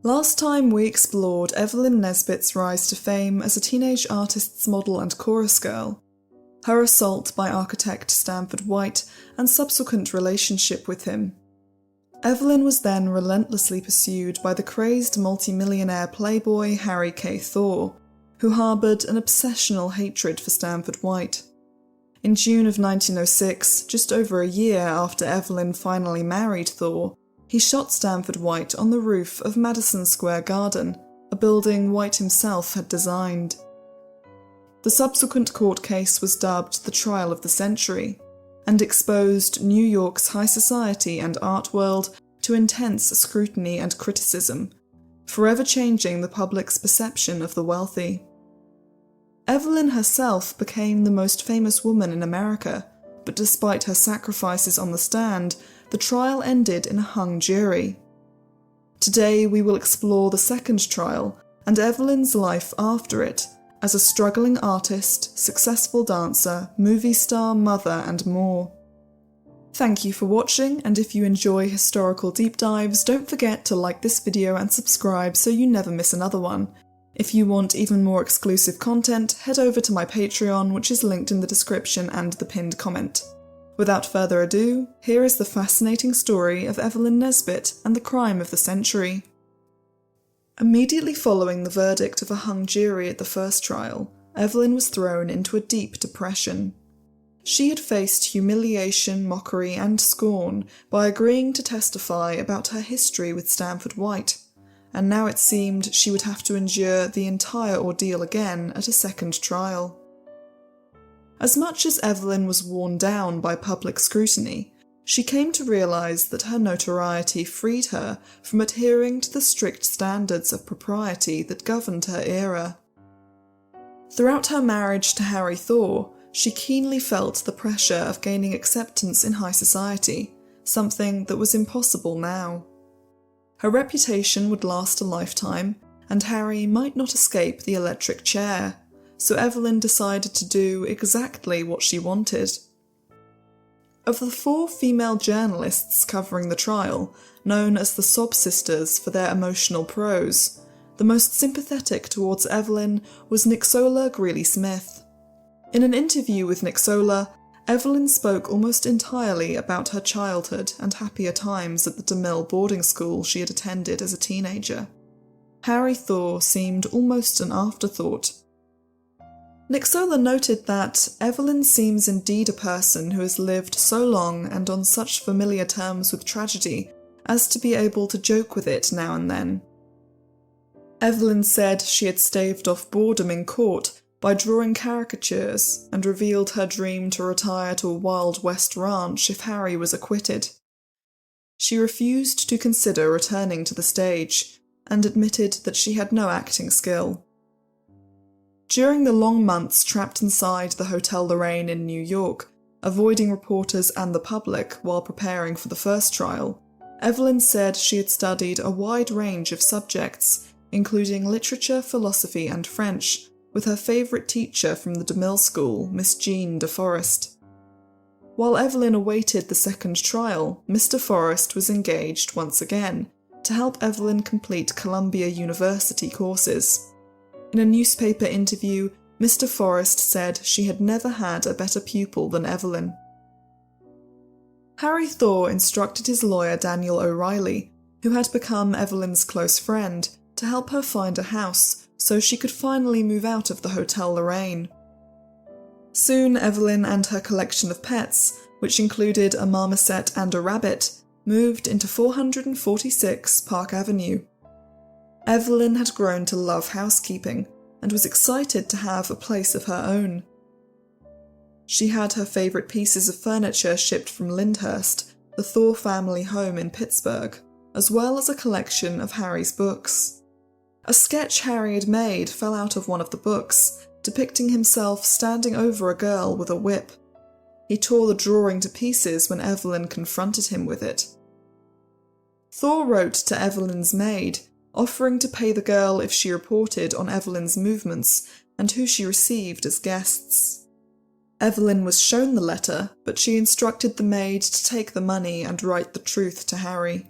Last time we explored Evelyn Nesbit's rise to fame as a teenage artist's model and chorus girl, her assault by architect Stanford White and subsequent relationship with him. Evelyn was then relentlessly pursued by the crazed multimillionaire playboy Harry K. Thaw, who harboured an obsessional hatred for Stanford White. In June of 1906, just over a year after Evelyn finally married Thaw, he shot Stanford White on the roof of Madison Square Garden, a building White himself had designed. The subsequent court case was dubbed the Trial of the Century, and exposed New York's high society and art world to intense scrutiny and criticism, forever changing the public's perception of the wealthy. Evelyn herself became the most famous woman in America, but despite her sacrifices on the stand, the trial ended in a hung jury. Today we will explore the second trial and Evelyn's life after it, as a struggling artist, successful dancer, movie star, mother, and more. Thank you for watching, and if you enjoy historical deep dives, don't forget to like this video and subscribe so you never miss another one. If you want even more exclusive content, head over to my Patreon, which is linked in the description and the pinned comment. Without further ado, here is the fascinating story of Evelyn Nesbit and the crime of the century. Immediately following the verdict of a hung jury at the first trial, Evelyn was thrown into a deep depression. She had faced humiliation, mockery, and scorn by agreeing to testify about her history with Stanford White, and now it seemed she would have to endure the entire ordeal again at a second trial. As much as Evelyn was worn down by public scrutiny, she came to realise that her notoriety freed her from adhering to the strict standards of propriety that governed her era. Throughout her marriage to Harry Thaw, she keenly felt the pressure of gaining acceptance in high society, something that was impossible now. Her reputation would last a lifetime, and Harry might not escape the electric chair, so Evelyn decided to do exactly what she wanted. Of the 4 female journalists covering the trial, known as the Sob Sisters for their emotional prose, the most sympathetic towards Evelyn was Nicola Greeley-Smith. In an interview with Nicola, Evelyn spoke almost entirely about her childhood and happier times at the DeMille boarding school she had attended as a teenager. Harry Thaw seemed almost an afterthought. Nicola noted that Evelyn seems indeed a person who has lived so long and on such familiar terms with tragedy as to be able to joke with it now and then. Evelyn said she had staved off boredom in court by drawing caricatures and revealed her dream to retire to a Wild West ranch if Harry was acquitted. She refused to consider returning to the stage and admitted that she had no acting skill. During the long months trapped inside the Hotel Lorraine in New York, avoiding reporters and the public while preparing for the first trial, Evelyn said she had studied a wide range of subjects, including literature, philosophy, and French, with her favourite teacher from the DeMille School, Miss Jean de Forest. While Evelyn awaited the second trial, Mr. Forest was engaged once again to help Evelyn complete Columbia University courses. In a newspaper interview, Mr. Forest said she had never had a better pupil than Evelyn. Harry Thaw instructed his lawyer Daniel O'Reilly, who had become Evelyn's close friend, to help her find a house so she could finally move out of the Hotel Lorraine. Soon Evelyn and her collection of pets, which included a marmoset and a rabbit, moved into 446 Park Avenue. Evelyn had grown to love housekeeping and was excited to have a place of her own. She had her favourite pieces of furniture shipped from Lyndhurst, the Thaw family home in Pittsburgh, as well as a collection of Harry's books. A sketch Harry had made fell out of one of the books, depicting himself standing over a girl with a whip. He tore the drawing to pieces when Evelyn confronted him with it. Thaw wrote to Evelyn's maid, offering to pay the girl if she reported on Evelyn's movements and who she received as guests. Evelyn was shown the letter, but she instructed the maid to take the money and write the truth to Harry.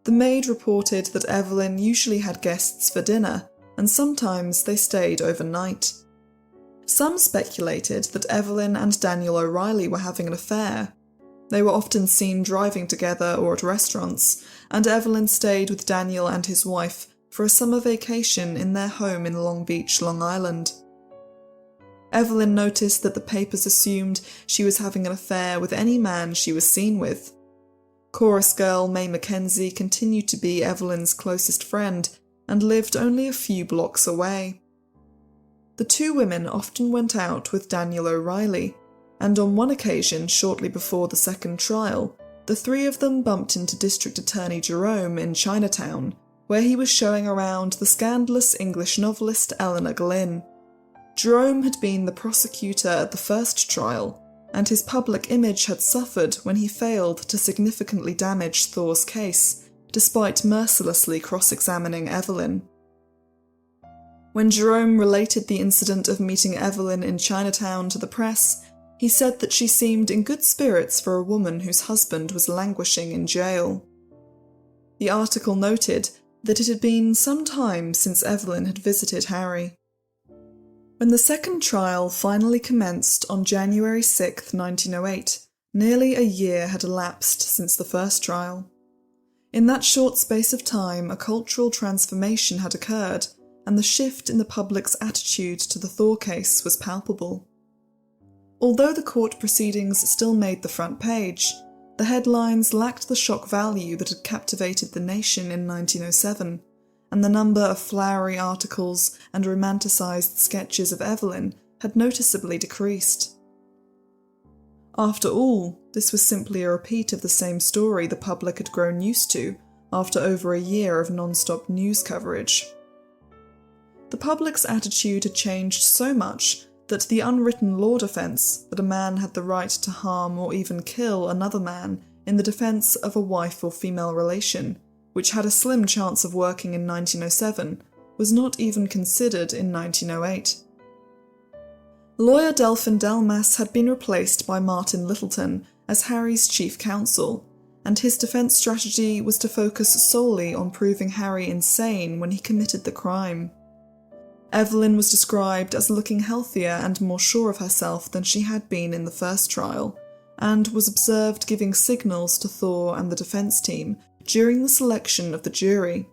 The maid reported that Evelyn usually had guests for dinner, and sometimes they stayed overnight. Some speculated that Evelyn and Daniel O'Reilly were having an affair. They were often seen driving together or at restaurants, and Evelyn stayed with Daniel and his wife for a summer vacation in their home in Long Beach, Long Island. Evelyn noticed that the papers assumed she was having an affair with any man she was seen with. Chorus girl Mae Mackenzie continued to be Evelyn's closest friend and lived only a few blocks away. The two women often went out with Daniel O'Reilly, and on one occasion shortly before the second trial, the three of them bumped into District Attorney Jerome in Chinatown, where he was showing around the scandalous English novelist Eleanor Glynn. Jerome had been the prosecutor at the first trial, and his public image had suffered when he failed to significantly damage Thaw's case, despite mercilessly cross-examining Evelyn. When Jerome related the incident of meeting Evelyn in Chinatown to the press, he said that she seemed in good spirits for a woman whose husband was languishing in jail. The article noted that it had been some time since Evelyn had visited Harry. When the second trial finally commenced on January 6, 1908, nearly a year had elapsed since the first trial. In that short space of time, a cultural transformation had occurred, and the shift in the public's attitude to the Thaw case was palpable. Although the court proceedings still made the front page, the headlines lacked the shock value that had captivated the nation in 1907, and the number of flowery articles and romanticised sketches of Evelyn had noticeably decreased. After all, this was simply a repeat of the same story the public had grown used to after over a year of non-stop news coverage. The public's attitude had changed so much that the unwritten law defence that a man had the right to harm or even kill another man in the defence of a wife or female relation, which had a slim chance of working in 1907, was not even considered in 1908. Lawyer Delphin Delmas had been replaced by Martin Littleton as Harry's chief counsel, and his defence strategy was to focus solely on proving Harry insane when he committed the crime. Evelyn was described as looking healthier and more sure of herself than she had been in the first trial, and was observed giving signals to Thaw and the defence team during the selection of the jury.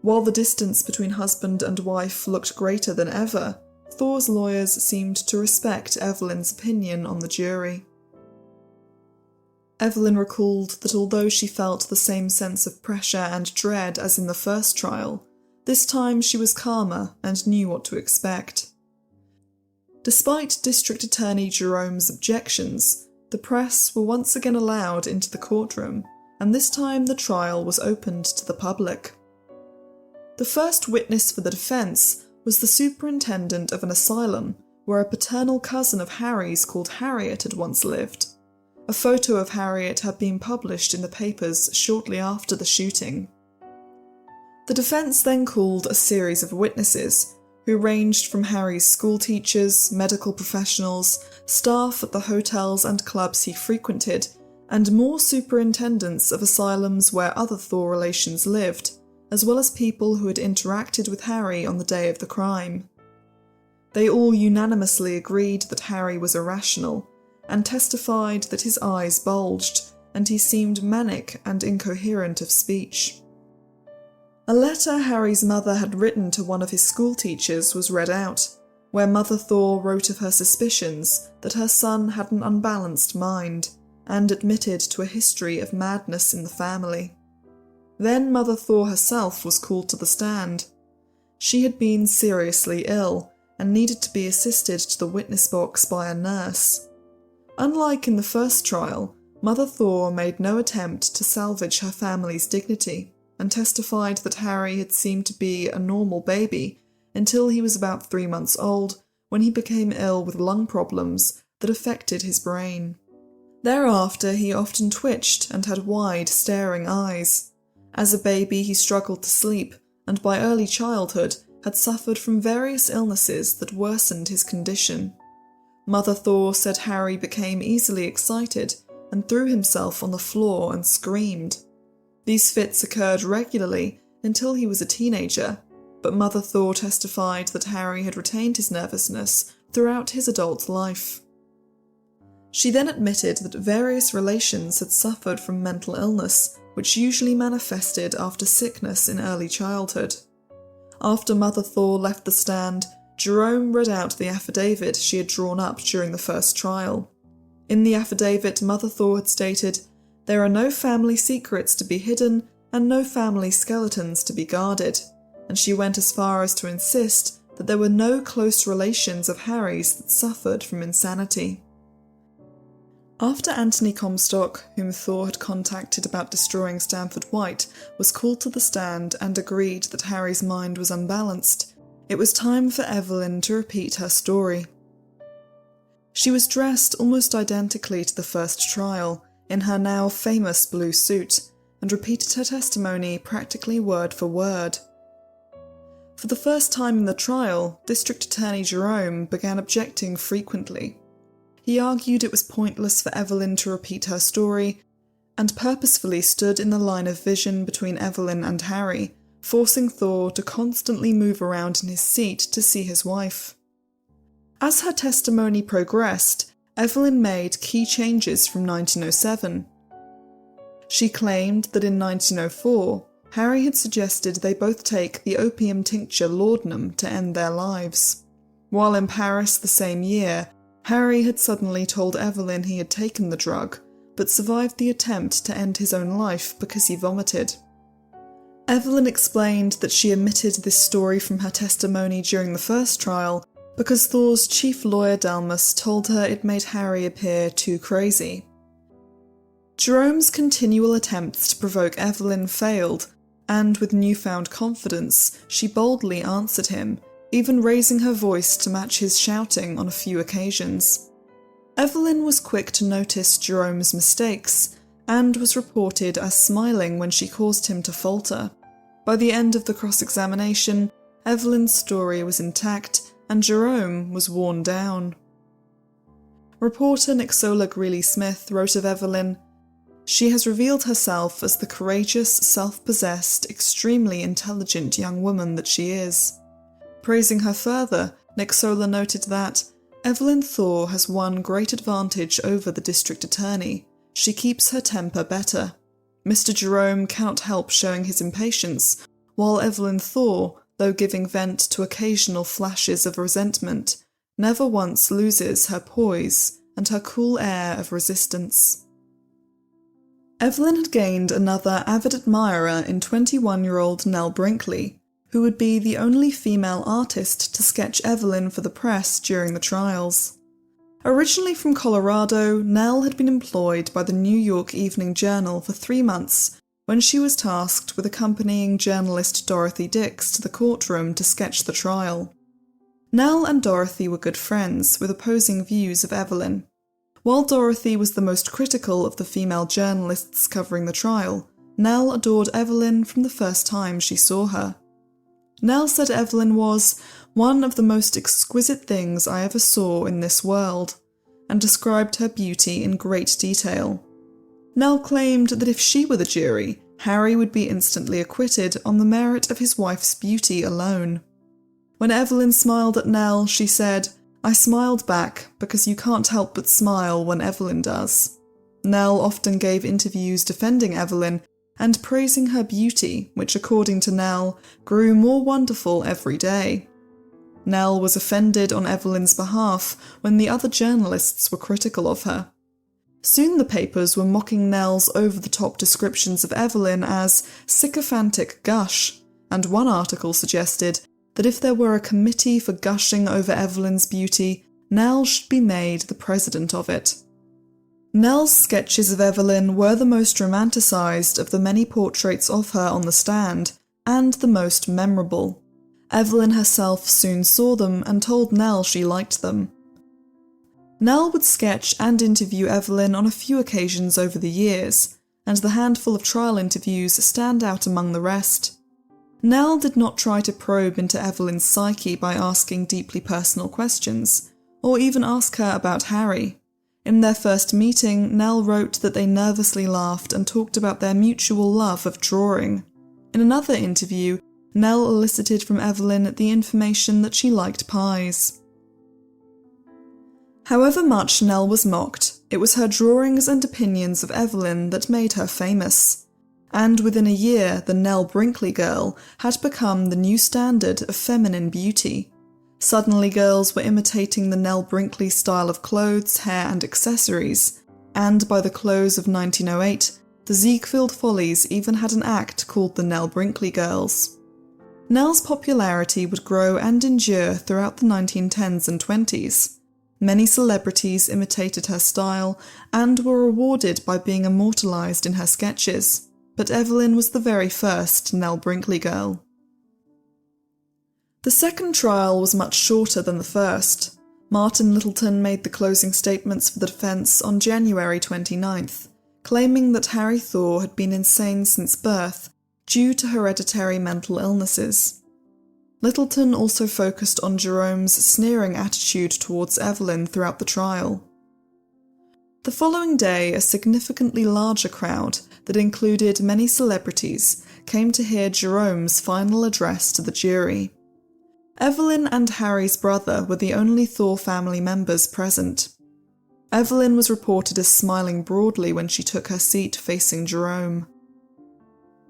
While the distance between husband and wife looked greater than ever, Thaw's lawyers seemed to respect Evelyn's opinion on the jury. Evelyn recalled that although she felt the same sense of pressure and dread as in the first trial, this time she was calmer and knew what to expect. Despite District Attorney Jerome's objections, the press were once again allowed into the courtroom, and this time the trial was opened to the public. The first witness for the defence was the superintendent of an asylum where a paternal cousin of Harry's called Harriet had once lived. A photo of Harriet had been published in the papers shortly after the shooting. The defence then called a series of witnesses, who ranged from Harry's school teachers, medical professionals, staff at the hotels and clubs he frequented, and more superintendents of asylums where other Thaw relations lived, as well as people who had interacted with Harry on the day of the crime. They all unanimously agreed that Harry was irrational, and testified that his eyes bulged, and he seemed manic and incoherent of speech. A letter Harry's mother had written to one of his school teachers was read out, where Mother Thaw wrote of her suspicions that her son had an unbalanced mind, and admitted to a history of madness in the family. Then Mother Thaw herself was called to the stand. She had been seriously ill, and needed to be assisted to the witness box by a nurse. Unlike in the first trial, Mother Thaw made no attempt to salvage her family's dignity, and testified that Harry had seemed to be a normal baby until he was about 3 months old, when he became ill with lung problems that affected his brain. Thereafter he often twitched and had wide, staring eyes. As a baby he struggled to sleep, and by early childhood had suffered from various illnesses that worsened his condition. Mother Thaw said Harry became easily excited and threw himself on the floor and screamed. These fits occurred regularly until he was a teenager, but Mother Thaw testified that Harry had retained his nervousness throughout his adult life. She then admitted that various relations had suffered from mental illness, which usually manifested after sickness in early childhood. After Mother Thaw left the stand, Jerome read out the affidavit she had drawn up during the first trial. In the affidavit, Mother Thaw had stated, "There are no family secrets to be hidden and no family skeletons to be guarded," and she went as far as to insist that there were no close relations of Harry's that suffered from insanity. After Anthony Comstock, whom Thaw had contacted about destroying Stanford White, was called to the stand and agreed that Harry's mind was unbalanced, it was time for Evelyn to repeat her story. She was dressed almost identically to the first trial, in her now famous blue suit, and repeated her testimony practically word for word. For the first time in the trial, District Attorney Jerome began objecting frequently. He argued it was pointless for Evelyn to repeat her story, and purposefully stood in the line of vision between Evelyn and Harry, forcing Thaw to constantly move around in his seat to see his wife. As her testimony progressed, Evelyn made key changes from 1907. She claimed that in 1904, Harry had suggested they both take the opium tincture laudanum to end their lives. While in Paris the same year, Harry had suddenly told Evelyn he had taken the drug, but survived the attempt to end his own life because he vomited. Evelyn explained that she omitted this story from her testimony during the first trial because Thaw's chief lawyer Dalmas told her it made Harry appear too crazy. Jerome's continual attempts to provoke Evelyn failed, and with newfound confidence, she boldly answered him, even raising her voice to match his shouting on a few occasions. Evelyn was quick to notice Jerome's mistakes, and was reported as smiling when she caused him to falter. By the end of the cross-examination, Evelyn's story was intact, and Jerome was worn down. Reporter Nicola Greeley-Smith wrote of Evelyn, "She has revealed herself as the courageous, self-possessed, extremely intelligent young woman that she is." Praising her further, Nicola noted that Evelyn Thaw has one great advantage over the district attorney. She keeps her temper better. Mr. Jerome cannot help showing his impatience, while Evelyn Thaw, though giving vent to occasional flashes of resentment, never once loses her poise and her cool air of resistance. Evelyn had gained another avid admirer in 21-year-old Nell Brinkley, who would be the only female artist to sketch Evelyn for the press during the trials. Originally from Colorado, Nell had been employed by the New York Evening Journal for 3 months when she was tasked with accompanying journalist Dorothy Dix to the courtroom to sketch the trial. Nell and Dorothy were good friends, with opposing views of Evelyn. While Dorothy was the most critical of the female journalists covering the trial, Nell adored Evelyn from the first time she saw her. Nell said Evelyn was "one of the most exquisite things I ever saw in this world," and described her beauty in great detail. Nell claimed that if she were the jury, Harry would be instantly acquitted on the merit of his wife's beauty alone. When Evelyn smiled at Nell, she said, "I smiled back because you can't help but smile when Evelyn does." Nell often gave interviews defending Evelyn and praising her beauty, which according to Nell, grew more wonderful every day. Nell was offended on Evelyn's behalf when the other journalists were critical of her. Soon the papers were mocking Nell's over-the-top descriptions of Evelyn as sycophantic gush, and one article suggested that if there were a committee for gushing over Evelyn's beauty, Nell should be made the president of it. Nell's sketches of Evelyn were the most romanticised of the many portraits of her on the stand, and the most memorable. Evelyn herself soon saw them and told Nell she liked them. Nell would sketch and interview Evelyn on a few occasions over the years, and the handful of trial interviews stand out among the rest. Nell did not try to probe into Evelyn's psyche by asking deeply personal questions, or even ask her about Harry. In their first meeting, Nell wrote that they nervously laughed and talked about their mutual love of drawing. In another interview, Nell elicited from Evelyn the information that she liked pies. However much Nell was mocked, it was her drawings and opinions of Evelyn that made her famous. And within a year, the Nell Brinkley girl had become the new standard of feminine beauty. Suddenly girls were imitating the Nell Brinkley style of clothes, hair and accessories, and by the close of 1908, the Ziegfeld Follies even had an act called the Nell Brinkley Girls. Nell's popularity would grow and endure throughout the 1910s and 20s. Many celebrities imitated her style and were rewarded by being immortalised in her sketches, but Evelyn was the very first Nell Brinkley girl. The second trial was much shorter than the first. Martin Littleton made the closing statements for the defence on January 29th, claiming that Harry Thaw had been insane since birth due to hereditary mental illnesses. Littleton also focused on Jerome's sneering attitude towards Evelyn throughout the trial. The following day, a significantly larger crowd that included many celebrities came to hear Jerome's final address to the jury. Evelyn and Harry's brother were the only Thaw family members present. Evelyn was reported as smiling broadly when she took her seat facing Jerome.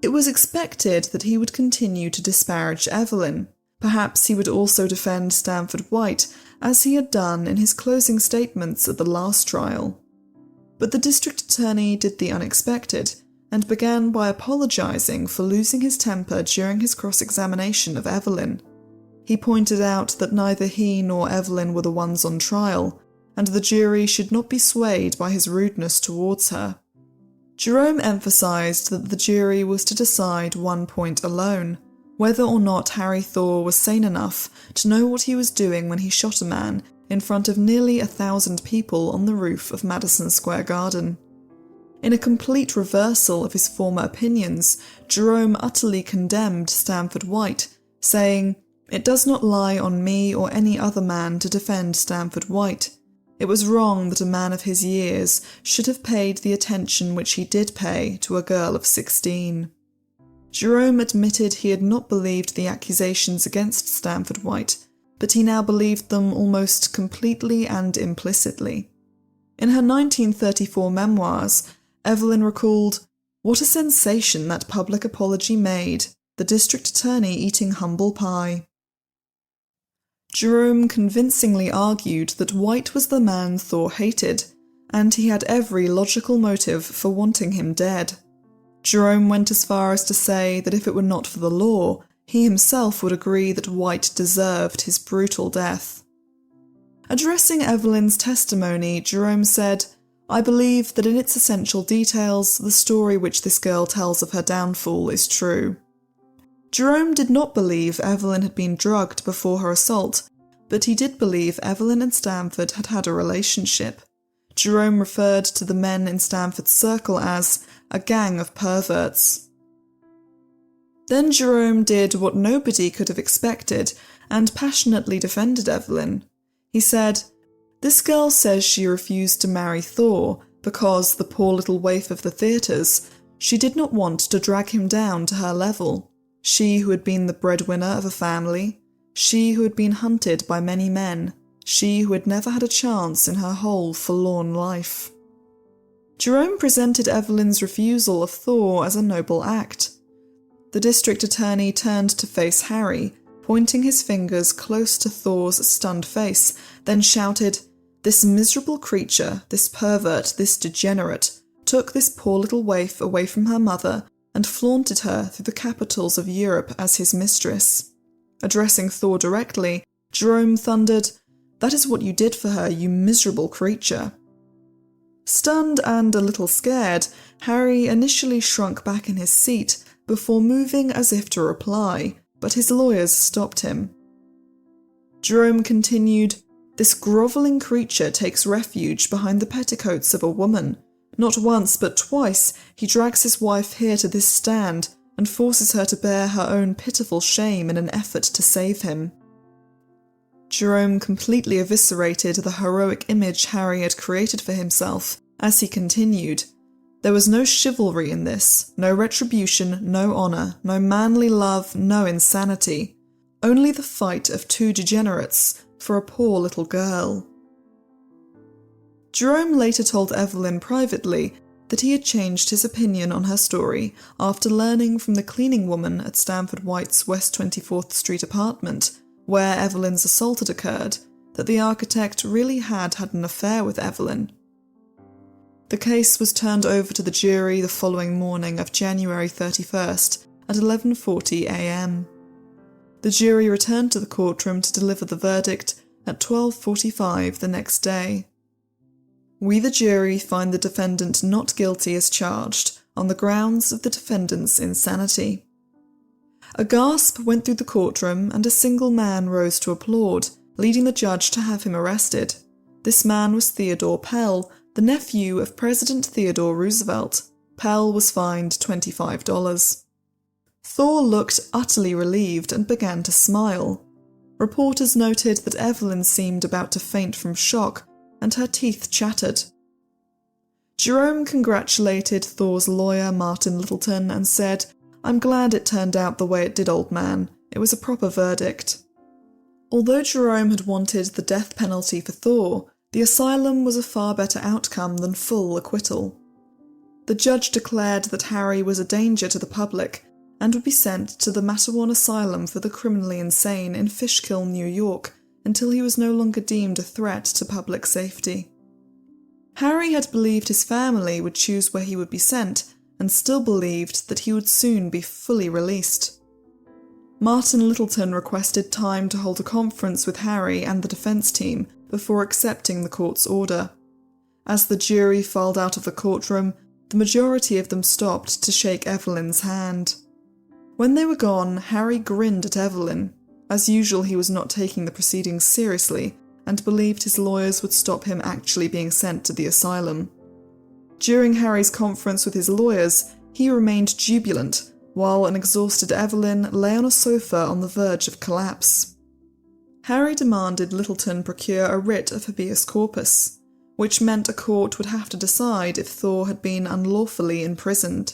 It was expected that he would continue to disparage Evelyn. Perhaps he would also defend Stanford White, as he had done in his closing statements at the last trial. But the district attorney did the unexpected, and began by apologising for losing his temper during his cross-examination of Evelyn. He pointed out that neither he nor Evelyn were the ones on trial, and the jury should not be swayed by his rudeness towards her. Jerome emphasised that the jury was to decide one point alone, whether or not Harry Thaw was sane enough to know what he was doing when he shot a man in front of nearly 1,000 people on the roof of Madison Square Garden. In a complete reversal of his former opinions, Jerome utterly condemned Stanford White, saying, "It does not lie on me or any other man to defend Stanford White. It was wrong that a man of his years should have paid the attention which he did pay to a girl of 16. Jerome admitted he had not believed the accusations against Stanford White, but he now believed them almost completely and implicitly. In her 1934 memoirs, Evelyn recalled, "What a sensation that public apology made, the district attorney eating humble pie." Jerome convincingly argued that White was the man Thaw hated, and he had every logical motive for wanting him dead. Jerome went as far as to say that if it were not for the law, he himself would agree that White deserved his brutal death. Addressing Evelyn's testimony, Jerome said, "I believe that in its essential details, the story which this girl tells of her downfall is true." Jerome did not believe Evelyn had been drugged before her assault, but he did believe Evelyn and Stanford had had a relationship. Jerome referred to the men in Stanford's circle as a gang of perverts. Then Jerome did what nobody could have expected and passionately defended Evelyn. He said, "This girl says she refused to marry Thaw because, the poor little waif of the theatres, she did not want to drag him down to her level. She who had been the breadwinner of a family, she who had been hunted by many men, she who had never had a chance in her whole forlorn life." Jerome presented Evelyn's refusal of Thaw as a noble act. The district attorney turned to face Harry, pointing his fingers close to Thaw's stunned face, then shouted, "This miserable creature, this pervert, this degenerate, took this poor little waif away from her mother and flaunted her through the capitals of Europe as his mistress." Addressing Thaw directly, Jerome thundered, "That is what you did for her, you miserable creature." Stunned and a little scared, Harry initially shrunk back in his seat before moving as if to reply, but his lawyers stopped him. Jerome continued, "This grovelling creature takes refuge behind the petticoats of a woman. Not once but twice he drags his wife here to this stand and forces her to bear her own pitiful shame in an effort to save him." Jerome completely eviscerated the heroic image Harry had created for himself as he continued. There was no chivalry in this, no retribution, no honour, no manly love, no insanity. Only the fight of two degenerates for a poor little girl. Jerome later told Evelyn privately that he had changed his opinion on her story after learning from the cleaning woman at Stanford White's West 24th Street apartment, where Evelyn's assault had occurred, that the architect really had an affair with Evelyn. The case was turned over to the jury the following morning of January 31st at 11:40 a.m. The jury returned to the courtroom to deliver the verdict at 12:45 the next day. We, the jury, find the defendant not guilty as charged on the grounds of the defendant's insanity. A gasp went through the courtroom and a single man rose to applaud, leading the judge to have him arrested. This man was Theodore Pell, the nephew of President Theodore Roosevelt. Pell was fined $25. Thaw looked utterly relieved and began to smile. Reporters noted that Evelyn seemed about to faint from shock, and her teeth chattered. Jerome congratulated Thaw's lawyer, Martin Littleton, and said, "I'm glad it turned out the way it did, old man. It was a proper verdict." Although Jerome had wanted the death penalty for Thaw, the asylum was a far better outcome than full acquittal. The judge declared that Harry was a danger to the public and would be sent to the Mattawan Asylum for the Criminally Insane in Fishkill, New York, until he was no longer deemed a threat to public safety. Harry had believed his family would choose where he would be sent, and still believed that he would soon be fully released. Martin Littleton requested time to hold a conference with Harry and the defence team before accepting the court's order. As the jury filed out of the courtroom, the majority of them stopped to shake Evelyn's hand. When they were gone, Harry grinned at Evelyn. As usual, he was not taking the proceedings seriously, and believed his lawyers would stop him actually being sent to the asylum. During Harry's conference with his lawyers, he remained jubilant, while an exhausted Evelyn lay on a sofa on the verge of collapse. Harry demanded Littleton procure a writ of habeas corpus, which meant a court would have to decide if Thaw had been unlawfully imprisoned.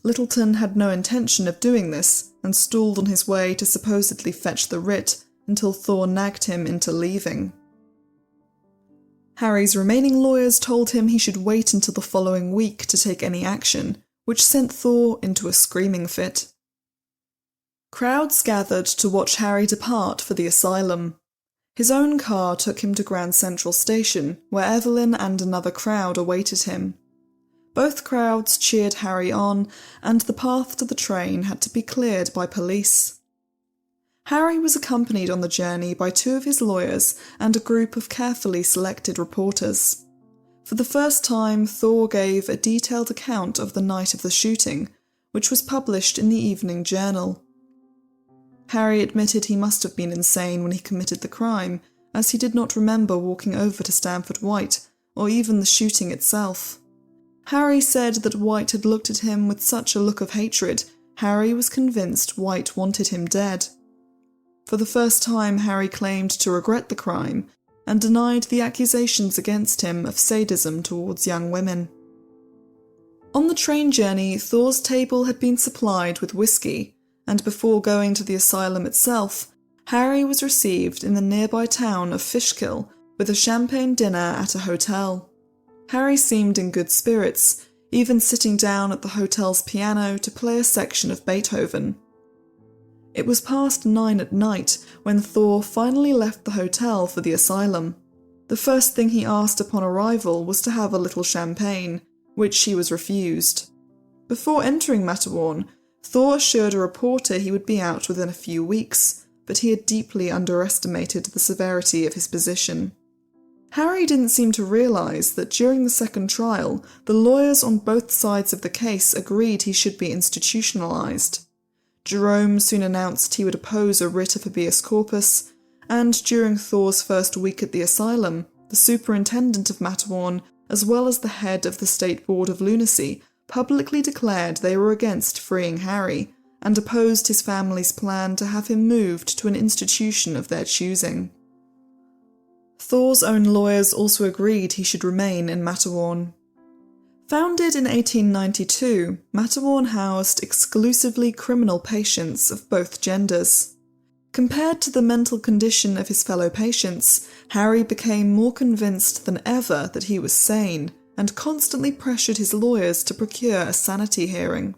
Littleton had no intention of doing this, and stalled on his way to supposedly fetch the writ until Thaw nagged him into leaving. Harry's remaining lawyers told him he should wait until the following week to take any action, which sent Thaw into a screaming fit. Crowds gathered to watch Harry depart for the asylum. His own car took him to Grand Central Station, where Evelyn and another crowd awaited him. Both crowds cheered Harry on, and the path to the train had to be cleared by police. Harry was accompanied on the journey by two of his lawyers and a group of carefully selected reporters. For the first time, Thaw gave a detailed account of the night of the shooting, which was published in the Evening Journal. Harry admitted he must have been insane when he committed the crime, as he did not remember walking over to Stanford White, or even the shooting itself. Harry said that White had looked at him with such a look of hatred, Harry was convinced White wanted him dead. For the first time, Harry claimed to regret the crime, and denied the accusations against him of sadism towards young women. On the train journey, Thaw's table had been supplied with whiskey, and before going to the asylum itself, Harry was received in the nearby town of Fishkill with a champagne dinner at a hotel. Harry seemed in good spirits, even sitting down at the hotel's piano to play a section of Beethoven. It was past 9 at night when Thaw finally left the hotel for the asylum. The first thing he asked upon arrival was to have a little champagne, which he was refused. Before entering Mattawan, Thaw assured a reporter he would be out within a few weeks, but he had deeply underestimated the severity of his position. Harry didn't seem to realise that during the second trial, the lawyers on both sides of the case agreed he should be institutionalised. Jerome soon announced he would oppose a writ of habeas corpus, and during Thaw's first week at the asylum, the superintendent of Mattawan, as well as the head of the State Board of Lunacy, publicly declared they were against freeing Harry, and opposed his family's plan to have him moved to an institution of their choosing. Thaw's own lawyers also agreed he should remain in Matterhorn. Founded in 1892, Matterhorn housed exclusively criminal patients of both genders. Compared to the mental condition of his fellow patients, Harry became more convinced than ever that he was sane, and constantly pressured his lawyers to procure a sanity hearing.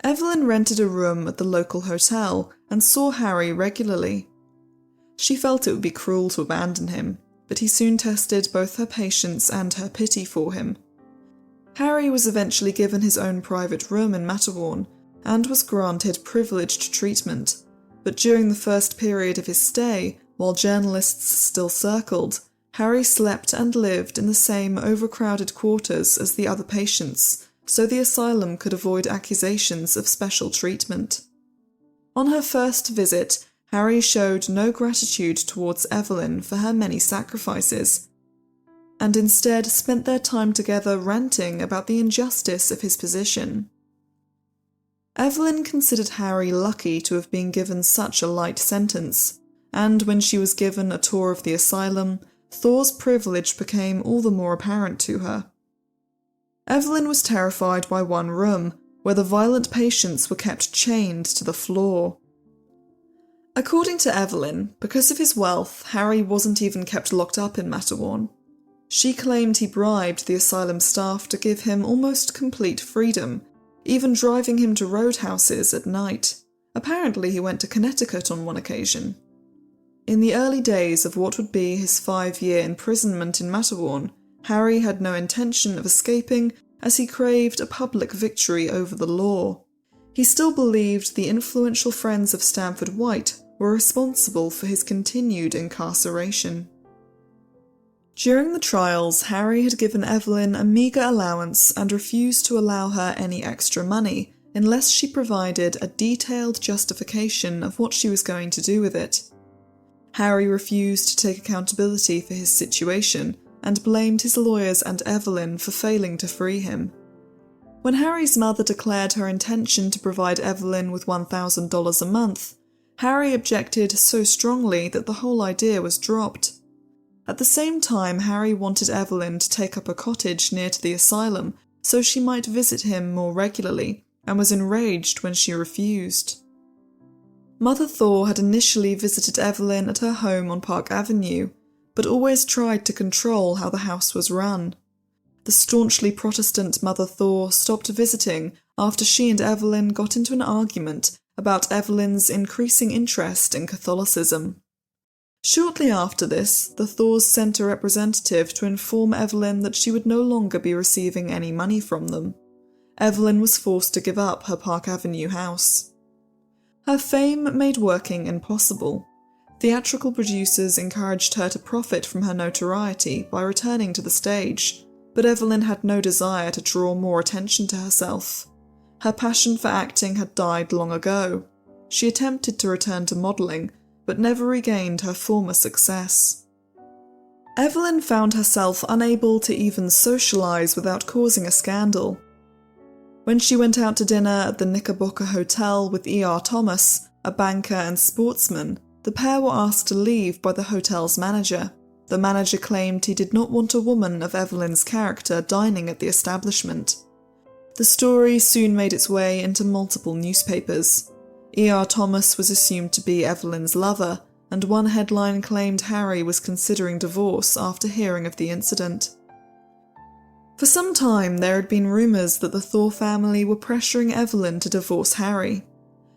Evelyn rented a room at the local hotel and saw Harry regularly. She felt it would be cruel to abandon him, but he soon tested both her patience and her pity for him. Harry was eventually given his own private room in Matterhorn and was granted privileged treatment, but during the first period of his stay, while journalists still circled, Harry slept and lived in the same overcrowded quarters as the other patients, so the asylum could avoid accusations of special treatment. On her first visit, Harry showed no gratitude towards Evelyn for her many sacrifices, and instead spent their time together ranting about the injustice of his position. Evelyn considered Harry lucky to have been given such a light sentence, and when she was given a tour of the asylum, Thaw's privilege became all the more apparent to her. Evelyn was terrified by one room, where the violent patients were kept chained to the floor. According to Evelyn, because of his wealth, Harry wasn't even kept locked up in Matterhorn. She claimed he bribed the asylum staff to give him almost complete freedom, even driving him to roadhouses at night. Apparently he went to Connecticut on one occasion. In the early days of what would be his 5-year imprisonment in Matterhorn, Harry had no intention of escaping as he craved a public victory over the law. He still believed the influential friends of Stanford White were responsible for his continued incarceration. During the trials, Harry had given Evelyn a meagre allowance and refused to allow her any extra money unless she provided a detailed justification of what she was going to do with it. Harry refused to take accountability for his situation and blamed his lawyers and Evelyn for failing to free him. When Harry's mother declared her intention to provide Evelyn with $1,000 a month, Harry objected so strongly that the whole idea was dropped. At the same time, Harry wanted Evelyn to take up a cottage near to the asylum so she might visit him more regularly, and was enraged when she refused. Mother Thaw had initially visited Evelyn at her home on Park Avenue, but always tried to control how the house was run. The staunchly Protestant Mother Thaw stopped visiting after she and Evelyn got into an argument about Evelyn's increasing interest in Catholicism. Shortly after this, the Thaws sent a representative to inform Evelyn that she would no longer be receiving any money from them. Evelyn was forced to give up her Park Avenue house. Her fame made working impossible. Theatrical producers encouraged her to profit from her notoriety by returning to the stage, but Evelyn had no desire to draw more attention to herself. Her passion for acting had died long ago. She attempted to return to modelling, but never regained her former success. Evelyn found herself unable to even socialise without causing a scandal. When she went out to dinner at the Knickerbocker Hotel with E.R. Thomas, a banker and sportsman, the pair were asked to leave by the hotel's manager. The manager claimed he did not want a woman of Evelyn's character dining at the establishment. The story soon made its way into multiple newspapers. E.R. Thomas was assumed to be Evelyn's lover, and one headline claimed Harry was considering divorce after hearing of the incident. For some time, there had been rumours that the Thaw family were pressuring Evelyn to divorce Harry.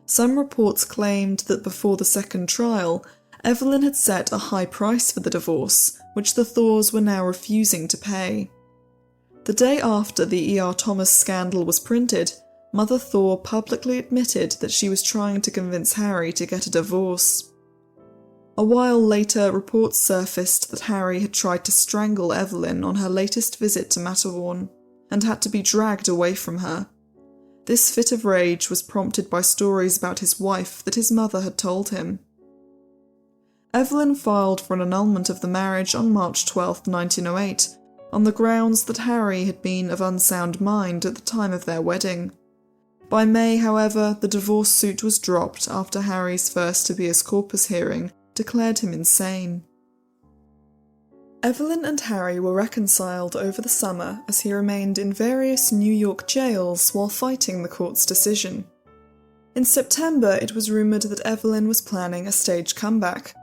Some reports claimed that before the second trial, Evelyn had set a high price for the divorce, which the Thaws were now refusing to pay. The day after the E.R. Thomas scandal was printed, Mother Thaw publicly admitted that she was trying to convince Harry to get a divorce. A while later, reports surfaced that Harry had tried to strangle Evelyn on her latest visit to Matterhorn, and had to be dragged away from her. This fit of rage was prompted by stories about his wife that his mother had told him. Evelyn filed for an annulment of the marriage on March 12, 1908, on the grounds that Harry had been of unsound mind at the time of their wedding. By May, however, the divorce suit was dropped after Harry's first habeas corpus hearing declared him insane. Evelyn and Harry were reconciled over the summer as he remained in various New York jails while fighting the court's decision. In September, it was rumoured that Evelyn was planning a stage comeback.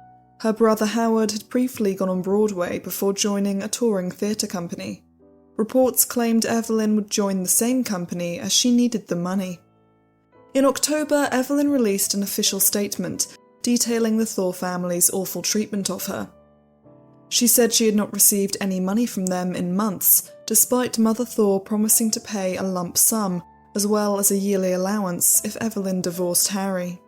Her brother Howard had briefly gone on Broadway before joining a touring theatre company. Reports claimed Evelyn would join the same company as she needed the money. In October, Evelyn released an official statement detailing the Thaw family's awful treatment of her. She said she had not received any money from them in months, despite Mother Thaw promising to pay a lump sum, as well as a yearly allowance if Evelyn divorced Harry.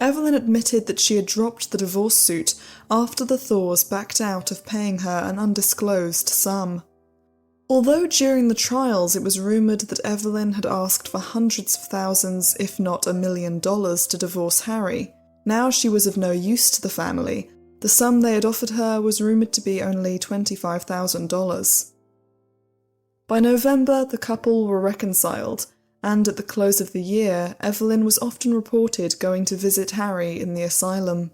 Evelyn admitted that she had dropped the divorce suit after the Thaws backed out of paying her an undisclosed sum. Although during the trials it was rumoured that Evelyn had asked for hundreds of thousands, if not $1 million, to divorce Harry, now she was of no use to the family. The sum they had offered her was rumoured to be only $25,000. By November, the couple were reconciled, and at the close of the year, Evelyn was often reported going to visit Harry in the asylum.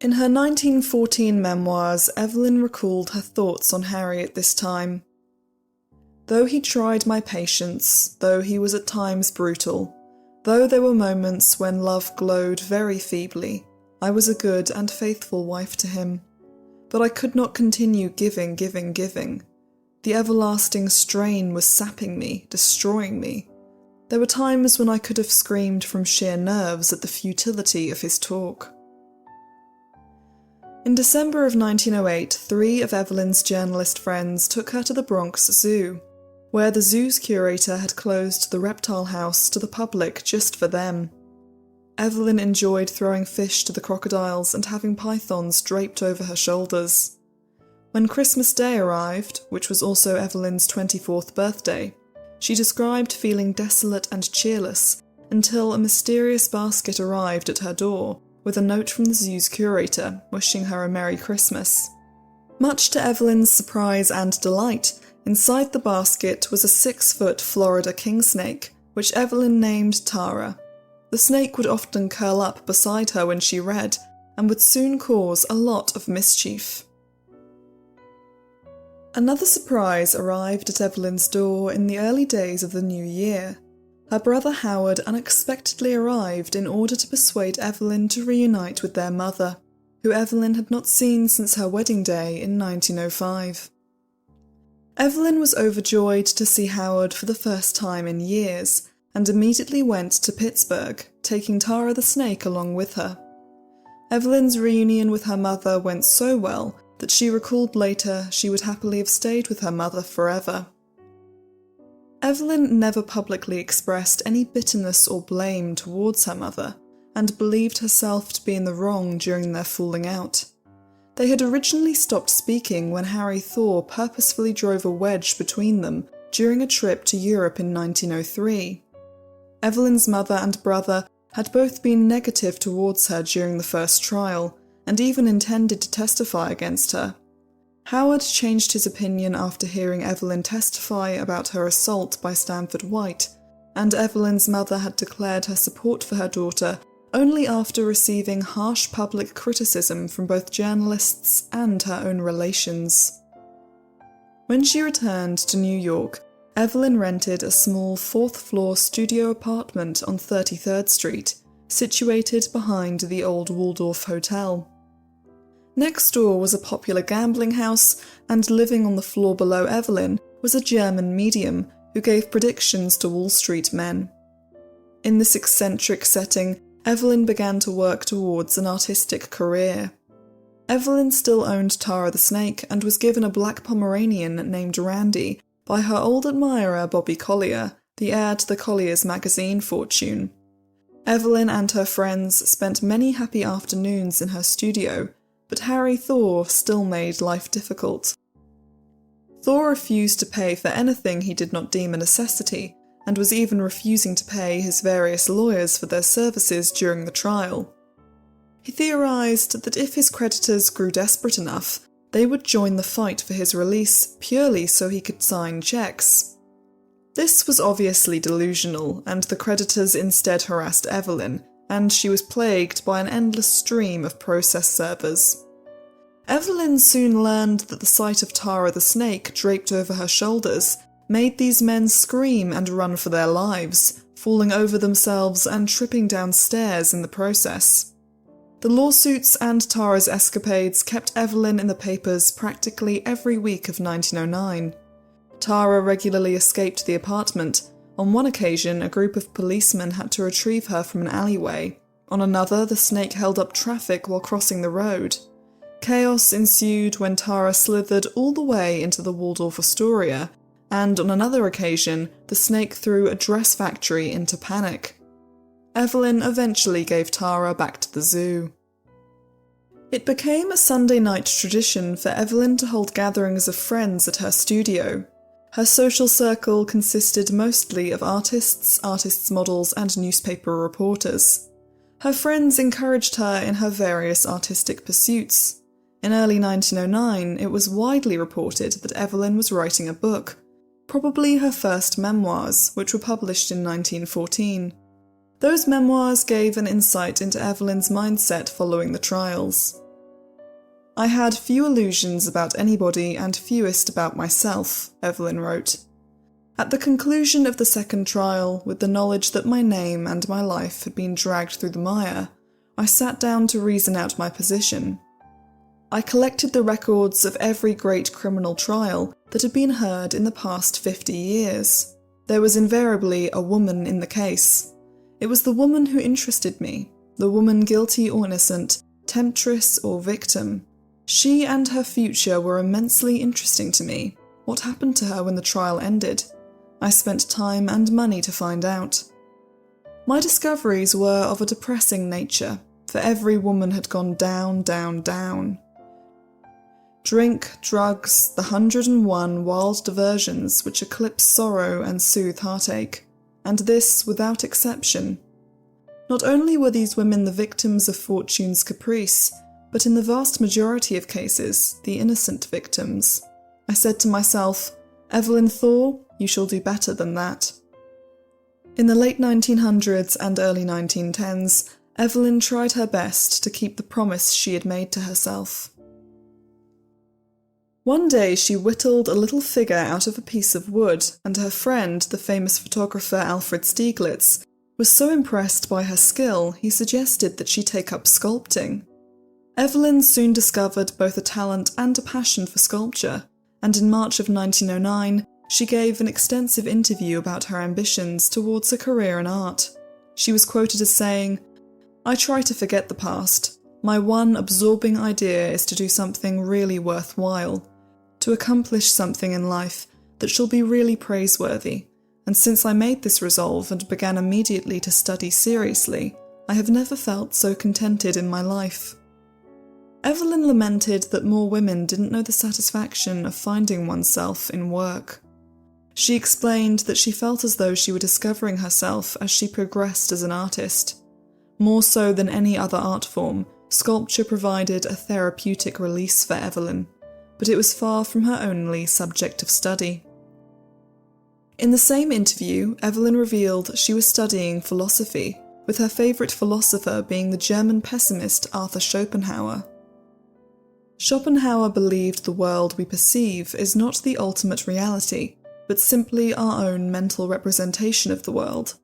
In her 1914 memoirs, Evelyn recalled her thoughts on Harry at this time. Though he tried my patience, though he was at times brutal, though there were moments when love glowed very feebly, I was a good and faithful wife to him. But I could not continue giving. The everlasting strain was sapping me, destroying me. There were times when I could have screamed from sheer nerves at the futility of his talk. In December of 1908, 3 of Evelyn's journalist friends took her to the Bronx Zoo, where the zoo's curator had closed the reptile house to the public just for them. Evelyn enjoyed throwing fish to the crocodiles and having pythons draped over her shoulders. When Christmas Day arrived, which was also Evelyn's 24th birthday, she described feeling desolate and cheerless until a mysterious basket arrived at her door with a note from the zoo's curator wishing her a Merry Christmas. Much to Evelyn's surprise and delight, inside the basket was a 6-foot Florida king snake, which Evelyn named Tara. The snake would often curl up beside her when she read, and would soon cause a lot of mischief. Another surprise arrived at Evelyn's door in the early days of the new year. Her brother Howard unexpectedly arrived in order to persuade Evelyn to reunite with their mother, who Evelyn had not seen since her wedding day in 1905. Evelyn was overjoyed to see Howard for the first time in years, and immediately went to Pittsburgh, taking Tara the snake along with her. Evelyn's reunion with her mother went so well that she recalled later she would happily have stayed with her mother forever. Evelyn never publicly expressed any bitterness or blame towards her mother, and believed herself to be in the wrong during their falling out. They had originally stopped speaking when Harry Thaw purposefully drove a wedge between them during a trip to Europe in 1903. Evelyn's mother and brother had both been negative towards her during the first trial, and even intended to testify against her. Howard changed his opinion after hearing Evelyn testify about her assault by Stanford White, and Evelyn's mother had declared her support for her daughter only after receiving harsh public criticism from both journalists and her own relations. When she returned to New York, Evelyn rented a small 4th-floor studio apartment on 33rd Street, situated behind the old Waldorf Hotel. Next door was a popular gambling house, and living on the floor below Evelyn was a German medium who gave predictions to Wall Street men. In this eccentric setting, Evelyn began to work towards an artistic career. Evelyn still owned Tara the snake and was given a black Pomeranian named Randy by her old admirer Bobby Collier, the heir to the Collier's magazine fortune. Evelyn and her friends spent many happy afternoons in her studio, but Harry Thaw still made life difficult. Thaw refused to pay for anything he did not deem a necessity, and was even refusing to pay his various lawyers for their services during the trial. He theorized that if his creditors grew desperate enough, they would join the fight for his release purely so he could sign checks. This was obviously delusional, and the creditors instead harassed Evelyn, and she was plagued by an endless stream of process servers. Evelyn soon learned that the sight of Tara the snake draped over her shoulders made these men scream and run for their lives, falling over themselves and tripping down stairs in the process. The lawsuits and Tara's escapades kept Evelyn in the papers practically every week of 1909. Tara regularly escaped the apartment. On one occasion, a group of policemen had to retrieve her from an alleyway. On another, the snake held up traffic while crossing the road. Chaos ensued when Tara slithered all the way into the Waldorf Astoria, and on another occasion, the snake threw a dress factory into panic. Evelyn eventually gave Tara back to the zoo. It became a Sunday night tradition for Evelyn to hold gatherings of friends at her studio. Her social circle consisted mostly of artists' models, and newspaper reporters. Her friends encouraged her in her various artistic pursuits. In early 1909, it was widely reported that Evelyn was writing a book, probably her first memoirs, which were published in 1914. Those memoirs gave an insight into Evelyn's mindset following the trials. "I had few illusions about anybody and fewest about myself," Evelyn wrote. "At the conclusion of the second trial, with the knowledge that my name and my life had been dragged through the mire, I sat down to reason out my position. I collected the records of every great criminal trial that had been heard in the past 50 years. There was invariably a woman in the case. It was the woman who interested me, the woman guilty or innocent, temptress or victim. She and her future were immensely interesting to me. What happened to her when the trial ended? I spent time and money to find out. My discoveries were of a depressing nature, for every woman had gone down, down, down. Drink, drugs, the 101 wild diversions which eclipse sorrow and soothe heartache, and this without exception. Not only were these women the victims of fortune's caprice, but in the vast majority of cases, the innocent victims. I said to myself, Evelyn Thaw, you shall do better than that." In the late 1900s and early 1910s, Evelyn tried her best to keep the promise she had made to herself. One day she whittled a little figure out of a piece of wood, and her friend, the famous photographer Alfred Stieglitz, was so impressed by her skill he suggested that she take up sculpting. Evelyn soon discovered both a talent and a passion for sculpture, and in March of 1909 she gave an extensive interview about her ambitions towards a career in art. She was quoted as saying, "I try to forget the past. My one absorbing idea is to do something really worthwhile, to accomplish something in life that shall be really praiseworthy, and since I made this resolve and began immediately to study seriously, I have never felt so contented in my life." Evelyn lamented that more women didn't know the satisfaction of finding oneself in work. She explained that she felt as though she were discovering herself as she progressed as an artist. More so than any other art form, sculpture provided a therapeutic release for Evelyn, but it was far from her only subject of study. In the same interview, Evelyn revealed she was studying philosophy, with her favourite philosopher being the German pessimist Arthur Schopenhauer. Schopenhauer believed the world we perceive is not the ultimate reality, but simply our own mental representation of the world.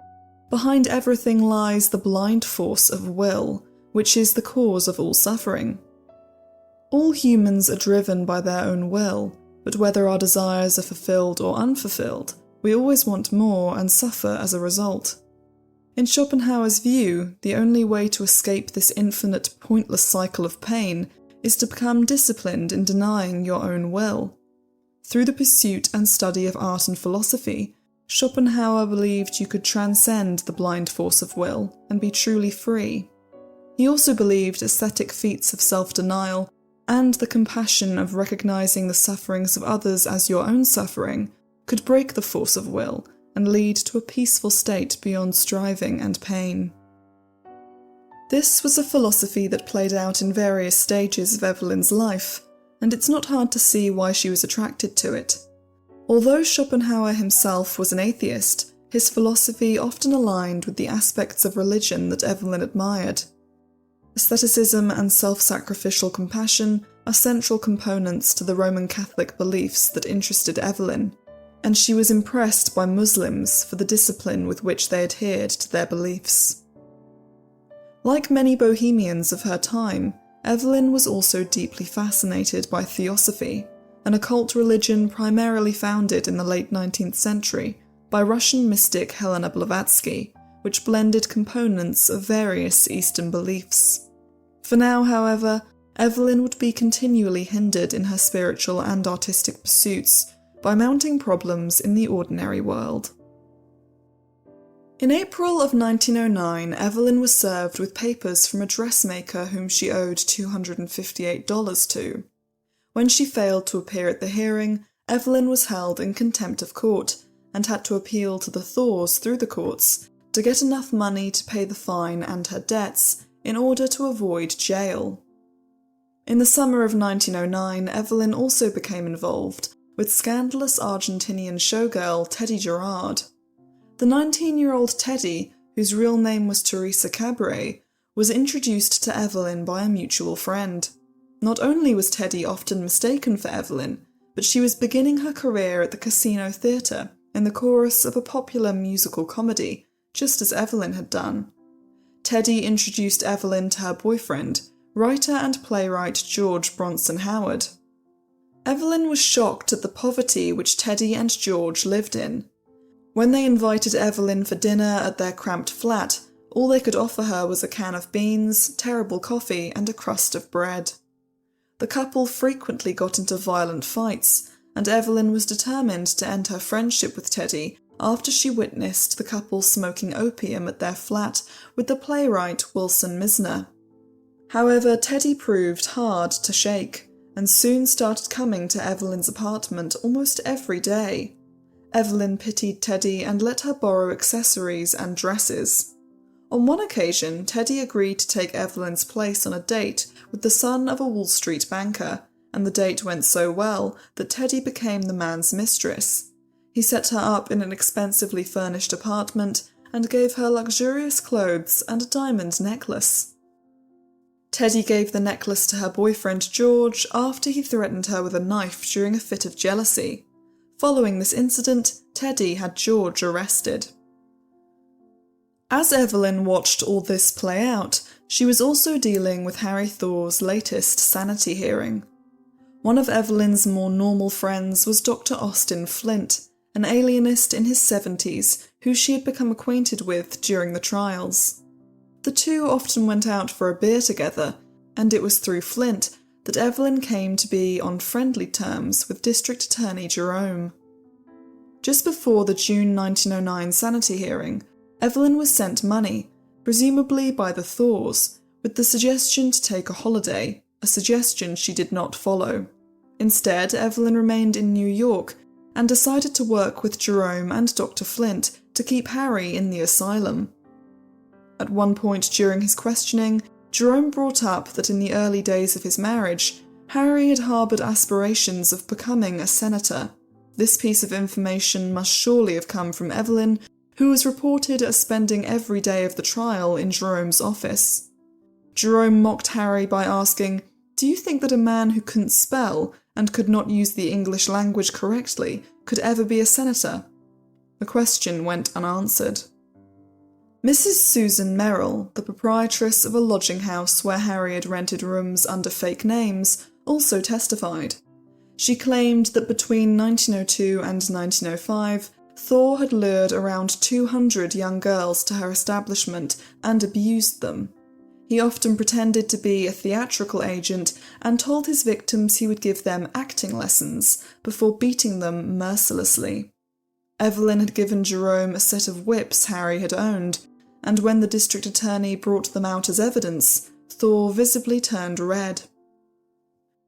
Behind everything lies the blind force of will, which is the cause of all suffering. All humans are driven by their own will, but whether our desires are fulfilled or unfulfilled, we always want more and suffer as a result. In Schopenhauer's view, the only way to escape this infinite, pointless cycle of pain is to become disciplined in denying your own will. Through the pursuit and study of art and philosophy, Schopenhauer believed you could transcend the blind force of will and be truly free. He also believed ascetic feats of self-denial and the compassion of recognizing the sufferings of others as your own suffering could break the force of will and lead to a peaceful state beyond striving and pain. This was a philosophy that played out in various stages of Evelyn's life, and it's not hard to see why she was attracted to it. Although Schopenhauer himself was an atheist, his philosophy often aligned with the aspects of religion that Evelyn admired. Aestheticism and self-sacrificial compassion are central components to the Roman Catholic beliefs that interested Evelyn, and she was impressed by Muslims for the discipline with which they adhered to their beliefs. Like many bohemians of her time, Evelyn was also deeply fascinated by theosophy, an occult religion primarily founded in the late 19th century by Russian mystic Helena Blavatsky, which blended components of various Eastern beliefs. For now, however, Evelyn would be continually hindered in her spiritual and artistic pursuits by mounting problems in the ordinary world. In April of 1909, Evelyn was served with papers from a dressmaker whom she owed $258 to. When she failed to appear at the hearing, Evelyn was held in contempt of court and had to appeal to the Thaws through the courts to get enough money to pay the fine and her debts in order to avoid jail. In the summer of 1909, Evelyn also became involved with scandalous Argentinian showgirl Teddy Gerard. The 19-year-old Teddy, whose real name was Teresa Cabre, was introduced to Evelyn by a mutual friend. Not only was Teddy often mistaken for Evelyn, but she was beginning her career at the Casino Theatre in the chorus of a popular musical comedy, just as Evelyn had done. Teddy introduced Evelyn to her boyfriend, writer and playwright George Bronson Howard. Evelyn was shocked at the poverty which Teddy and George lived in. When they invited Evelyn for dinner at their cramped flat, all they could offer her was a can of beans, terrible coffee, and a crust of bread. The couple frequently got into violent fights, and Evelyn was determined to end her friendship with Teddy after she witnessed the couple smoking opium at their flat with the playwright Wilson Misner. However, Teddy proved hard to shake, and soon started coming to Evelyn's apartment almost every day. Evelyn pitied Teddy and let her borrow accessories and dresses. On one occasion, Teddy agreed to take Evelyn's place on a date with the son of a Wall Street banker, and the date went so well that Teddy became the man's mistress. He set her up in an expensively furnished apartment and gave her luxurious clothes and a diamond necklace. Teddy gave the necklace to her boyfriend George after he threatened her with a knife during a fit of jealousy. Following this incident, Teddy had George arrested. As Evelyn watched all this play out, she was also dealing with Harry Thaw's latest sanity hearing. One of Evelyn's more normal friends was Dr. Austin Flint, an alienist in his 70s who she had become acquainted with during the trials. The two often went out for a beer together, and it was through Flint that Evelyn came to be on friendly terms with District Attorney Jerome. Just before the June 1909 sanity hearing, Evelyn was sent money, presumably by the Thaws, with the suggestion to take a holiday, a suggestion she did not follow. Instead, Evelyn remained in New York and decided to work with Jerome and Dr. Flint to keep Harry in the asylum. At one point during his questioning, Jerome brought up that in the early days of his marriage, Harry had harboured aspirations of becoming a senator. This piece of information must surely have come from Evelyn, who was reported as spending every day of the trial in Jerome's office. Jerome mocked Harry by asking, "Do you think that a man who couldn't spell and could not use the English language correctly could ever be a senator?" The question went unanswered. Mrs. Susan Merrill, the proprietress of a lodging house where Harry had rented rooms under fake names, also testified. She claimed that between 1902 and 1905, Thaw had lured around 200 young girls to her establishment and abused them. He often pretended to be a theatrical agent and told his victims he would give them acting lessons before beating them mercilessly. Evelyn had given Jerome a set of whips Harry had owned, and when the district attorney brought them out as evidence, Thaw visibly turned red.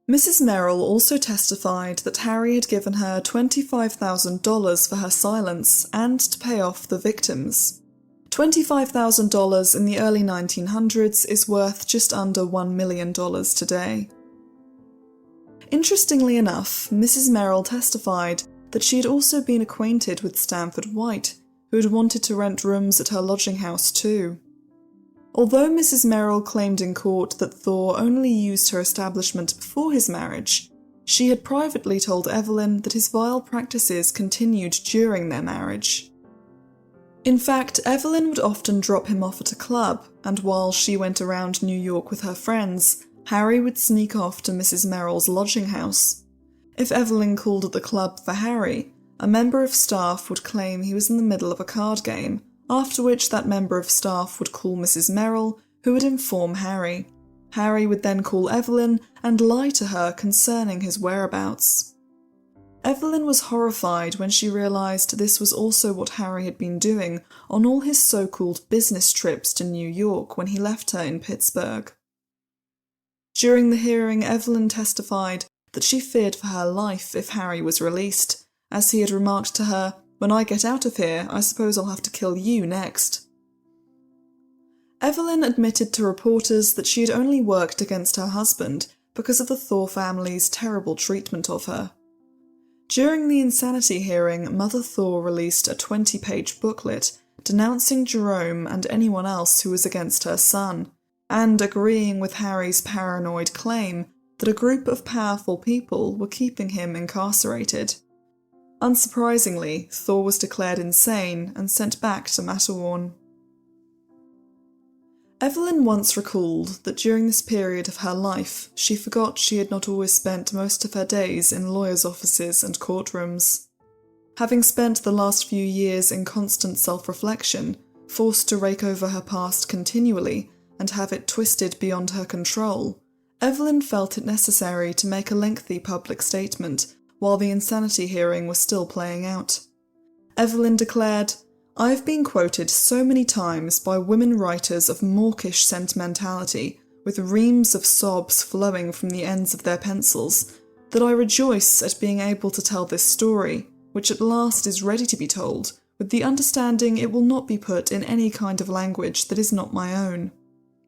Mrs. Merrill also testified that Harry had given her $25,000 for her silence and to pay off the victims. $25,000 in the early 1900s is worth just under $1 million today. Interestingly enough, Mrs. Merrill testified that she had also been acquainted with Stanford White, who had wanted to rent rooms at her lodging house too. Although Mrs. Merrill claimed in court that Thaw only used her establishment before his marriage, she had privately told Evelyn that his vile practices continued during their marriage. In fact, Evelyn would often drop him off at a club, and while she went around New York with her friends, Harry would sneak off to Mrs. Merrill's lodging house. If Evelyn called at the club for Harry, a member of staff would claim he was in the middle of a card game, after which that member of staff would call Mrs. Merrill, who would inform Harry. Harry would then call Evelyn and lie to her concerning his whereabouts. Evelyn was horrified when she realised this was also what Harry had been doing on all his so-called business trips to New York when he left her in Pittsburgh. During the hearing, Evelyn testified that she feared for her life if Harry was released, as he had remarked to her, "When I get out of here, I suppose I'll have to kill you next." Evelyn admitted to reporters that she had only worked against her husband because of the Thaw family's terrible treatment of her. During the insanity hearing, Mother Thaw released a 20-page booklet denouncing Jerome and anyone else who was against her son, and agreeing with Harry's paranoid claim that a group of powerful people were keeping him incarcerated. Unsurprisingly, Thaw was declared insane and sent back to Matterhorn. Evelyn once recalled that during this period of her life, she forgot she had not always spent most of her days in lawyers' offices and courtrooms. Having spent the last few years in constant self-reflection, forced to rake over her past continually and have it twisted beyond her control, Evelyn felt it necessary to make a lengthy public statement while the insanity hearing was still playing out. Evelyn declared, "I've been quoted so many times by women writers of mawkish sentimentality, with reams of sobs flowing from the ends of their pencils, that I rejoice at being able to tell this story, which at last is ready to be told, with the understanding it will not be put in any kind of language that is not my own.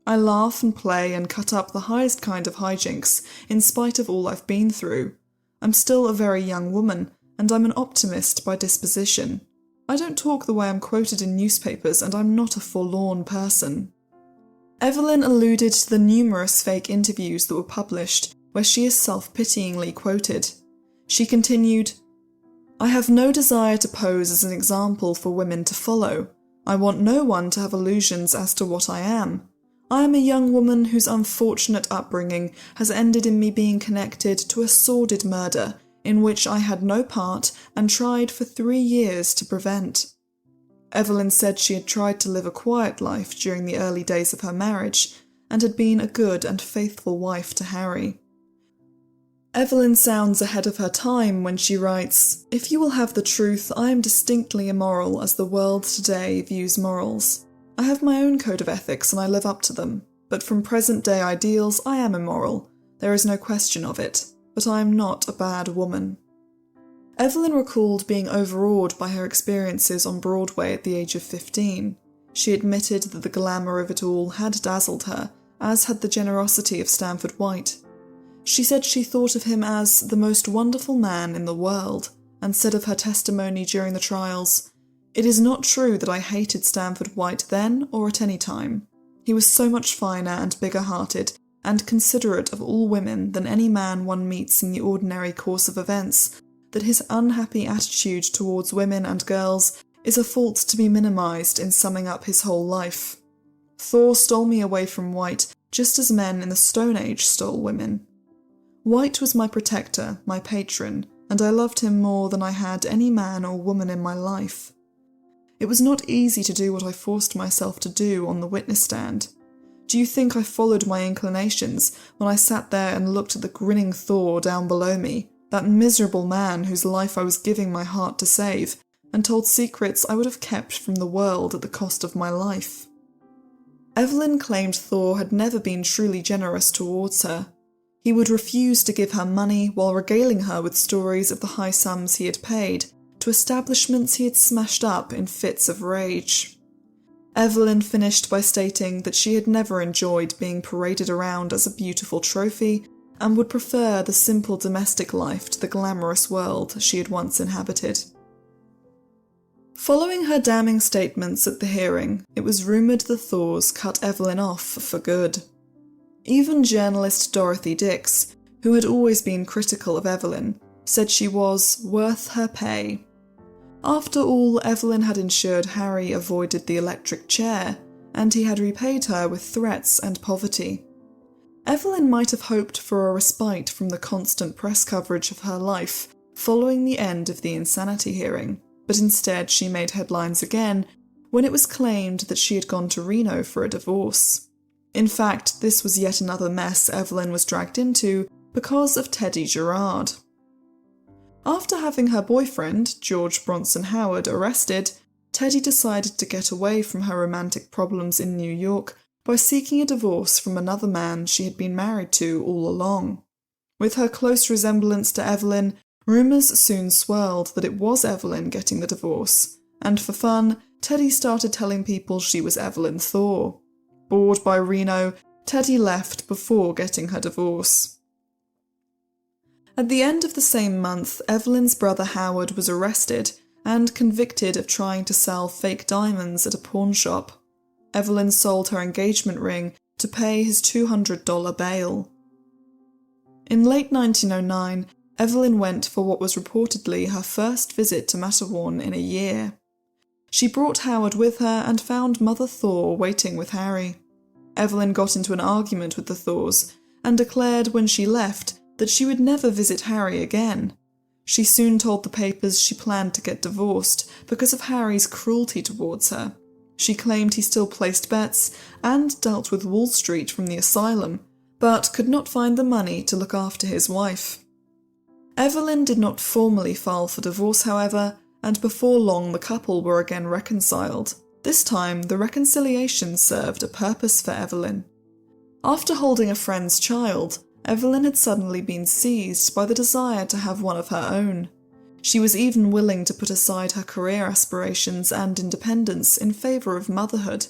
I laugh and play and cut up the highest kind of hijinks, in spite of all I've been through. I'm still a very young woman, and I'm an optimist by disposition. I don't talk the way I'm quoted in newspapers, and I'm not a forlorn person." Evelyn alluded to the numerous fake interviews that were published, where she is self-pityingly quoted. She continued, "I have no desire to pose as an example for women to follow. I want no one to have illusions as to what I am. I am a young woman whose unfortunate upbringing has ended in me being connected to a sordid murder in which I had no part and tried for 3 years to prevent." Evelyn said she had tried to live a quiet life during the early days of her marriage and had been a good and faithful wife to Harry. Evelyn sounds ahead of her time when she writes, "If you will have the truth, I am distinctly immoral as the world today views morals. I have my own code of ethics and I live up to them, but from present-day ideals I am immoral, there is no question of it. But I am not a bad woman." Evelyn recalled being overawed by her experiences on Broadway at the age of 15. She admitted that the glamour of it all had dazzled her, as had the generosity of Stanford White. She said she thought of him as the most wonderful man in the world, and said of her testimony during the trials, "It is not true that I hated Stanford White then or at any time. He was so much finer and bigger-hearted and considerate of all women than any man one meets in the ordinary course of events, that his unhappy attitude towards women and girls is a fault to be minimised in summing up his whole life. Thaw stole me away from White just as men in the Stone Age stole women. White was my protector, my patron, and I loved him more than I had any man or woman in my life. It was not easy to do what I forced myself to do on the witness stand. Do you think I followed my inclinations when I sat there and looked at the grinning Thaw down below me, that miserable man whose life I was giving my heart to save, and told secrets I would have kept from the world at the cost of my life?" Evelyn claimed Thaw had never been truly generous towards her. He would refuse to give her money while regaling her with stories of the high sums he had paid to establishments he had smashed up in fits of rage. Evelyn finished by stating that she had never enjoyed being paraded around as a beautiful trophy and would prefer the simple domestic life to the glamorous world she had once inhabited. Following her damning statements at the hearing, it was rumoured the Thaws cut Evelyn off for good. Even journalist Dorothy Dix, who had always been critical of Evelyn, said she was worth her pay. After all, Evelyn had ensured Harry avoided the electric chair, and he had repaid her with threats and poverty. Evelyn might have hoped for a respite from the constant press coverage of her life following the end of the insanity hearing, but instead she made headlines again when it was claimed that she had gone to Reno for a divorce. In fact, this was yet another mess Evelyn was dragged into because of Teddy Gerard. After having her boyfriend, George Bronson Howard, arrested, Teddy decided to get away from her romantic problems in New York by seeking a divorce from another man she had been married to all along. With her close resemblance to Evelyn, rumours soon swirled that it was Evelyn getting the divorce, and for fun, Teddy started telling people she was Evelyn Thaw. Bored by Reno, Teddy left before getting her divorce. At the end of the same month, Evelyn's brother Howard was arrested and convicted of trying to sell fake diamonds at a pawn shop. Evelyn sold her engagement ring to pay his $200 bail. In late 1909, Evelyn went for what was reportedly her first visit to Matterhorn in a year. She brought Howard with her and found Mother Thaw waiting with Harry. Evelyn got into an argument with the Thaws and declared when she left that she would never visit Harry again. She soon told the papers she planned to get divorced because of Harry's cruelty towards her. She claimed he still placed bets and dealt with Wall Street from the asylum, but could not find the money to look after his wife. Evelyn did not formally file for divorce, however, and before long the couple were again reconciled. This time, the reconciliation served a purpose for Evelyn. After holding a friend's child, Evelyn had suddenly been seized by the desire to have one of her own. She was even willing to put aside her career aspirations and independence in favour of motherhood,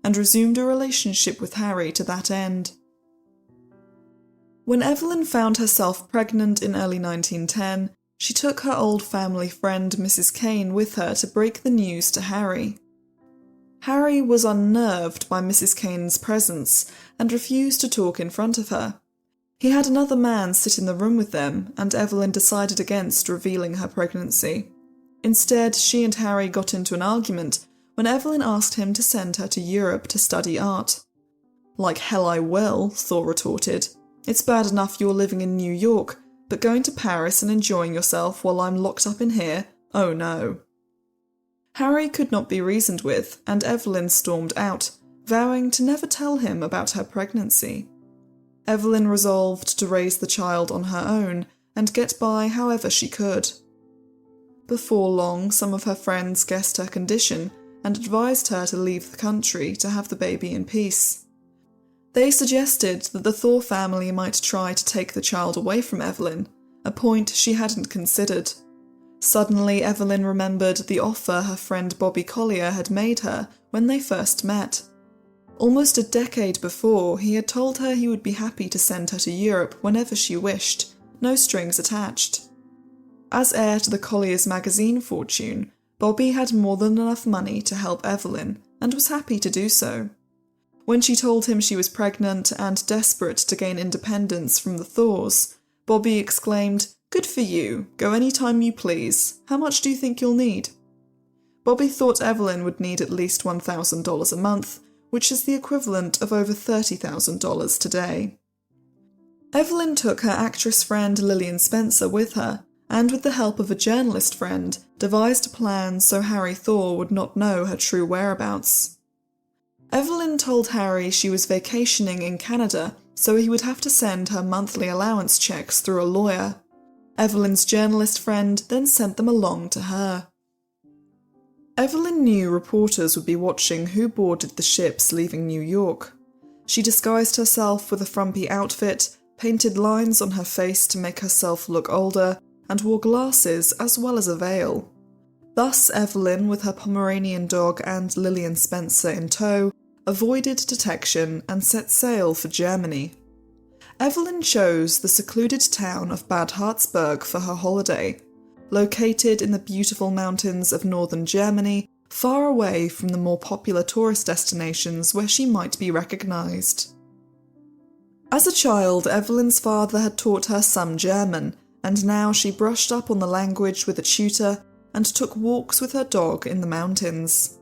and resumed a relationship with Harry to that end. When Evelyn found herself pregnant in early 1910, she took her old family friend Mrs. Kane with her to break the news to Harry. Harry was unnerved by Mrs. Kane's presence and refused to talk in front of her. He had another man sit in the room with them, and Evelyn decided against revealing her pregnancy. Instead, she and Harry got into an argument when Evelyn asked him to send her to Europe to study art. "Like hell I will," Thaw retorted. "It's bad enough you're living in New York, but going to Paris and enjoying yourself while I'm locked up in here? Oh no." Harry could not be reasoned with, and Evelyn stormed out, vowing to never tell him about her pregnancy. Evelyn resolved to raise the child on her own and get by however she could. Before long, some of her friends guessed her condition and advised her to leave the country to have the baby in peace. They suggested that the Thaw family might try to take the child away from Evelyn, a point she hadn't considered. Suddenly, Evelyn remembered the offer her friend Bobby Collier had made her when they first met. Almost a decade before, he had told her he would be happy to send her to Europe whenever she wished, no strings attached. As heir to the Collier's magazine fortune, Bobby had more than enough money to help Evelyn, and was happy to do so. When she told him she was pregnant and desperate to gain independence from the Thaws, Bobby exclaimed, "Good for you, go any time you please. How much do you think you'll need?" Bobby thought Evelyn would need at least $1,000 a month, which is the equivalent of over $30,000 today. Evelyn took her actress friend Lillian Spencer with her, and with the help of a journalist friend, devised a plan so Harry Thaw would not know her true whereabouts. Evelyn told Harry she was vacationing in Canada, so he would have to send her monthly allowance checks through a lawyer. Evelyn's journalist friend then sent them along to her. Evelyn knew reporters would be watching who boarded the ships leaving New York. She disguised herself with a frumpy outfit, painted lines on her face to make herself look older, and wore glasses as well as a veil. Thus Evelyn, with her Pomeranian dog and Lillian Spencer in tow, avoided detection and set sail for Germany. Evelyn chose the secluded town of Bad Harzburg for her holiday. located in the beautiful mountains of northern Germany, far away from the more popular tourist destinations where she might be recognised. As a child, Evelyn's father had taught her some German, and now she brushed up on the language with a tutor and took walks with her dog in the mountains.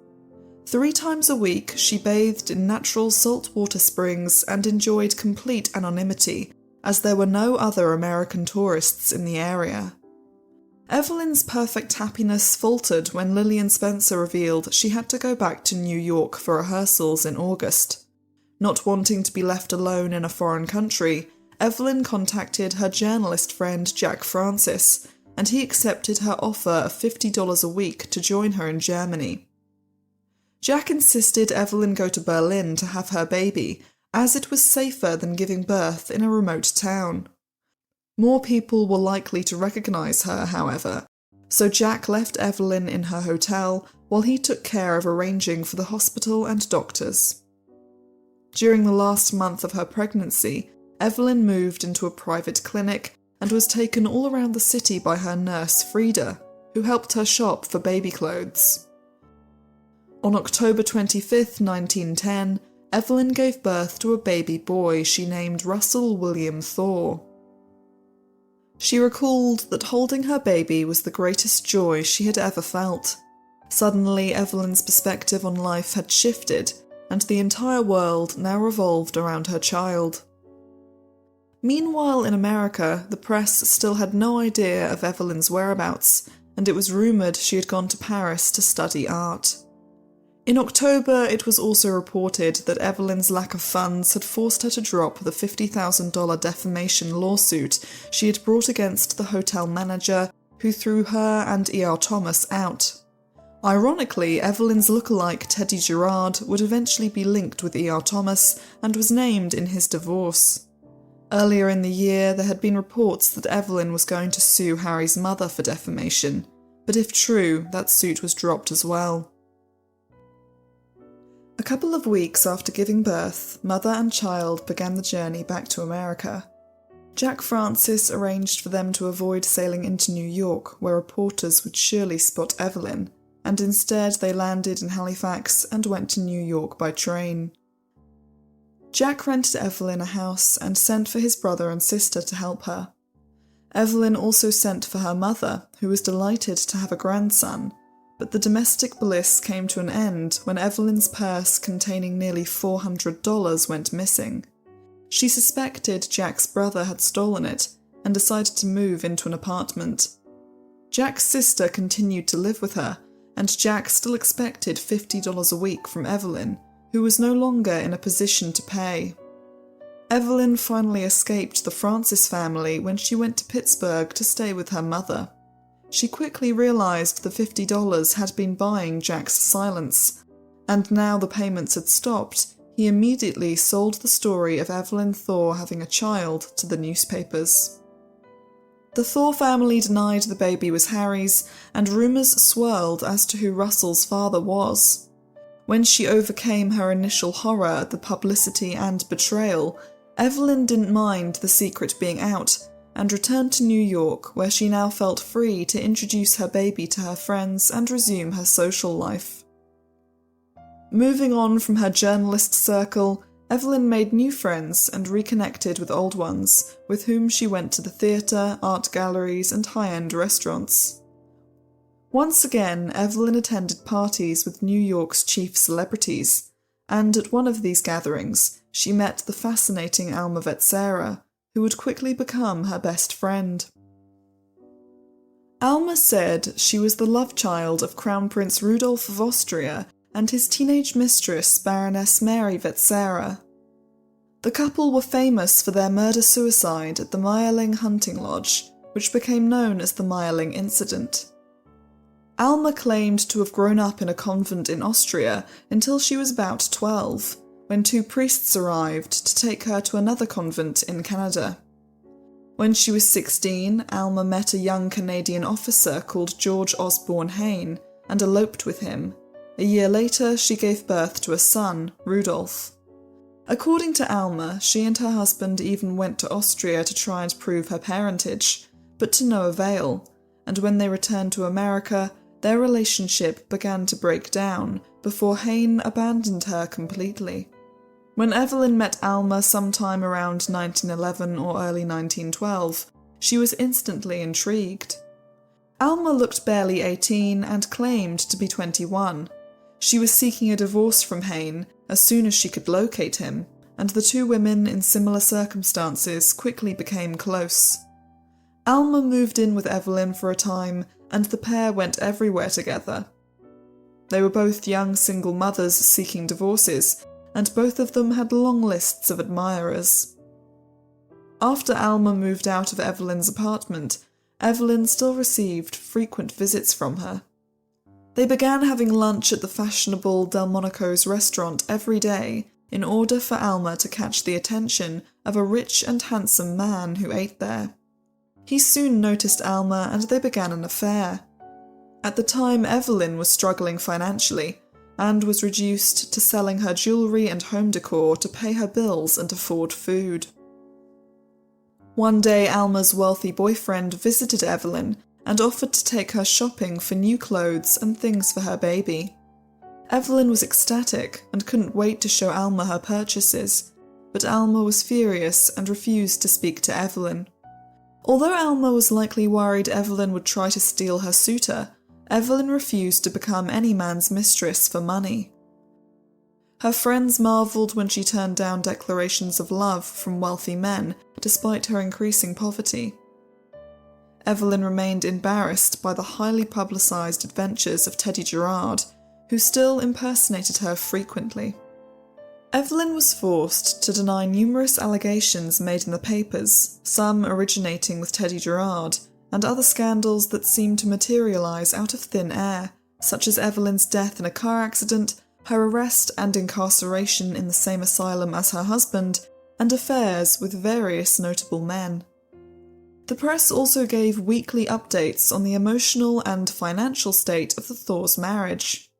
3 times a week, she bathed in natural saltwater springs and enjoyed complete anonymity, as there were no other American tourists in the area. Evelyn's perfect happiness faltered when Lillian Spencer revealed she had to go back to New York for rehearsals in August. Not wanting to be left alone in a foreign country, Evelyn contacted her journalist friend Jack Francis, and he accepted her offer of $50 a week to join her in Germany. Jack insisted Evelyn go to Berlin to have her baby, as it was safer than giving birth in a remote town. More people were likely to recognise her, however, so Jack left Evelyn in her hotel while he took care of arranging for the hospital and doctors. During the last month of her pregnancy, Evelyn moved into a private clinic and was taken all around the city by her nurse Frida, who helped her shop for baby clothes. On October 25, 1910, Evelyn gave birth to a baby boy she named Russell William Thaw. She recalled that holding her baby was the greatest joy she had ever felt. Suddenly, Evelyn's perspective on life had shifted, and the entire world now revolved around her child. Meanwhile, in America, the press still had no idea of Evelyn's whereabouts, and it was rumoured she had gone to Paris to study art. In October, it was also reported that Evelyn's lack of funds had forced her to drop the $50,000 defamation lawsuit she had brought against the hotel manager who threw her and E.R. Thomas out. Ironically, Evelyn's lookalike Teddy Gerard would eventually be linked with E.R. Thomas and was named in his divorce. Earlier in the year, there had been reports that Evelyn was going to sue Harry's mother for defamation, but if true, that suit was dropped as well. A couple of weeks after giving birth, mother and child began the journey back to America. Jack Francis arranged for them to avoid sailing into New York, where reporters would surely spot Evelyn, and instead they landed in Halifax and went to New York by train. Jack rented Evelyn a house and sent for his brother and sister to help her. Evelyn also sent for her mother, who was delighted to have a grandson, but the domestic bliss came to an end when Evelyn's purse containing nearly $400 went missing. She suspected Jack's brother had stolen it and decided to move into an apartment. Jack's sister continued to live with her, and Jack still expected $50 a week from Evelyn, who was no longer in a position to pay. Evelyn finally escaped the Francis family when she went to Pittsburgh to stay with her mother. She quickly realised the $50 had been buying Jack's silence, and now the payments had stopped, he immediately sold the story of Evelyn Thaw having a child to the newspapers. The Thaw family denied the baby was Harry's, and rumours swirled as to who Russell's father was. When she overcame her initial horror at the publicity and betrayal, Evelyn didn't mind the secret being out, and returned to New York, where she now felt free to introduce her baby to her friends and resume her social life. Moving on from her journalist circle, Evelyn made new friends and reconnected with old ones, with whom she went to the theatre, art galleries, and high-end restaurants. Once again, Evelyn attended parties with New York's chief celebrities, and at one of these gatherings, she met the fascinating Alma Vetsera, who would quickly become her best friend. Alma said she was the love child of Crown Prince Rudolph of Austria and his teenage mistress, Baroness Mary Vetsera. The couple were famous for their murder-suicide at the Meierling hunting lodge, which became known as the Meierling Incident. Alma claimed to have grown up in a convent in Austria until she was about 12, when 2 priests arrived to take her to another convent in Canada. When she was 16, Alma met a young Canadian officer called George Osborne Hayne and eloped with him. A year later, she gave birth to a son, Rudolph. According to Alma, she and her husband even went to Austria to try and prove her parentage, but to no avail, and when they returned to America, their relationship began to break down before Hayne abandoned her completely. When Evelyn met Alma sometime around 1911 or early 1912, she was instantly intrigued. Alma looked barely 18 and claimed to be 21. She was seeking a divorce from Hayne as soon as she could locate him, and the two women in similar circumstances quickly became close. Alma moved in with Evelyn for a time, and the pair went everywhere together. They were both young single mothers seeking divorces, and both of them had long lists of admirers. After Alma moved out of Evelyn's apartment, Evelyn still received frequent visits from her. They began having lunch at the fashionable Delmonico's restaurant every day in order for Alma to catch the attention of a rich and handsome man who ate there. He soon noticed Alma and they began an affair. At the time, Evelyn was struggling financially and was reduced to selling her jewellery and home decor to pay her bills and afford food. One day, Alma's wealthy boyfriend visited Evelyn and offered to take her shopping for new clothes and things for her baby. Evelyn was ecstatic and couldn't wait to show Alma her purchases, but Alma was furious and refused to speak to Evelyn. Although Alma was likely worried Evelyn would try to steal her suitor, Evelyn refused to become any man's mistress for money. Her friends marvelled when she turned down declarations of love from wealthy men despite her increasing poverty. Evelyn remained embarrassed by the highly publicised adventures of Teddy Gerard, who still impersonated her frequently. Evelyn was forced to deny numerous allegations made in the papers, some originating with Teddy Gerard, and other scandals that seemed to materialise out of thin air, such as Evelyn's death in a car accident, her arrest and incarceration in the same asylum as her husband, and affairs with various notable men. The press also gave weekly updates on the emotional and financial state of the Thaw's marriage.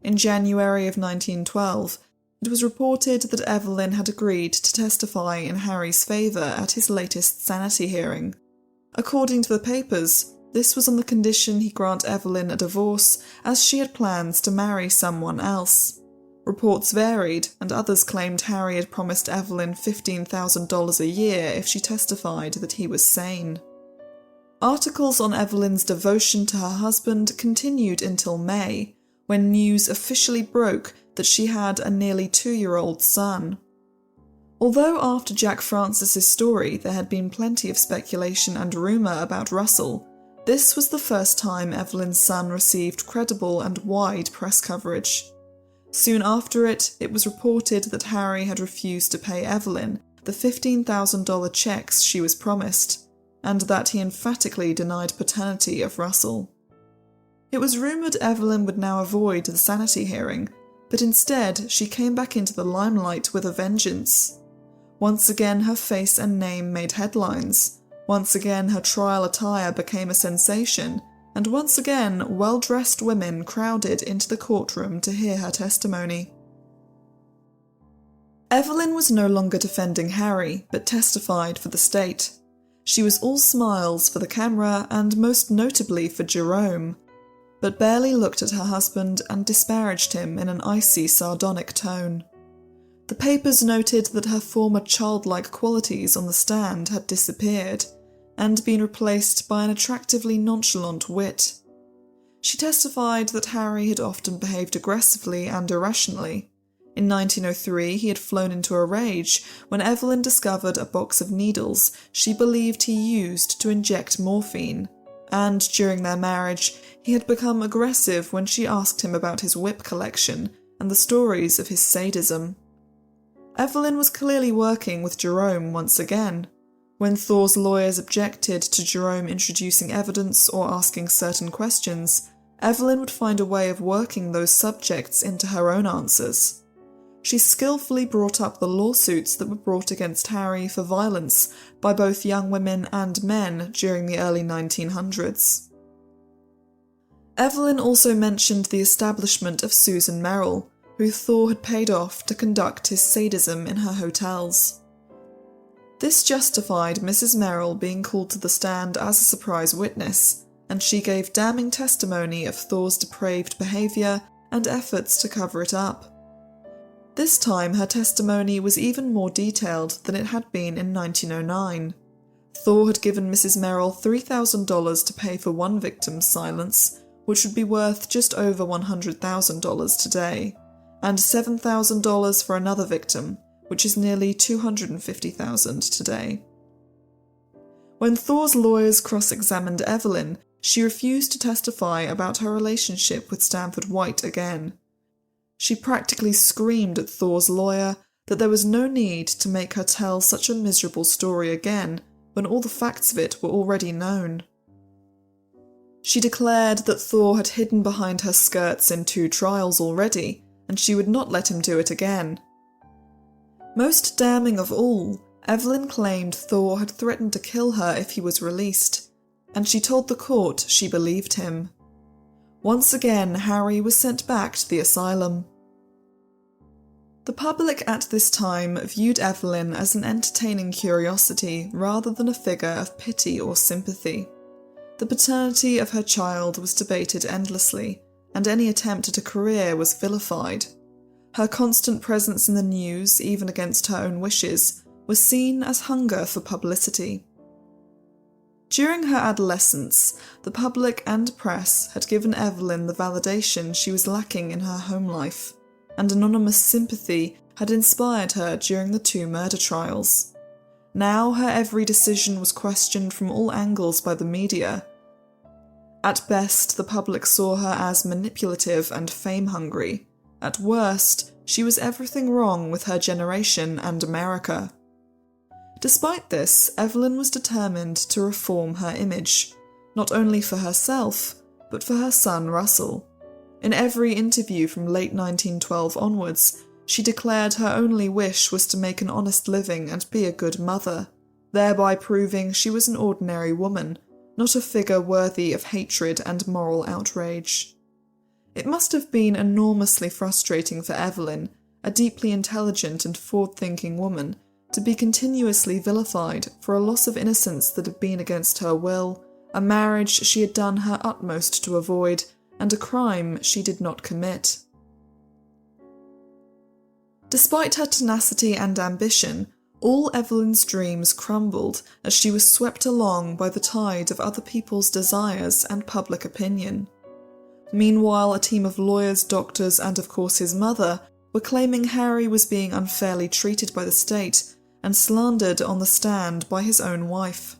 In January of 1912, it was reported that Evelyn had agreed to testify in Harry's favour at his latest sanity hearing. According to the papers, this was on the condition he grant Evelyn a divorce, as she had plans to marry someone else. Reports varied, and others claimed Harry had promised Evelyn $15,000 a year if she testified that he was sane. Articles on Evelyn's devotion to her husband continued until May, when news officially broke that she had a nearly 2-year-old son. Although after Jack Francis's story there had been plenty of speculation and rumour about Russell, this was the first time Evelyn's son received credible and wide press coverage. Soon after it was reported that Harry had refused to pay Evelyn the $15,000 checks she was promised, and that he emphatically denied paternity of Russell. It was rumoured Evelyn would now avoid the sanity hearing, but instead she came back into the limelight with a vengeance. Once again her face and name made headlines, once again her trial attire became a sensation, and once again well-dressed women crowded into the courtroom to hear her testimony. Evelyn was no longer defending Harry, but testified for the state. She was all smiles for the camera and most notably for Jerome, but barely looked at her husband and disparaged him in an icy, sardonic tone. The papers noted that her former childlike qualities on the stand had disappeared, and been replaced by an attractively nonchalant wit. She testified that Harry had often behaved aggressively and irrationally. In 1903, he had flown into a rage when Evelyn discovered a box of needles she believed he used to inject morphine, and during their marriage, he had become aggressive when she asked him about his whip collection and the stories of his sadism. Evelyn was clearly working with Jerome once again. When Thaw's lawyers objected to Jerome introducing evidence or asking certain questions, Evelyn would find a way of working those subjects into her own answers. She skillfully brought up the lawsuits that were brought against Harry for violence by both young women and men during the early 1900s. Evelyn also mentioned the establishment of Susan Merrill, who Thaw had paid off to conduct his sadism in her hotels. This justified Mrs. Merrill being called to the stand as a surprise witness, and she gave damning testimony of Thaw's depraved behaviour and efforts to cover it up. This time her testimony was even more detailed than it had been in 1909. Thaw had given Mrs. Merrill $3,000 to pay for one victim's silence, which would be worth just over $100,000 today, and $7,000 for another victim, which is nearly $250,000 today. When Thaw's lawyers cross-examined Evelyn, she refused to testify about her relationship with Stanford White again. She practically screamed at Thaw's lawyer that there was no need to make her tell such a miserable story again when all the facts of it were already known. She declared that Thaw had hidden behind her skirts in 2 trials already, and she would not let him do it again. Most damning of all, Evelyn claimed Thaw had threatened to kill her if he was released, and she told the court she believed him. Once again, Harry was sent back to the asylum. The public at this time viewed Evelyn as an entertaining curiosity rather than a figure of pity or sympathy. The paternity of her child was debated endlessly, and any attempt at a career was vilified. Her constant presence in the news, even against her own wishes, was seen as hunger for publicity. During her adolescence, the public and press had given Evelyn the validation she was lacking in her home life, and anonymous sympathy had inspired her during the 2 murder trials. Now her every decision was questioned from all angles by the media. At best, the public saw her as manipulative and fame-hungry. At worst, she was everything wrong with her generation and America. Despite this, Evelyn was determined to reform her image, not only for herself, but for her son Russell. In every interview from late 1912 onwards, she declared her only wish was to make an honest living and be a good mother, thereby proving she was an ordinary woman, not a figure worthy of hatred and moral outrage. It must have been enormously frustrating for Evelyn, a deeply intelligent and forward-thinking woman, to be continuously vilified for a loss of innocence that had been against her will, a marriage she had done her utmost to avoid, and a crime she did not commit. Despite her tenacity and ambition, all Evelyn's dreams crumbled as she was swept along by the tide of other people's desires and public opinion. Meanwhile, a team of lawyers, doctors, and of course his mother were claiming Harry was being unfairly treated by the state and slandered on the stand by his own wife.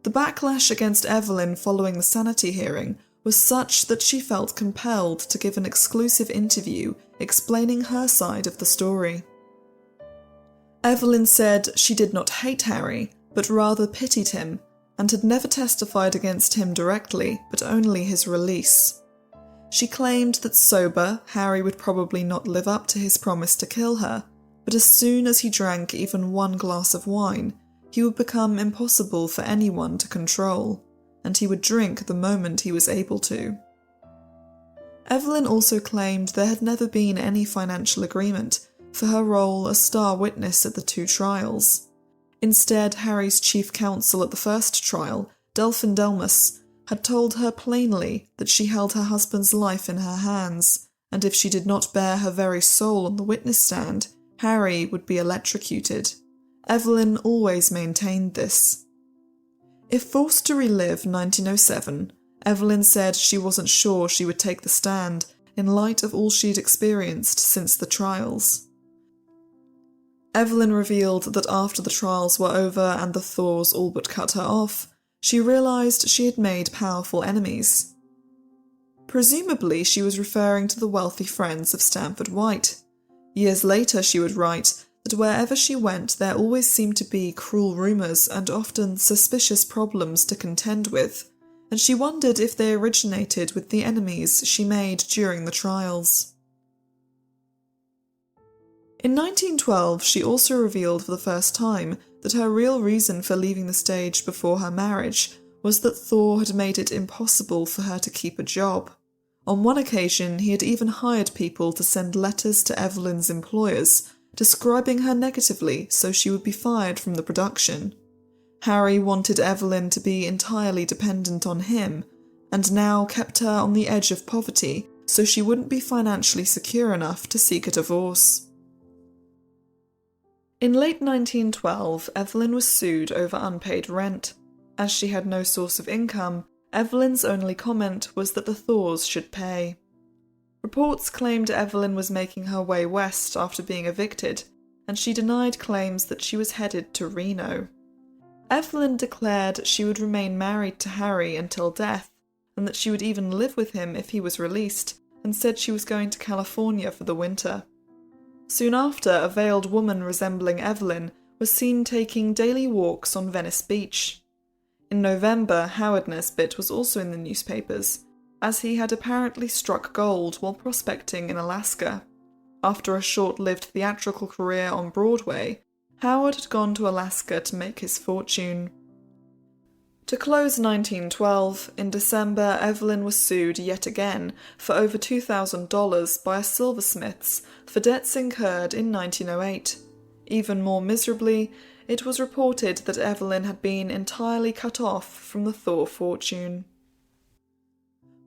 The backlash against Evelyn following the sanity hearing was such that she felt compelled to give an exclusive interview explaining her side of the story. Evelyn said she did not hate Harry, but rather pitied him, and had never testified against him directly, but only his release. She claimed that sober, Harry would probably not live up to his promise to kill her, but as soon as he drank even 1 glass of wine, he would become impossible for anyone to control, and he would drink the moment he was able to. Evelyn also claimed there had never been any financial agreement for her role as star witness at the 2 trials. Instead, Harry's chief counsel at the first trial, Delphin Delmas, had told her plainly that she held her husband's life in her hands, and if she did not bare her very soul on the witness stand, Harry would be electrocuted. Evelyn always maintained this. If forced to relive 1907, Evelyn said she wasn't sure she would take the stand in light of all she'd experienced since the trials. Evelyn revealed that after the trials were over and the Thaws all but cut her off, she realised she had made powerful enemies. Presumably she was referring to the wealthy friends of Stanford White. Years later she would write that wherever she went there always seemed to be cruel rumours and often suspicious problems to contend with, and she wondered if they originated with the enemies she made during the trials. In 1912, she also revealed for the first time that her real reason for leaving the stage before her marriage was that Thaw had made it impossible for her to keep a job. On one occasion, he had even hired people to send letters to Evelyn's employers, describing her negatively so she would be fired from the production. Harry wanted Evelyn to be entirely dependent on him, and now kept her on the edge of poverty so she wouldn't be financially secure enough to seek a divorce. In late 1912, Evelyn was sued over unpaid rent. As she had no source of income, Evelyn's only comment was that the Thaws should pay. Reports claimed Evelyn was making her way west after being evicted, and she denied claims that she was headed to Reno. Evelyn declared she would remain married to Harry until death, and that she would even live with him if he was released, and said she was going to California for the winter. Soon after, a veiled woman resembling Evelyn was seen taking daily walks on Venice Beach. In November, Howard Nesbit was also in the newspapers, as he had apparently struck gold while prospecting in Alaska. After a short-lived theatrical career on Broadway, Howard had gone to Alaska to make his fortune. To close 1912, in December, Evelyn was sued yet again for over $2,000 by a silversmiths for debts incurred in 1908. Even more miserably, it was reported that Evelyn had been entirely cut off from the Thaw fortune.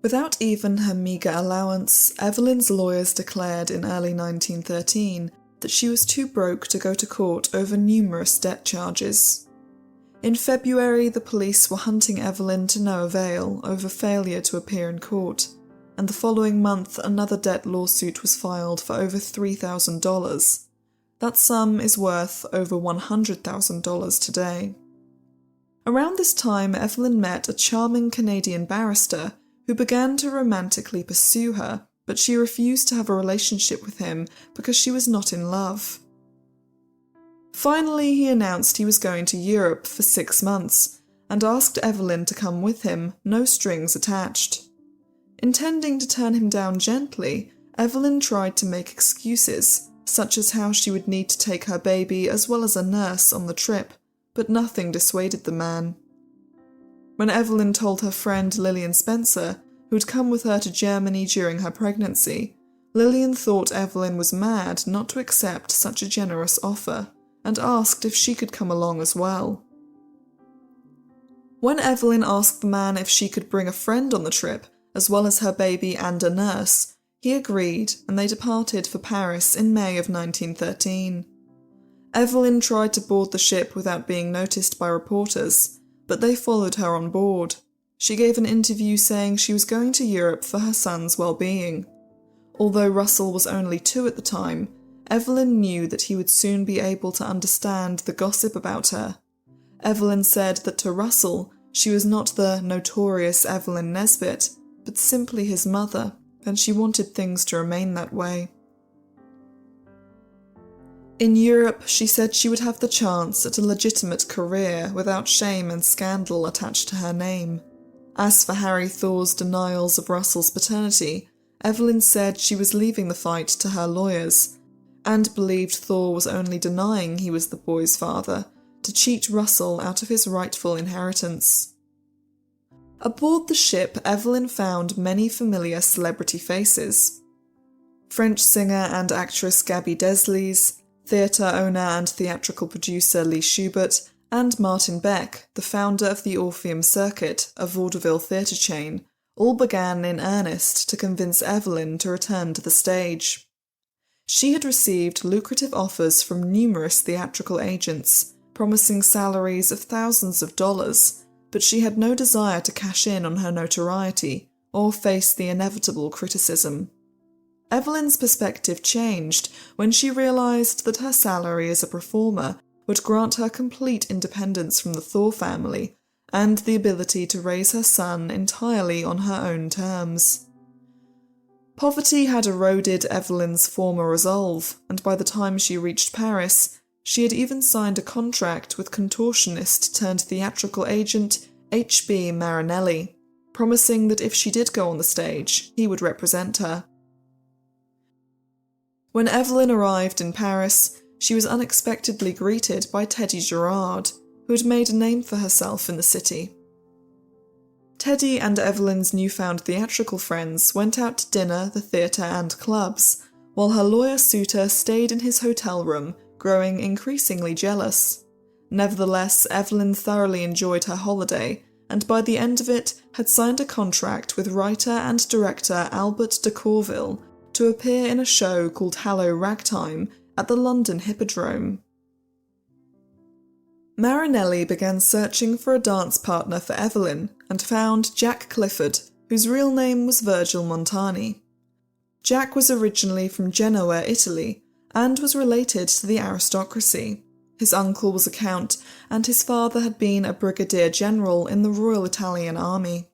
Without even her meagre allowance, Evelyn's lawyers declared in early 1913 that she was too broke to go to court over numerous debt charges. In February, the police were hunting Evelyn to no avail over failure to appear in court, and the following month another debt lawsuit was filed for over $3,000. That sum is worth over $100,000 today. Around this time, Evelyn met a charming Canadian barrister who began to romantically pursue her, but she refused to have a relationship with him because she was not in love. Finally, he announced he was going to Europe for 6 months and asked Evelyn to come with him, no strings attached. Intending to turn him down gently, Evelyn tried to make excuses, such as how she would need to take her baby as well as a nurse on the trip, but nothing dissuaded the man. When Evelyn told her friend Lillian Spencer, who had come with her to Germany during her pregnancy, Lillian thought Evelyn was mad not to accept such a generous offer, and asked if she could come along as well. When Evelyn asked the man if she could bring a friend on the trip, as well as her baby and a nurse, he agreed, and they departed for Paris in May of 1913. Evelyn tried to board the ship without being noticed by reporters, but they followed her on board. She gave an interview saying she was going to Europe for her son's well-being. Although Russell was only 2 at the time, Evelyn knew that he would soon be able to understand the gossip about her. Evelyn said that to Russell, she was not the notorious Evelyn Nesbit, but simply his mother, and she wanted things to remain that way. In Europe, she said she would have the chance at a legitimate career without shame and scandal attached to her name. As for Harry Thaw's denials of Russell's paternity, Evelyn said she was leaving the fight to her lawyers, and believed Thaw was only denying he was the boy's father to cheat Russell out of his rightful inheritance. Aboard the ship, Evelyn found many familiar celebrity faces. French singer and actress Gabby Deslies, theatre owner and theatrical producer Lee Schubert, and Martin Beck, the founder of the Orpheum Circuit, a vaudeville theatre chain, all began in earnest to convince Evelyn to return to the stage. She had received lucrative offers from numerous theatrical agents, promising salaries of thousands of dollars, but she had no desire to cash in on her notoriety or face the inevitable criticism. Evelyn's perspective changed when she realised that her salary as a performer would grant her complete independence from the Thaw family and the ability to raise her son entirely on her own terms. Poverty had eroded Evelyn's former resolve, and by the time she reached Paris, she had even signed a contract with contortionist-turned-theatrical agent H.B. Marinelli, promising that if she did go on the stage, he would represent her. When Evelyn arrived in Paris, she was unexpectedly greeted by Teddy Gerard, who had made a name for herself in the city. Teddy and Evelyn's newfound theatrical friends went out to dinner, the theatre and clubs, while her lawyer suitor stayed in his hotel room, growing increasingly jealous. Nevertheless, Evelyn thoroughly enjoyed her holiday, and by the end of it had signed a contract with writer and director Albert de Courville to appear in a show called Hallow Ragtime at the London Hippodrome. Marinelli began searching for a dance partner for Evelyn and found Jack Clifford, whose real name was Virgil Montani. Jack was originally from Genoa, Italy, and was related to the aristocracy. His uncle was a count, and his father had been a brigadier general in the Royal Italian Army.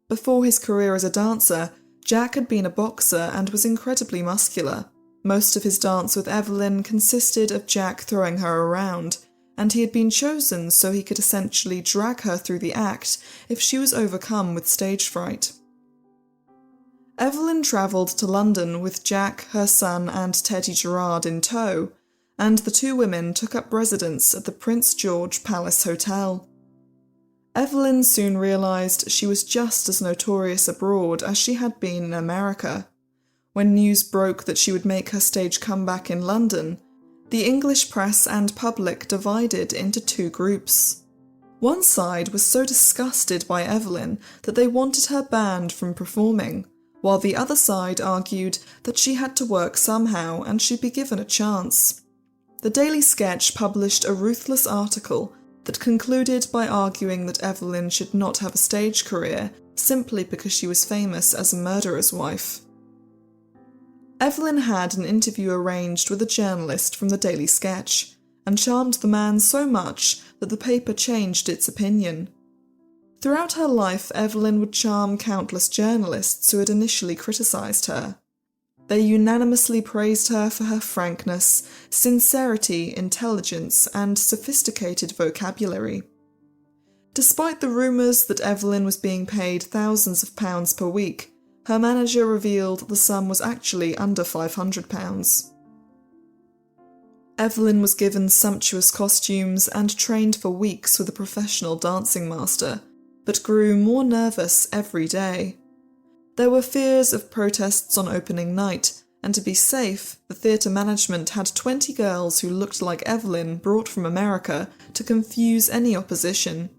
Before his career as a dancer, Jack had been a boxer and was incredibly muscular. Most of his dance with Evelyn consisted of Jack throwing her around, and he had been chosen so he could essentially drag her through the act if she was overcome with stage fright. Evelyn travelled to London with Jack, her son, and Teddy Gerard in tow, and the two women took up residence at the Prince George Palace Hotel. Evelyn soon realised she was just as notorious abroad as she had been in America. When news broke that she would make her stage comeback in London, the English press and public divided into two groups. One side was so disgusted by Evelyn that they wanted her banned from performing, while the other side argued that she had to work somehow and she'd be given a chance. The Daily Sketch published a ruthless article that concluded by arguing that Evelyn should not have a stage career simply because she was famous as a murderer's wife. Evelyn had an interview arranged with a journalist from the Daily Sketch, and charmed the man so much that the paper changed its opinion. Throughout her life, Evelyn would charm countless journalists who had initially criticised her. They unanimously praised her for her frankness, sincerity, intelligence, and sophisticated vocabulary. Despite the rumours that Evelyn was being paid thousands of pounds per week, her manager revealed the sum was actually under £500. Evelyn was given sumptuous costumes and trained for weeks with a professional dancing master, but grew more nervous every day. There were fears of protests on opening night, and to be safe, the theatre management had 20 girls who looked like Evelyn brought from America to confuse any opposition.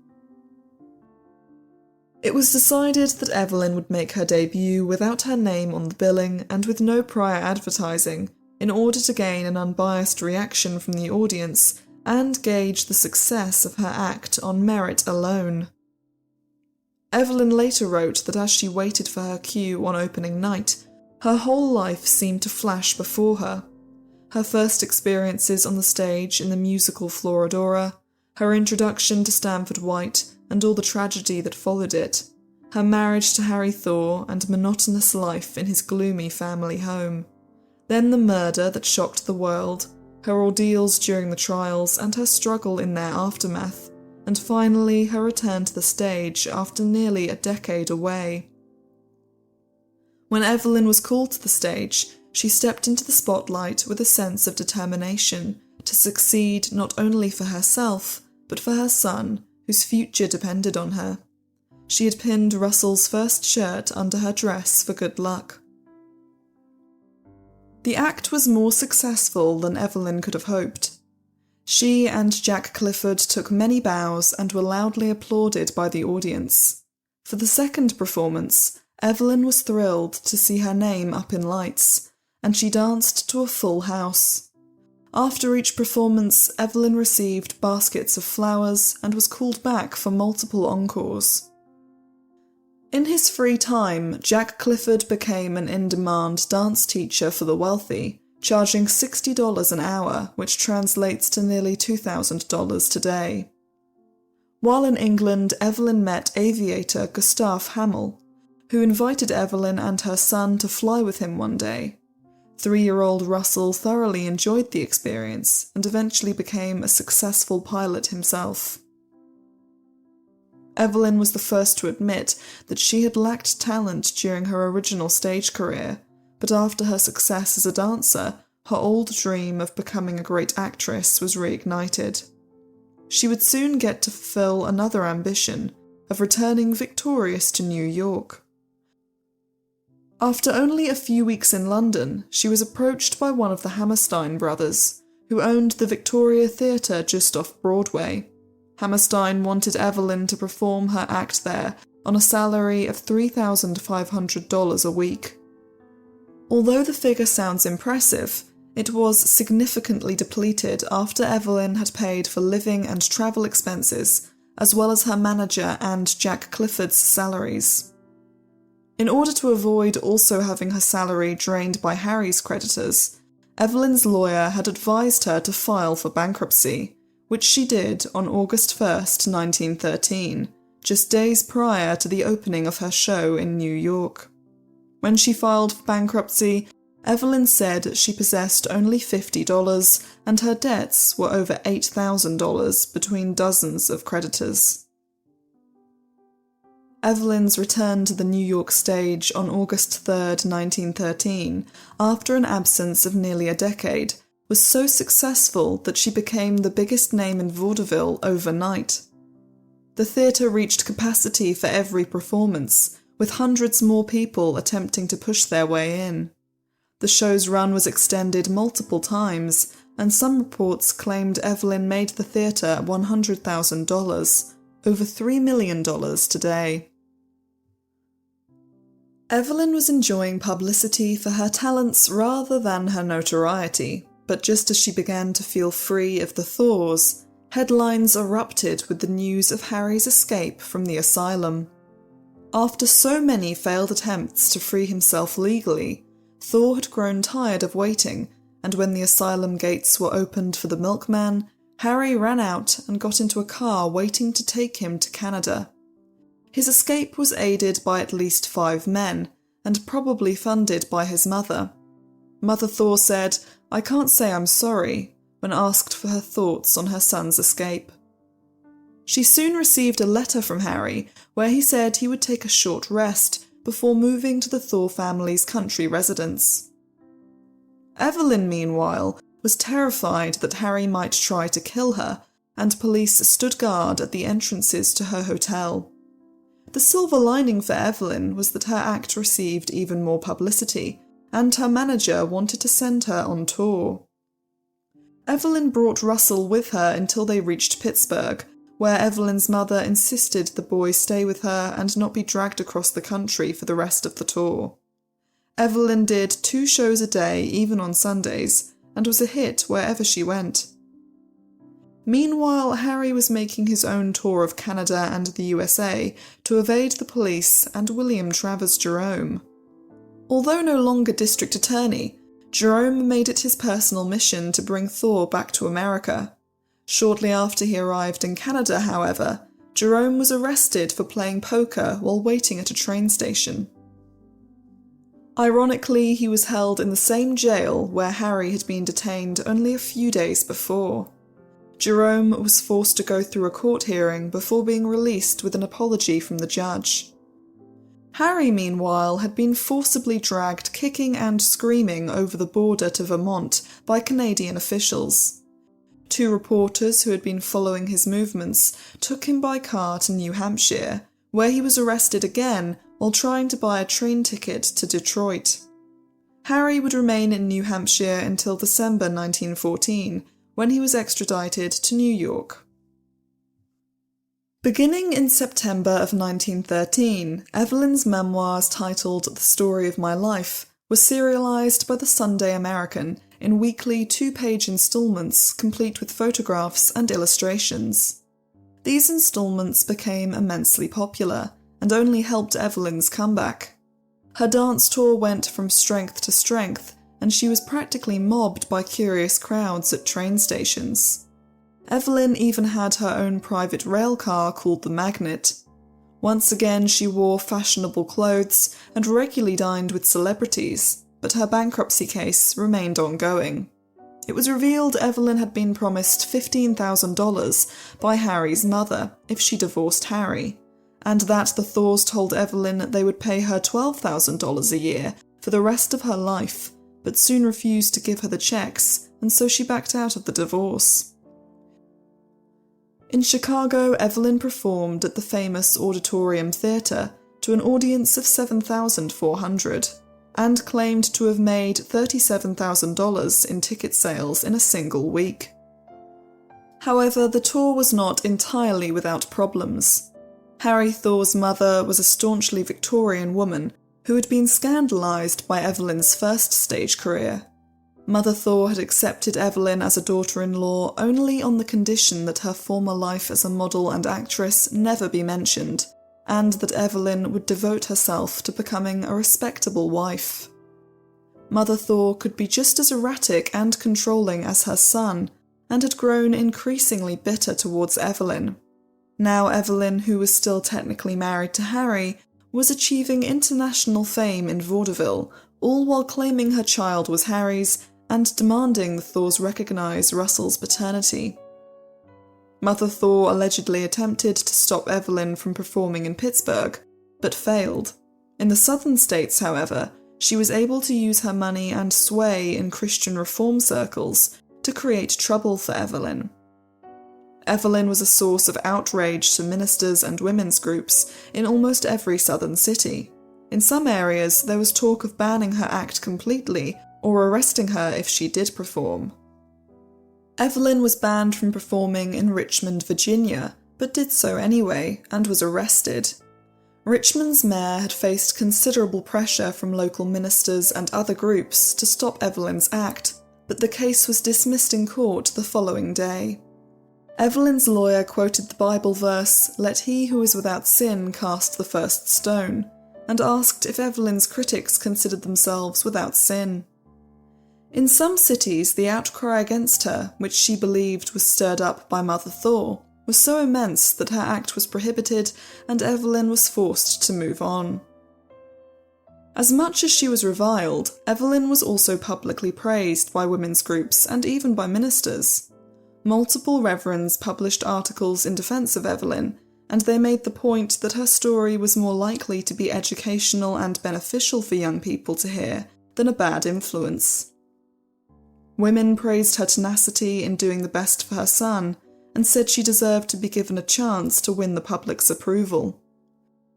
It was decided that Evelyn would make her debut without her name on the billing and with no prior advertising, in order to gain an unbiased reaction from the audience and gauge the success of her act on merit alone. Evelyn later wrote that as she waited for her cue on opening night, her whole life seemed to flash before her. Her first experiences on the stage in the musical Florodora, her introduction to Stanford White and all the tragedy that followed it, her marriage to Harry Thaw and monotonous life in his gloomy family home, then the murder that shocked the world, her ordeals during the trials and her struggle in their aftermath, and finally her return to the stage after nearly a decade away. When Evelyn was called to the stage, she stepped into the spotlight with a sense of determination to succeed not only for herself, but for her son, whose future depended on her. She had pinned Russell's first shirt under her dress for good luck. The act was more successful than Evelyn could have hoped. She and Jack Clifford took many bows and were loudly applauded by the audience. For the second performance, Evelyn was thrilled to see her name up in lights, and she danced to a full house. After each performance, Evelyn received baskets of flowers and was called back for multiple encores. In his free time, Jack Clifford became an in-demand dance teacher for the wealthy, charging $60 an hour, which translates to nearly $2,000 today. While in England, Evelyn met aviator Gustav Hamel, who invited Evelyn and her son to fly with him one day. 3-year-old Russell thoroughly enjoyed the experience and eventually became a successful pilot himself. Evelyn was the first to admit that she had lacked talent during her original stage career, but after her success as a dancer, her old dream of becoming a great actress was reignited. She would soon get to fulfill another ambition of returning victorious to New York. After only a few weeks in London, she was approached by one of the Hammerstein brothers, who owned the Victoria Theatre just off Broadway. Hammerstein wanted Evelyn to perform her act there on a salary of $3,500 a week. Although the figure sounds impressive, it was significantly depleted after Evelyn had paid for living and travel expenses, as well as her manager and Jack Clifford's salaries. In order to avoid also having her salary drained by Harry's creditors, Evelyn's lawyer had advised her to file for bankruptcy, which she did on August 1st, 1913, just days prior to the opening of her show in New York. When she filed for bankruptcy, Evelyn said she possessed only $50 and her debts were over $8,000 between dozens of creditors. Evelyn's return to the New York stage on August 3rd, 1913, after an absence of nearly a decade, was so successful that she became the biggest name in vaudeville overnight. The theatre reached capacity for every performance, with hundreds more people attempting to push their way in. The show's run was extended multiple times, and some reports claimed Evelyn made the theatre $100,000, over $3 million today. Evelyn was enjoying publicity for her talents rather than her notoriety, but just as she began to feel free of the Thaws, headlines erupted with the news of Harry's escape from the asylum. After so many failed attempts to free himself legally, Thaw had grown tired of waiting, and when the asylum gates were opened for the milkman, Harry ran out and got into a car waiting to take him to Canada. His escape was aided by at least 5 men, and probably funded by his mother. Mother Thaw said, "I can't say I'm sorry," when asked for her thoughts on her son's escape. She soon received a letter from Harry where he said he would take a short rest before moving to the Thaw family's country residence. Evelyn, meanwhile, was terrified that Harry might try to kill her, and police stood guard at the entrances to her hotel. The silver lining for Evelyn was that her act received even more publicity, and her manager wanted to send her on tour. Evelyn brought Russell with her until they reached Pittsburgh, where Evelyn's mother insisted the boy stay with her and not be dragged across the country for the rest of the tour. Evelyn did 2 shows a day, even on Sundays, and was a hit wherever she went. Meanwhile, Harry was making his own tour of Canada and the USA to evade the police and William Travers Jerome. Although no longer district attorney, Jerome made it his personal mission to bring Thaw back to America. Shortly after he arrived in Canada, however, Jerome was arrested for playing poker while waiting at a train station. Ironically, he was held in the same jail where Harry had been detained only a few days before. Jerome was forced to go through a court hearing before being released with an apology from the judge. Harry, meanwhile, had been forcibly dragged kicking and screaming over the border to Vermont by Canadian officials. 2 reporters who had been following his movements took him by car to New Hampshire, where he was arrested again while trying to buy a train ticket to Detroit. Harry would remain in New Hampshire until December 1914, when he was extradited to New York. Beginning in September of 1913, Evelyn's memoirs titled The Story of My Life were serialized by the Sunday American in weekly 2-page installments complete with photographs and illustrations. These installments became immensely popular and only helped Evelyn's comeback. Her dance tour went from strength to strength, and she was practically mobbed by curious crowds at train stations. Evelyn even had her own private rail car called the Magnet. Once again, she wore fashionable clothes and regularly dined with celebrities, but her bankruptcy case remained ongoing. It was revealed Evelyn had been promised $15,000 by Harry's mother if she divorced Harry, and that the Thaws told Evelyn they would pay her $12,000 a year for the rest of her life, but soon refused to give her the checks, and so she backed out of the divorce. In Chicago, Evelyn performed at the famous Auditorium Theatre to an audience of 7,400. and claimed to have made $37,000 in ticket sales in a single week. However, the tour was not entirely without problems. Harry Thaw's mother was a staunchly Victorian woman who had been scandalised by Evelyn's first stage career. Mother Thaw had accepted Evelyn as a daughter-in-law only on the condition that her former life as a model and actress never be mentioned, and that Evelyn would devote herself to becoming a respectable wife. Mother Thaw could be just as erratic and controlling as her son, and had grown increasingly bitter towards Evelyn. Now Evelyn, who was still technically married to Harry, was achieving international fame in vaudeville, all while claiming her child was Harry's and demanding the Thaws recognise Russell's paternity. Mother Thaw allegedly attempted to stop Evelyn from performing in Pittsburgh, but failed. In the southern states, however, she was able to use her money and sway in Christian reform circles to create trouble for Evelyn. Evelyn was a source of outrage to ministers and women's groups in almost every southern city. In some areas, there was talk of banning her act completely or arresting her if she did perform. Evelyn was banned from performing in Richmond, Virginia, but did so anyway and was arrested. Richmond's mayor had faced considerable pressure from local ministers and other groups to stop Evelyn's act, but the case was dismissed in court the following day. Evelyn's lawyer quoted the Bible verse, "Let he who is without sin cast the first stone," and asked if Evelyn's critics considered themselves without sin. In some cities, the outcry against her, which she believed was stirred up by Mother Thaw, was so immense that her act was prohibited and Evelyn was forced to move on. As much as she was reviled, Evelyn was also publicly praised by women's groups and even by ministers. Multiple reverends published articles in defence of Evelyn, and they made the point that her story was more likely to be educational and beneficial for young people to hear than a bad influence. Women praised her tenacity in doing the best for her son, and said she deserved to be given a chance to win the public's approval.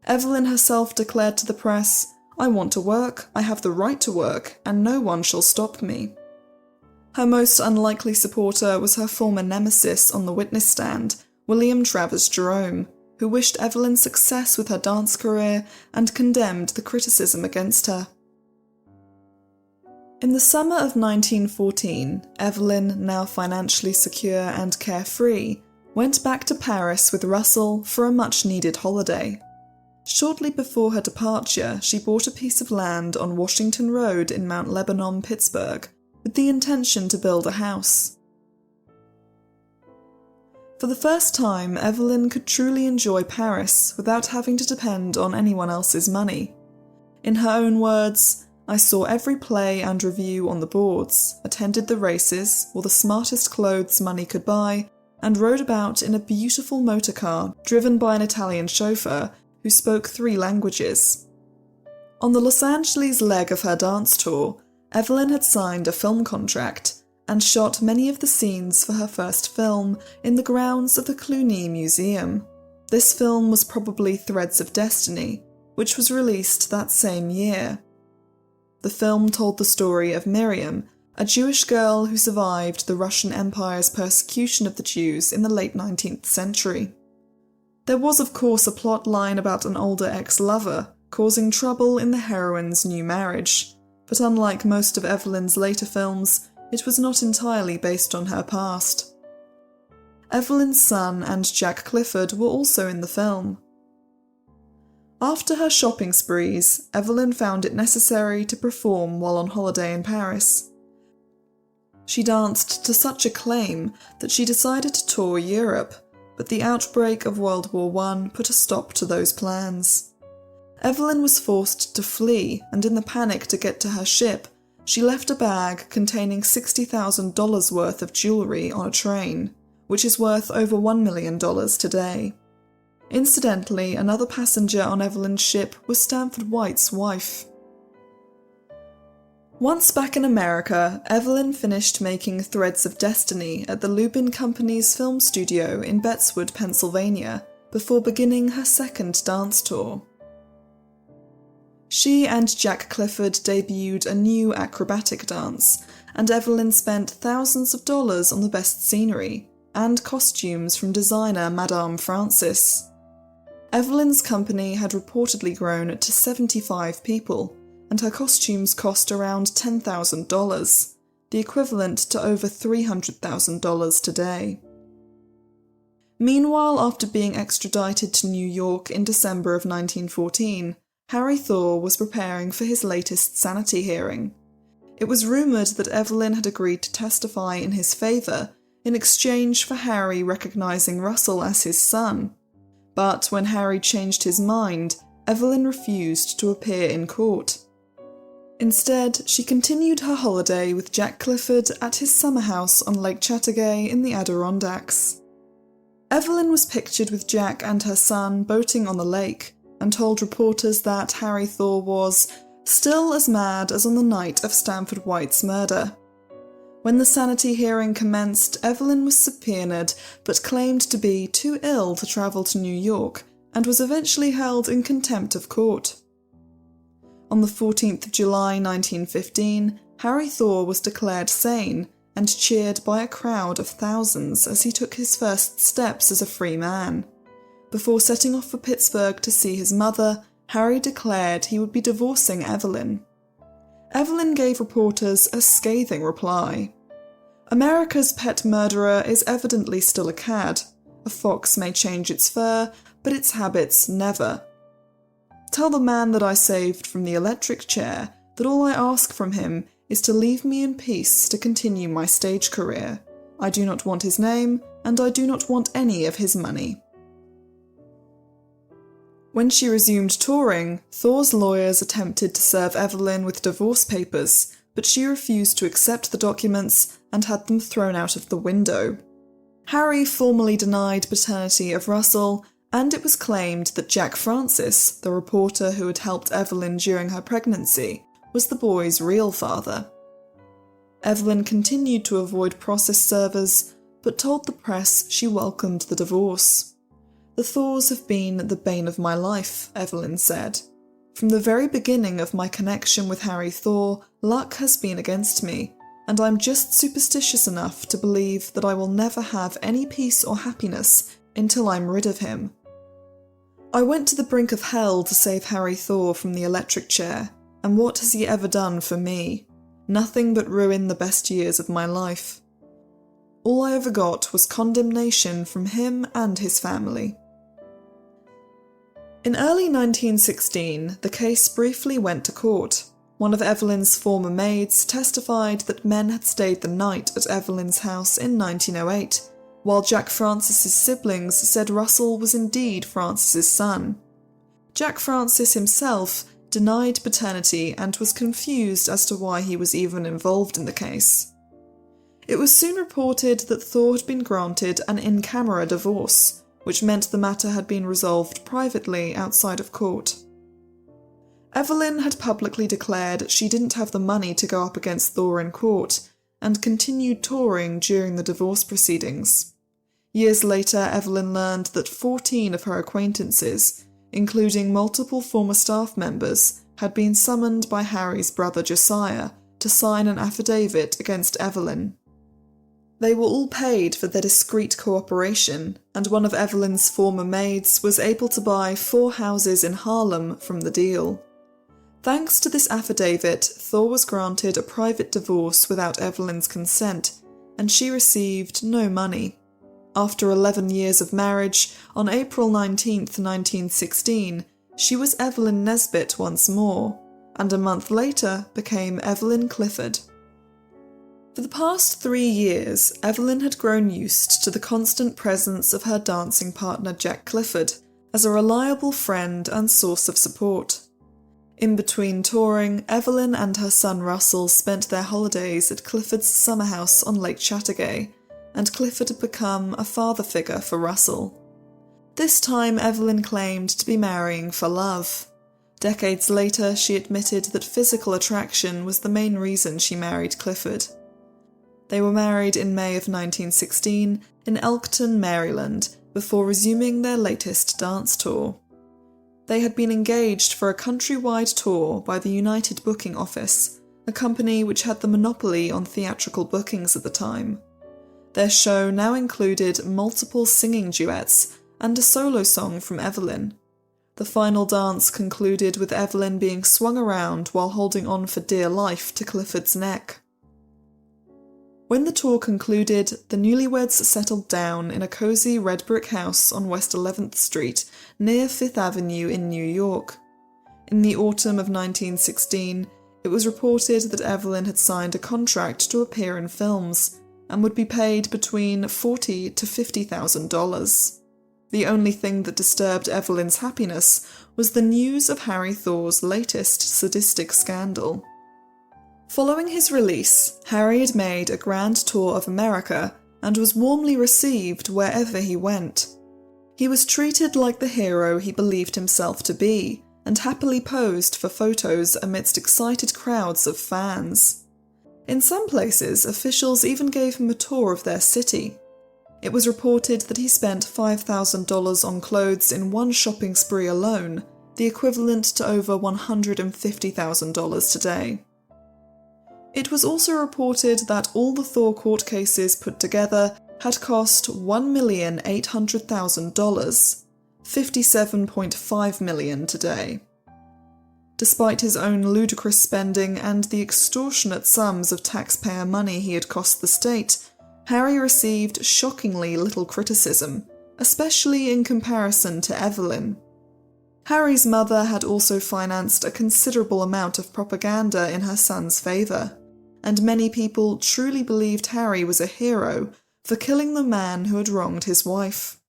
Evelyn herself declared to the press, "I want to work, I have the right to work, and no one shall stop me." Her most unlikely supporter was her former nemesis on the witness stand, William Travers Jerome, who wished Evelyn success with her dance career and condemned the criticism against her. In the summer of 1914, Evelyn, now financially secure and carefree, went back to Paris with Russell for a much-needed holiday. Shortly before her departure, she bought a piece of land on Washington Road in Mount Lebanon, Pittsburgh, with the intention to build a house. For the first time, Evelyn could truly enjoy Paris without having to depend on anyone else's money. In her own words, "I saw every play and review on the boards, attended the races, wore the smartest clothes money could buy, and rode about in a beautiful motor car driven by an Italian chauffeur who spoke 3 languages." On the Los Angeles leg of her dance tour, Evelyn had signed a film contract and shot many of the scenes for her first film in the grounds of the Cluny Museum. This film was probably Threads of Destiny, which was released that same year. The film told the story of Miriam, a Jewish girl who survived the Russian Empire's persecution of the Jews in the late 19th century. There was of course a plot line about an older ex-lover causing trouble in the heroine's new marriage, but unlike most of Evelyn's later films, it was not entirely based on her past. Evelyn's son and Jack Clifford were also in the film. After her shopping sprees, Evelyn found it necessary to perform while on holiday in Paris. She danced to such acclaim that she decided to tour Europe, but the outbreak of World War I put a stop to those plans. Evelyn was forced to flee, and in the panic to get to her ship, she left a bag containing $60,000 worth of jewellery on a train, which is worth over $1 million today. Incidentally, another passenger on Evelyn's ship was Stanford White's wife. Once back in America, Evelyn finished making Threads of Destiny at the Lubin Company's film studio in Bettswood, Pennsylvania, before beginning her second dance tour. She and Jack Clifford debuted a new acrobatic dance, and Evelyn spent thousands of dollars on the best scenery and costumes from designer Madame Francis. Evelyn's company had reportedly grown to 75 people, and her costumes cost around $10,000, the equivalent to over $300,000 today. Meanwhile, after being extradited to New York in December of 1914, Harry Thaw was preparing for his latest sanity hearing. It was rumoured that Evelyn had agreed to testify in his favour in exchange for Harry recognising Russell as his son. But when Harry changed his mind, Evelyn refused to appear in court. Instead, she continued her holiday with Jack Clifford at his summer house on Lake Chateauguay in the Adirondacks. Evelyn was pictured with Jack and her son boating on the lake, and told reporters that Harry Thaw was still as mad as on the night of Stanford White's murder. When the sanity hearing commenced, Evelyn was subpoenaed but claimed to be too ill to travel to New York and was eventually held in contempt of court. On the 14th of July 1915, Harry Thaw was declared sane and cheered by a crowd of thousands as he took his first steps as a free man. Before setting off for Pittsburgh to see his mother, Harry declared he would be divorcing Evelyn. Evelyn gave reporters a scathing reply. "America's pet murderer is evidently still a cad. A fox may change its fur, but its habits never. Tell the man that I saved from the electric chair that all I ask from him is to leave me in peace to continue my stage career. I do not want his name, and I do not want any of his money." When she resumed touring, Thaw's lawyers attempted to serve Evelyn with divorce papers, but she refused to accept the documents and had them thrown out of the window. Harry formally denied paternity of Russell, and it was claimed that Jack Francis, the reporter who had helped Evelyn during her pregnancy, was the boy's real father. Evelyn continued to avoid process servers, but told the press she welcomed the divorce. "The Thaws have been the bane of my life," Evelyn said. "From the very beginning of my connection with Harry Thaw, luck has been against me, and I'm just superstitious enough to believe that I will never have any peace or happiness until I'm rid of him. I went to the brink of hell to save Harry Thaw from the electric chair, and what has he ever done for me? Nothing but ruin the best years of my life. All I ever got was condemnation from him and his family." In early 1916, the case briefly went to court. One of Evelyn's former maids testified that men had stayed the night at Evelyn's house in 1908, while Jack Francis's siblings said Russell was indeed Francis's son. Jack Francis himself denied paternity and was confused as to why he was even involved in the case. It was soon reported that Thaw had been granted an in-camera divorce, which meant the matter had been resolved privately outside of court. Evelyn had publicly declared she didn't have the money to go up against Thaw in court, and continued touring during the divorce proceedings. Years later, Evelyn learned that 14 of her acquaintances, including multiple former staff members, had been summoned by Harry's brother Josiah to sign an affidavit against Evelyn. They were all paid for their discreet cooperation, and one of Evelyn's former maids was able to buy 4 houses in Harlem from the deal. Thanks to this affidavit, Thaw was granted a private divorce without Evelyn's consent, and she received no money. After 11 years of marriage, on April 19, 1916, she was Evelyn Nesbit once more, and a month later became Evelyn Clifford. For the past 3 years, Evelyn had grown used to the constant presence of her dancing partner Jack Clifford as a reliable friend and source of support. In between touring, Evelyn and her son Russell spent their holidays at Clifford's summer house on Lake Chateauguay, and Clifford had become a father figure for Russell. This time Evelyn claimed to be marrying for love. Decades later, she admitted that physical attraction was the main reason she married Clifford. They were married in May of 1916 in Elkton, Maryland, before resuming their latest dance tour. They had been engaged for a countrywide tour by the United Booking Office, a company which had the monopoly on theatrical bookings at the time. Their show now included multiple singing duets and a solo song from Evelyn. The final dance concluded with Evelyn being swung around while holding on for dear life to Clifford's neck. When the tour concluded, the newlyweds settled down in a cosy red brick house on West 11th Street near Fifth Avenue in New York. In the autumn of 1916, it was reported that Evelyn had signed a contract to appear in films and would be paid between $40,000 to $50,000. The only thing that disturbed Evelyn's happiness was the news of Harry Thaw's latest sadistic scandal. Following his release, Harry had made a grand tour of America and was warmly received wherever he went. He was treated like the hero he believed himself to be, and happily posed for photos amidst excited crowds of fans. In some places, officials even gave him a tour of their city. It was reported that he spent $5,000 on clothes in one shopping spree alone, the equivalent to over $150,000 today. It was also reported that all the Thaw court cases put together had cost $1,800,000, $57.5 million today. Despite his own ludicrous spending and the extortionate sums of taxpayer money he had cost the state, Harry received shockingly little criticism, especially in comparison to Evelyn. Harry's mother had also financed a considerable amount of propaganda in her son's favour, and many people truly believed Harry was a hero for killing the man who had wronged his wife.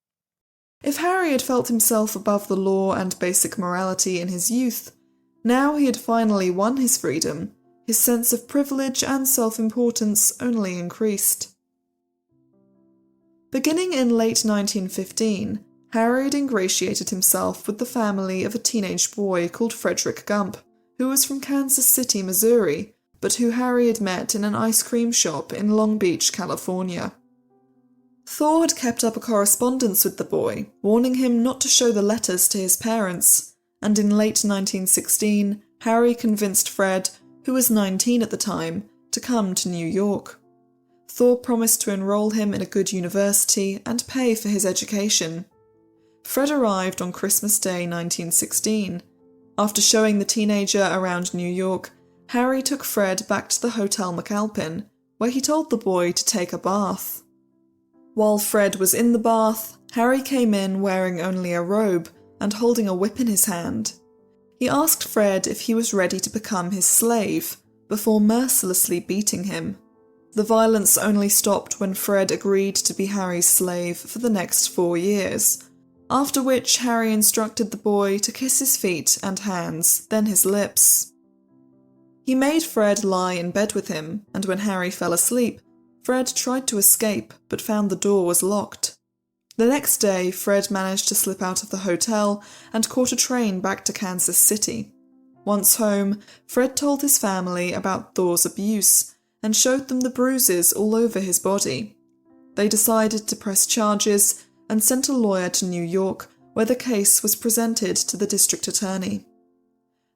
If Harry had felt himself above the law and basic morality in his youth, now he had finally won his freedom, his sense of privilege and self-importance only increased. Beginning in late 1915, Harry had ingratiated himself with the family of a teenage boy called Frederick Gump, who was from Kansas City, Missouri, but who Harry had met in an ice cream shop in Long Beach, California. Thaw had kept up a correspondence with the boy, warning him not to show the letters to his parents, and in late 1916, Harry convinced Fred, who was 19 at the time, to come to New York. Thaw promised to enroll him in a good university and pay for his education. Fred arrived on Christmas Day 1916. After showing the teenager around New York, Harry took Fred back to the Hotel McAlpin, where he told the boy to take a bath. While Fred was in the bath, Harry came in wearing only a robe and holding a whip in his hand. He asked Fred if he was ready to become his slave, before mercilessly beating him. The violence only stopped when Fred agreed to be Harry's slave for the next 4 years, after which Harry instructed the boy to kiss his feet and hands, then his lips. He made Fred lie in bed with him, and when Harry fell asleep, Fred tried to escape but found the door was locked. The next day, Fred managed to slip out of the hotel and caught a train back to Kansas City. Once home, Fred told his family about Thaw's abuse and showed them the bruises all over his body. They decided to press charges and sent a lawyer to New York, where the case was presented to the district attorney.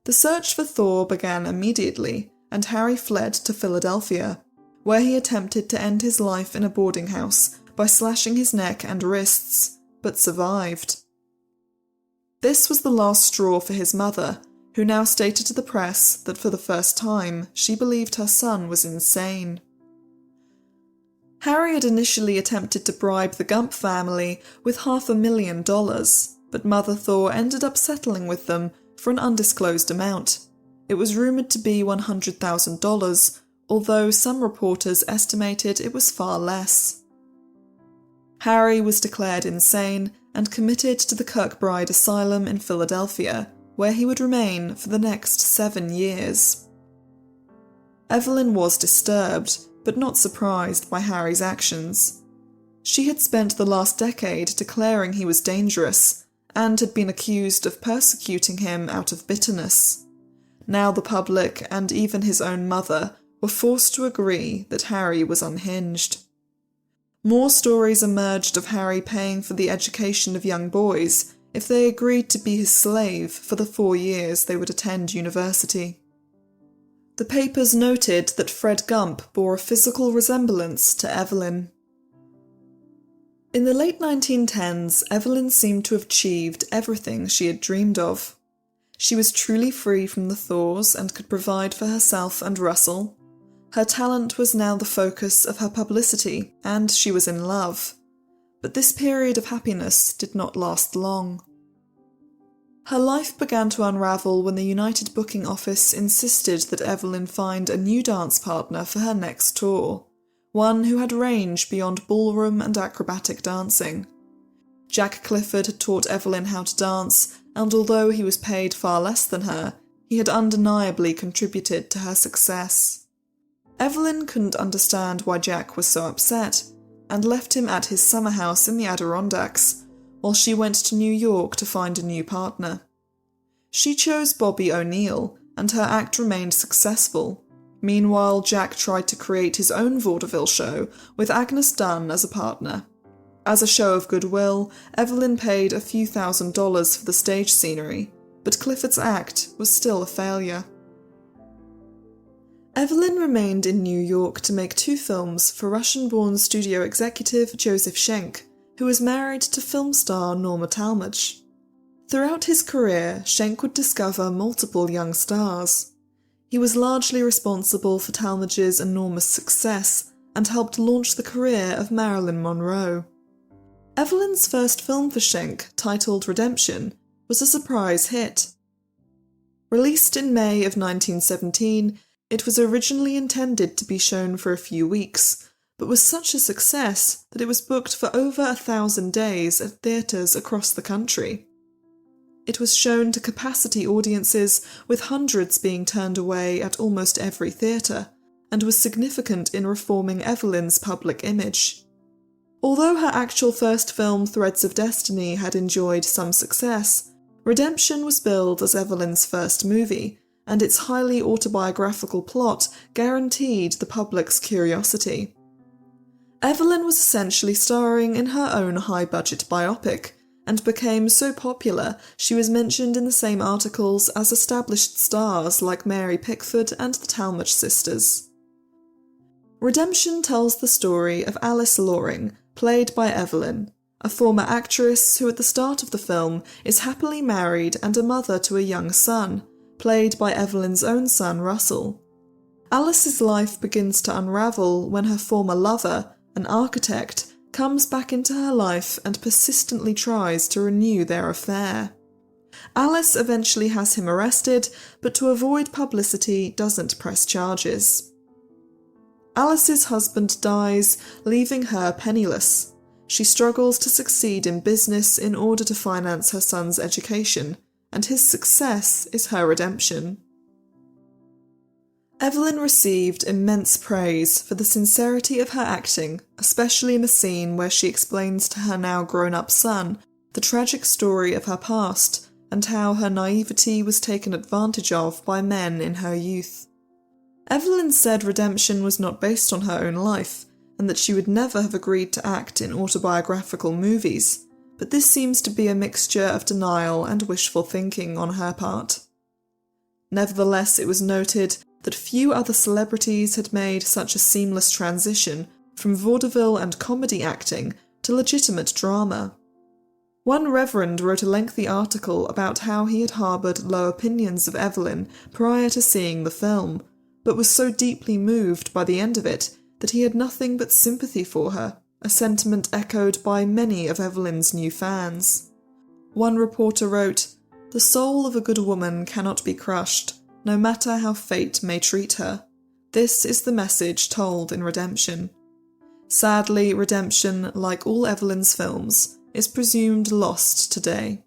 The search for Thaw began immediately, and Harry fled to Philadelphia, where he attempted to end his life in a boarding house by slashing his neck and wrists, but survived. This was the last straw for his mother, who now stated to the press that for the first time she believed her son was insane. Harry had initially attempted to bribe the Gump family with $500,000, but Mother Thaw ended up settling with them for an undisclosed amount. It was rumoured to be $100,000, although some reporters estimated it was far less. Harry was declared insane and committed to the Kirkbride Asylum in Philadelphia, where he would remain for the next 7 years. Evelyn was disturbed, but not surprised by Harry's actions. She had spent the last decade declaring he was dangerous, and had been accused of persecuting him out of bitterness. Now the public, and even his own mother, were forced to agree that Harry was unhinged. More stories emerged of Harry paying for the education of young boys, if they agreed to be his slave for the 4 years they would attend university. The papers noted that Fred Gump bore a physical resemblance to Evelyn. In the late 1910s, Evelyn seemed to have achieved everything she had dreamed of. She was truly free from the Thaws and could provide for herself and Russell. Her talent was now the focus of her publicity, and she was in love. But this period of happiness did not last long. Her life began to unravel when the United Booking Office insisted that Evelyn find a new dance partner for her next tour, one who had range beyond ballroom and acrobatic dancing. Jack Clifford had taught Evelyn how to dance, and although he was paid far less than her, he had undeniably contributed to her success. Evelyn couldn't understand why Jack was so upset, and left him at his summer house in the Adirondacks, while she went to New York to find a new partner. She chose Bobby O'Neill, and her act remained successful. Meanwhile, Jack tried to create his own vaudeville show with Agnes Dunn as a partner. As a show of goodwill, Evelyn paid a few $1,000s for the stage scenery, but Clifford's act was still a failure. Evelyn remained in New York to make 2 films for Russian-born studio executive Joseph Schenck, who was married to film star Norma Talmadge. Throughout his career, Schenck would discover multiple young stars. He was largely responsible for Talmadge's enormous success and helped launch the career of Marilyn Monroe. Evelyn's first film for Schenck, titled Redemption, was a surprise hit. Released in May of 1917, it was originally intended to be shown for a few weeks, but was such a success that it was booked for over 1,000 days at theatres across the country. It was shown to capacity audiences, with hundreds being turned away at almost every theatre, and was significant in reforming Evelyn's public image. Although her actual first film, Threads of Destiny, had enjoyed some success, Redemption was billed as Evelyn's first movie, and its highly autobiographical plot guaranteed the public's curiosity. Evelyn was essentially starring in her own high-budget biopic, and became so popular she was mentioned in the same articles as established stars like Mary Pickford and the Talmadge sisters. Redemption tells the story of Alice Loring, played by Evelyn, a former actress who at the start of the film is happily married and a mother to a young son, played by Evelyn's own son Russell. Alice's life begins to unravel when her former lover, an architect, comes back into her life and persistently tries to renew their affair. Alice eventually has him arrested, but to avoid publicity doesn't press charges. Alice's husband dies, leaving her penniless. She struggles to succeed in business in order to finance her son's education, and his success is her redemption. Evelyn received immense praise for the sincerity of her acting, especially in the scene where she explains to her now grown-up son the tragic story of her past and how her naivety was taken advantage of by men in her youth. Evelyn said Redemption was not based on her own life, and that she would never have agreed to act in autobiographical movies, but this seems to be a mixture of denial and wishful thinking on her part. Nevertheless, it was noted that few other celebrities had made such a seamless transition from vaudeville and comedy acting to legitimate drama. One reverend wrote a lengthy article about how he had harboured low opinions of Evelyn prior to seeing the film, but was so deeply moved by the end of it that he had nothing but sympathy for her, a sentiment echoed by many of Evelyn's new fans. One reporter wrote, "The soul of a good woman cannot be crushed, no matter how fate may treat her. This is the message told in Redemption." Sadly, Redemption, like all Evelyn's films, is presumed lost today.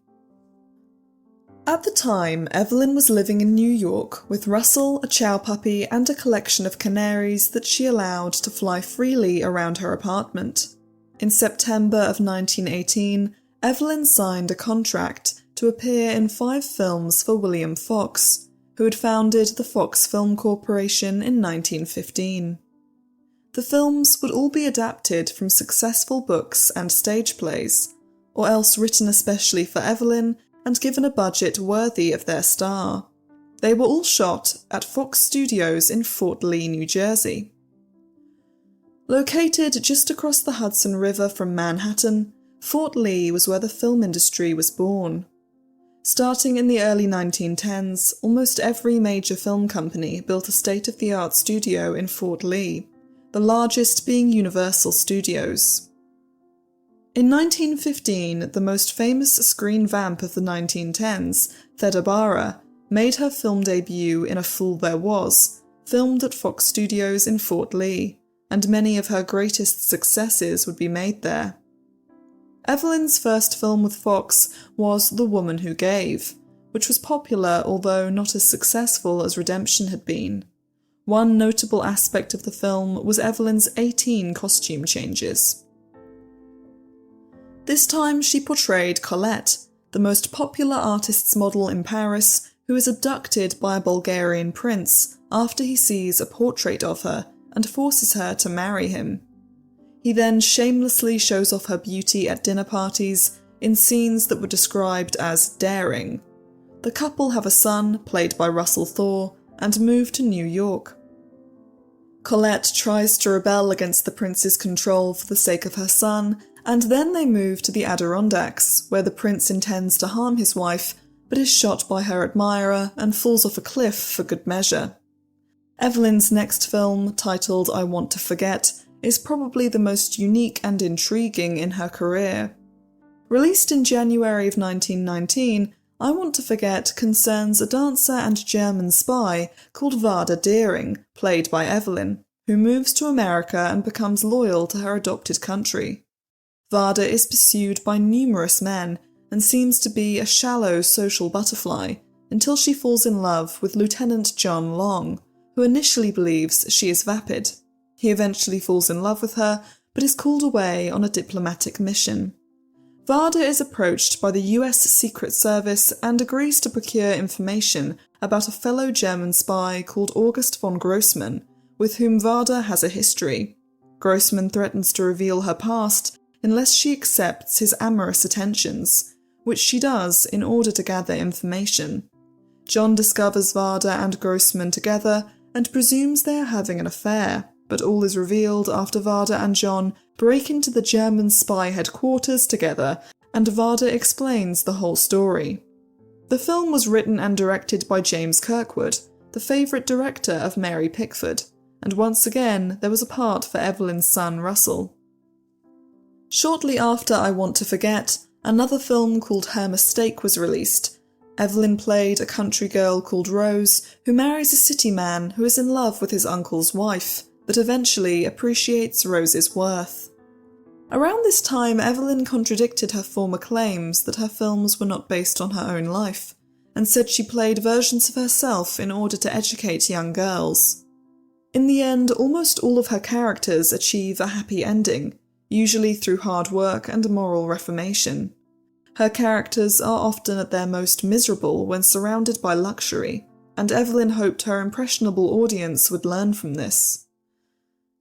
At the time, Evelyn was living in New York with Russell, a chow puppy, and a collection of canaries that she allowed to fly freely around her apartment. In September of 1918, Evelyn signed a contract to appear in 5 films for William Fox, who had founded the Fox Film Corporation in 1915. The films would all be adapted from successful books and stage plays. or else written especially for Evelyn and given a budget worthy of their star. They were all shot at Fox Studios in Fort Lee, New Jersey. Located just across the Hudson River from Manhattan, Fort Lee was where the film industry was born. Starting in the early 1910s, almost every major film company built a state-of-the-art studio in Fort Lee, the largest being Universal Studios. In 1915, the most famous screen vamp of the 1910s, Theda Bara, made her film debut in A Fool There Was, filmed at Fox Studios in Fort Lee, and many of her greatest successes would be made there. Evelyn's first film with Fox was The Woman Who Gave, which was popular although not as successful as Redemption had been. One notable aspect of the film was Evelyn's 18 costume changes. This time she portrayed Colette, the most popular artist's model in Paris, who is abducted by a Bulgarian prince after he sees a portrait of her and forces her to marry him. He then shamelessly shows off her beauty at dinner parties in scenes that were described as daring. The couple have a son, played by Russell Thaw, and move to New York. Colette tries to rebel against the prince's control for the sake of her son, and then they move to the Adirondacks, where the prince intends to harm his wife, but is shot by her admirer and falls off a cliff for good measure. Evelyn's next film, titled I Want to Forget, is probably the most unique and intriguing in her career. Released in January of 1919, I Want to Forget concerns a dancer and German spy called Varda Deering, played by Evelyn, who moves to America and becomes loyal to her adopted country. Varda is pursued by numerous men and seems to be a shallow social butterfly until she falls in love with Lieutenant John Long, who initially believes she is vapid. He eventually falls in love with her, but is called away on a diplomatic mission. Varda is approached by the US Secret Service and agrees to procure information about a fellow German spy called August von Grossmann, with whom Varda has a history. Grossmann threatens to reveal her past unless she accepts his amorous attentions, which she does in order to gather information. John discovers Varda and Grossmann together and presumes they are having an affair, but all is revealed after Varda and John break into the German spy headquarters together, and Varda explains the whole story. The film was written and directed by James Kirkwood, the favourite director of Mary Pickford, and once again there was a part for Evelyn's son Russell. Shortly after I Want to Forget, another film called Her Mistake was released. Evelyn played a country girl called Rose, who marries a city man who is in love with his uncle's wife, but eventually appreciates Rose's worth. Around this time, Evelyn contradicted her former claims that her films were not based on her own life, and said she played versions of herself in order to educate young girls. In the end, almost all of her characters achieve a happy ending, usually through hard work and moral reformation. Her characters are often at their most miserable when surrounded by luxury, and Evelyn hoped her impressionable audience would learn from this.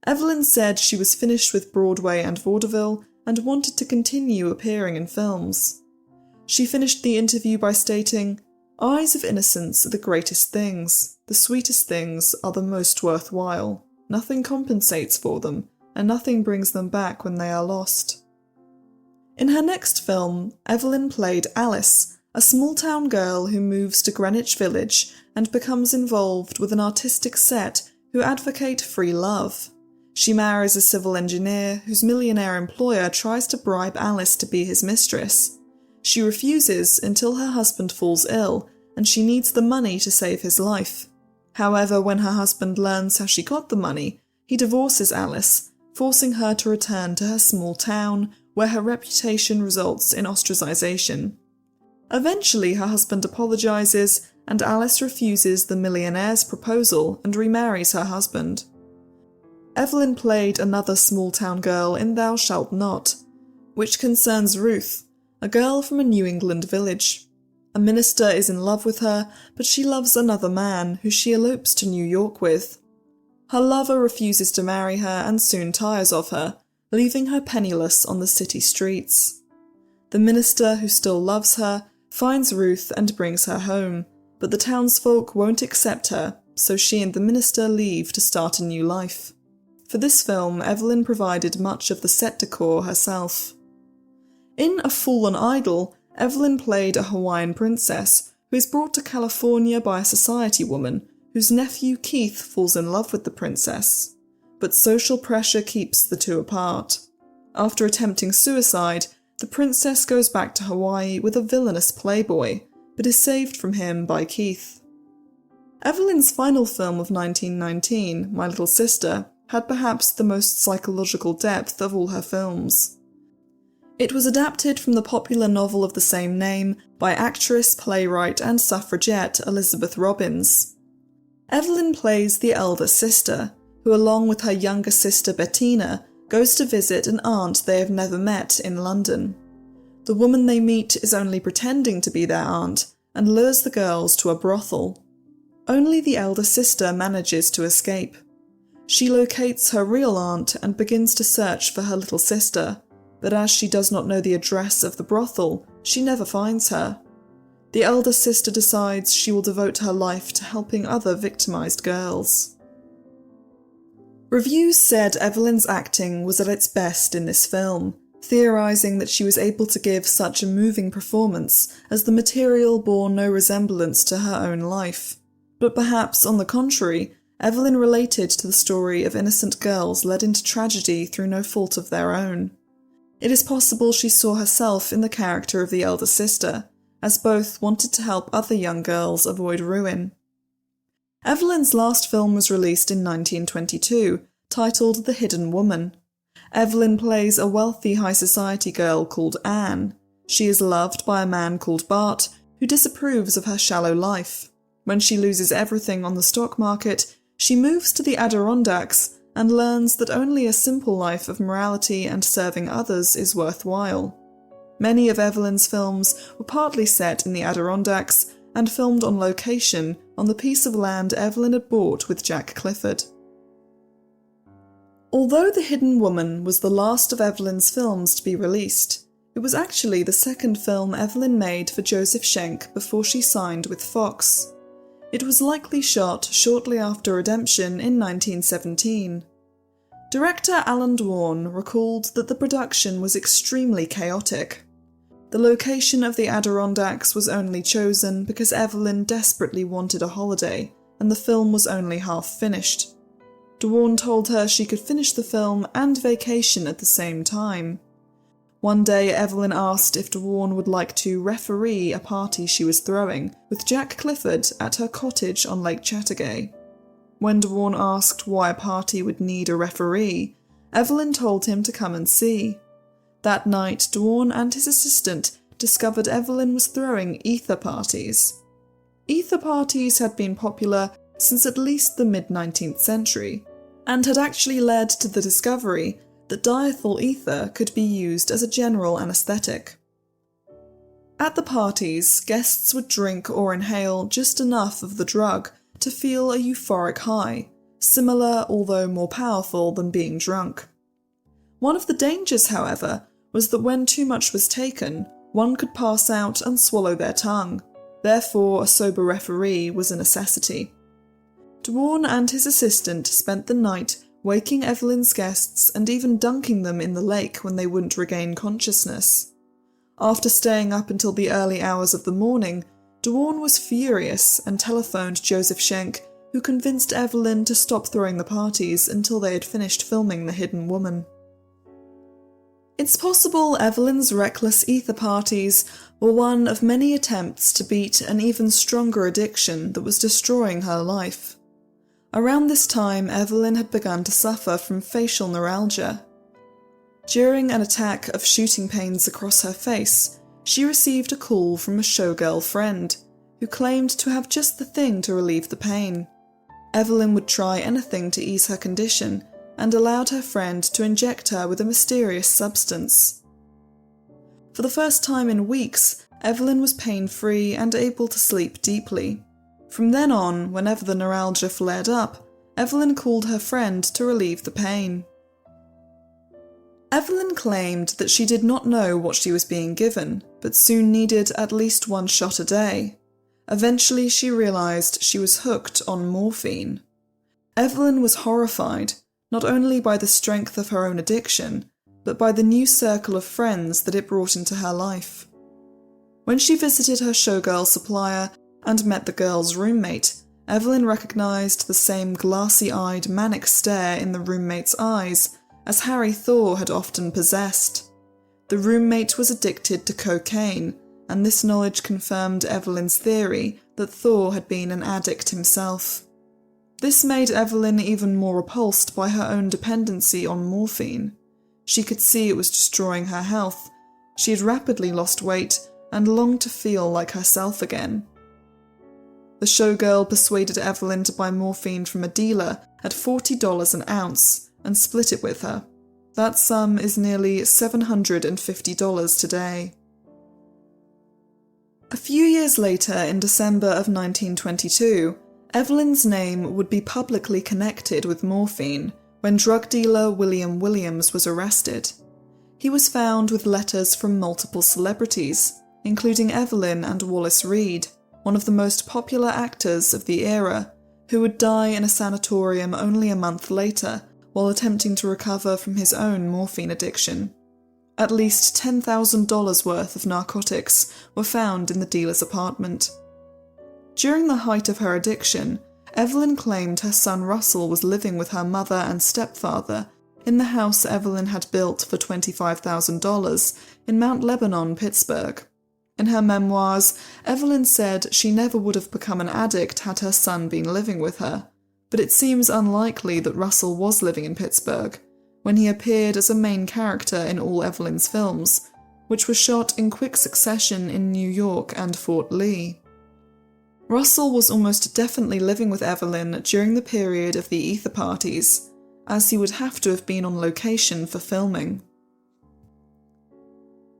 Evelyn said she was finished with Broadway and vaudeville and wanted to continue appearing in films. She finished the interview by stating, "Eyes of innocence are the greatest things. The sweetest things are the most worthwhile. Nothing compensates for them, and nothing brings them back when they are lost." In her next film, Evelyn played Alice, a small-town girl who moves to Greenwich Village and becomes involved with an artistic set who advocate free love. She marries a civil engineer whose millionaire employer tries to bribe Alice to be his mistress. She refuses until her husband falls ill, and she needs the money to save his life. However, when her husband learns how she got the money, he divorces Alice, forcing her to return to her small town, where her reputation results in ostracization. Eventually, her husband apologizes, and Alice refuses the millionaire's proposal and remarries her husband. Evelyn played another small-town girl in Thou Shalt Not, which concerns Ruth, a girl from a New England village. A minister is in love with her, but she loves another man who she elopes to New York with. Her lover refuses to marry her and soon tires of her, leaving her penniless on the city streets. The minister, who still loves her, finds Ruth and brings her home, but the townsfolk won't accept her, so she and the minister leave to start a new life. For this film, Evelyn provided much of the set decor herself. In A Fallen Idol, Evelyn played a Hawaiian princess who is brought to California by a society woman whose nephew Keith falls in love with the princess. But social pressure keeps the two apart. After attempting suicide, the princess goes back to Hawaii with a villainous playboy, but is saved from him by Keith. Evelyn's final film of 1919, My Little Sister, had perhaps the most psychological depth of all her films. It was adapted from the popular novel of the same name by actress, playwright and suffragette Elizabeth Robbins. Evelyn plays the elder sister, who along with her younger sister Bettina goes to visit an aunt they have never met in London. The woman they meet is only pretending to be their aunt and lures the girls to a brothel. Only the elder sister manages to escape. She locates her real aunt and begins to search for her little sister, but as she does not know the address of the brothel, she never finds her. The elder sister decides she will devote her life to helping other victimized girls. Reviews said Evelyn's acting was at its best in this film, theorising that she was able to give such a moving performance as the material bore no resemblance to her own life. But perhaps, on the contrary, Evelyn related to the story of innocent girls led into tragedy through no fault of their own. It is possible she saw herself in the character of the elder sister, as both wanted to help other young girls avoid ruin. Evelyn's last film was released in 1922, titled The Hidden Woman. Evelyn plays a wealthy high society girl called Anne. She is loved by a man called Bart, who disapproves of her shallow life. When she loses everything on the stock market, she moves to the Adirondacks and learns that only a simple life of morality and serving others is worthwhile. Many of Evelyn's films were partly set in the Adirondacks and filmed on location on the piece of land Evelyn had bought with Jack Clifford. Although The Hidden Woman was the last of Evelyn's films to be released, it was actually the second film Evelyn made for Joseph Schenck before she signed with Fox. It was likely shot shortly after Redemption in 1917. Director Alan Dwan recalled that the production was extremely chaotic. The location of the Adirondacks was only chosen because Evelyn desperately wanted a holiday, and the film was only half finished. Dwan told her she could finish the film and vacation at the same time. One day Evelyn asked if Dwan would like to referee a party she was throwing with Jack Clifford at her cottage on Lake Chateauguay. When Dwan asked why a party would need a referee, Evelyn told him to come and see. That night, Dwan and his assistant discovered Evelyn was throwing ether parties. Ether parties had been popular since at least the mid-19th century, and had actually led to the discovery that diethyl ether could be used as a general anaesthetic. At the parties, guests would drink or inhale just enough of the drug to feel a euphoric high, similar although more powerful than being drunk. One of the dangers, however, was that when too much was taken, one could pass out and swallow their tongue. Therefore, a sober referee was a necessity. Dwan and his assistant spent the night waking Evelyn's guests and even dunking them in the lake when they wouldn't regain consciousness. After staying up until the early hours of the morning, Dwan was furious and telephoned Joseph Schenck, who convinced Evelyn to stop throwing the parties until they had finished filming The Hidden Woman. It's possible Evelyn's reckless ether parties were one of many attempts to beat an even stronger addiction that was destroying her life. Around this time, Evelyn had begun to suffer from facial neuralgia. During an attack of shooting pains across her face, she received a call from a showgirl friend, who claimed to have just the thing to relieve the pain. Evelyn would try anything to ease her condition, and allowed her friend to inject her with a mysterious substance. For the first time in weeks, Evelyn was pain-free and able to sleep deeply. From then on, whenever the neuralgia flared up, Evelyn called her friend to relieve the pain. Evelyn claimed that she did not know what she was being given, but soon needed at least one shot a day. Eventually, she realised she was hooked on morphine. Evelyn was horrified, not only by the strength of her own addiction, but by the new circle of friends that it brought into her life. When she visited her showgirl supplier and met the girl's roommate, Evelyn recognised the same glassy-eyed, manic stare in the roommate's eyes as Harry Thaw had often possessed. The roommate was addicted to cocaine, and this knowledge confirmed Evelyn's theory that Thaw had been an addict himself. This made Evelyn even more repulsed by her own dependency on morphine. She could see it was destroying her health. She had rapidly lost weight and longed to feel like herself again. The showgirl persuaded Evelyn to buy morphine from a dealer at $40 an ounce and split it with her. That sum is nearly $750 today. A few years later, in December of 1922, Evelyn's name would be publicly connected with morphine when drug dealer William Williams was arrested. He was found with letters from multiple celebrities, including Evelyn and Wallace Reid, one of the most popular actors of the era, who would die in a sanatorium only a month later while attempting to recover from his own morphine addiction. At least $10,000 worth of narcotics were found in the dealer's apartment. During the height of her addiction, Evelyn claimed her son Russell was living with her mother and stepfather in the house Evelyn had built for $25,000 in Mount Lebanon, Pittsburgh. In her memoirs, Evelyn said she never would have become an addict had her son been living with her, but it seems unlikely that Russell was living in Pittsburgh when he appeared as a main character in all Evelyn's films, which were shot in quick succession in New York and Fort Lee. Russell was almost definitely living with Evelyn during the period of the ether parties, as he would have to have been on location for filming.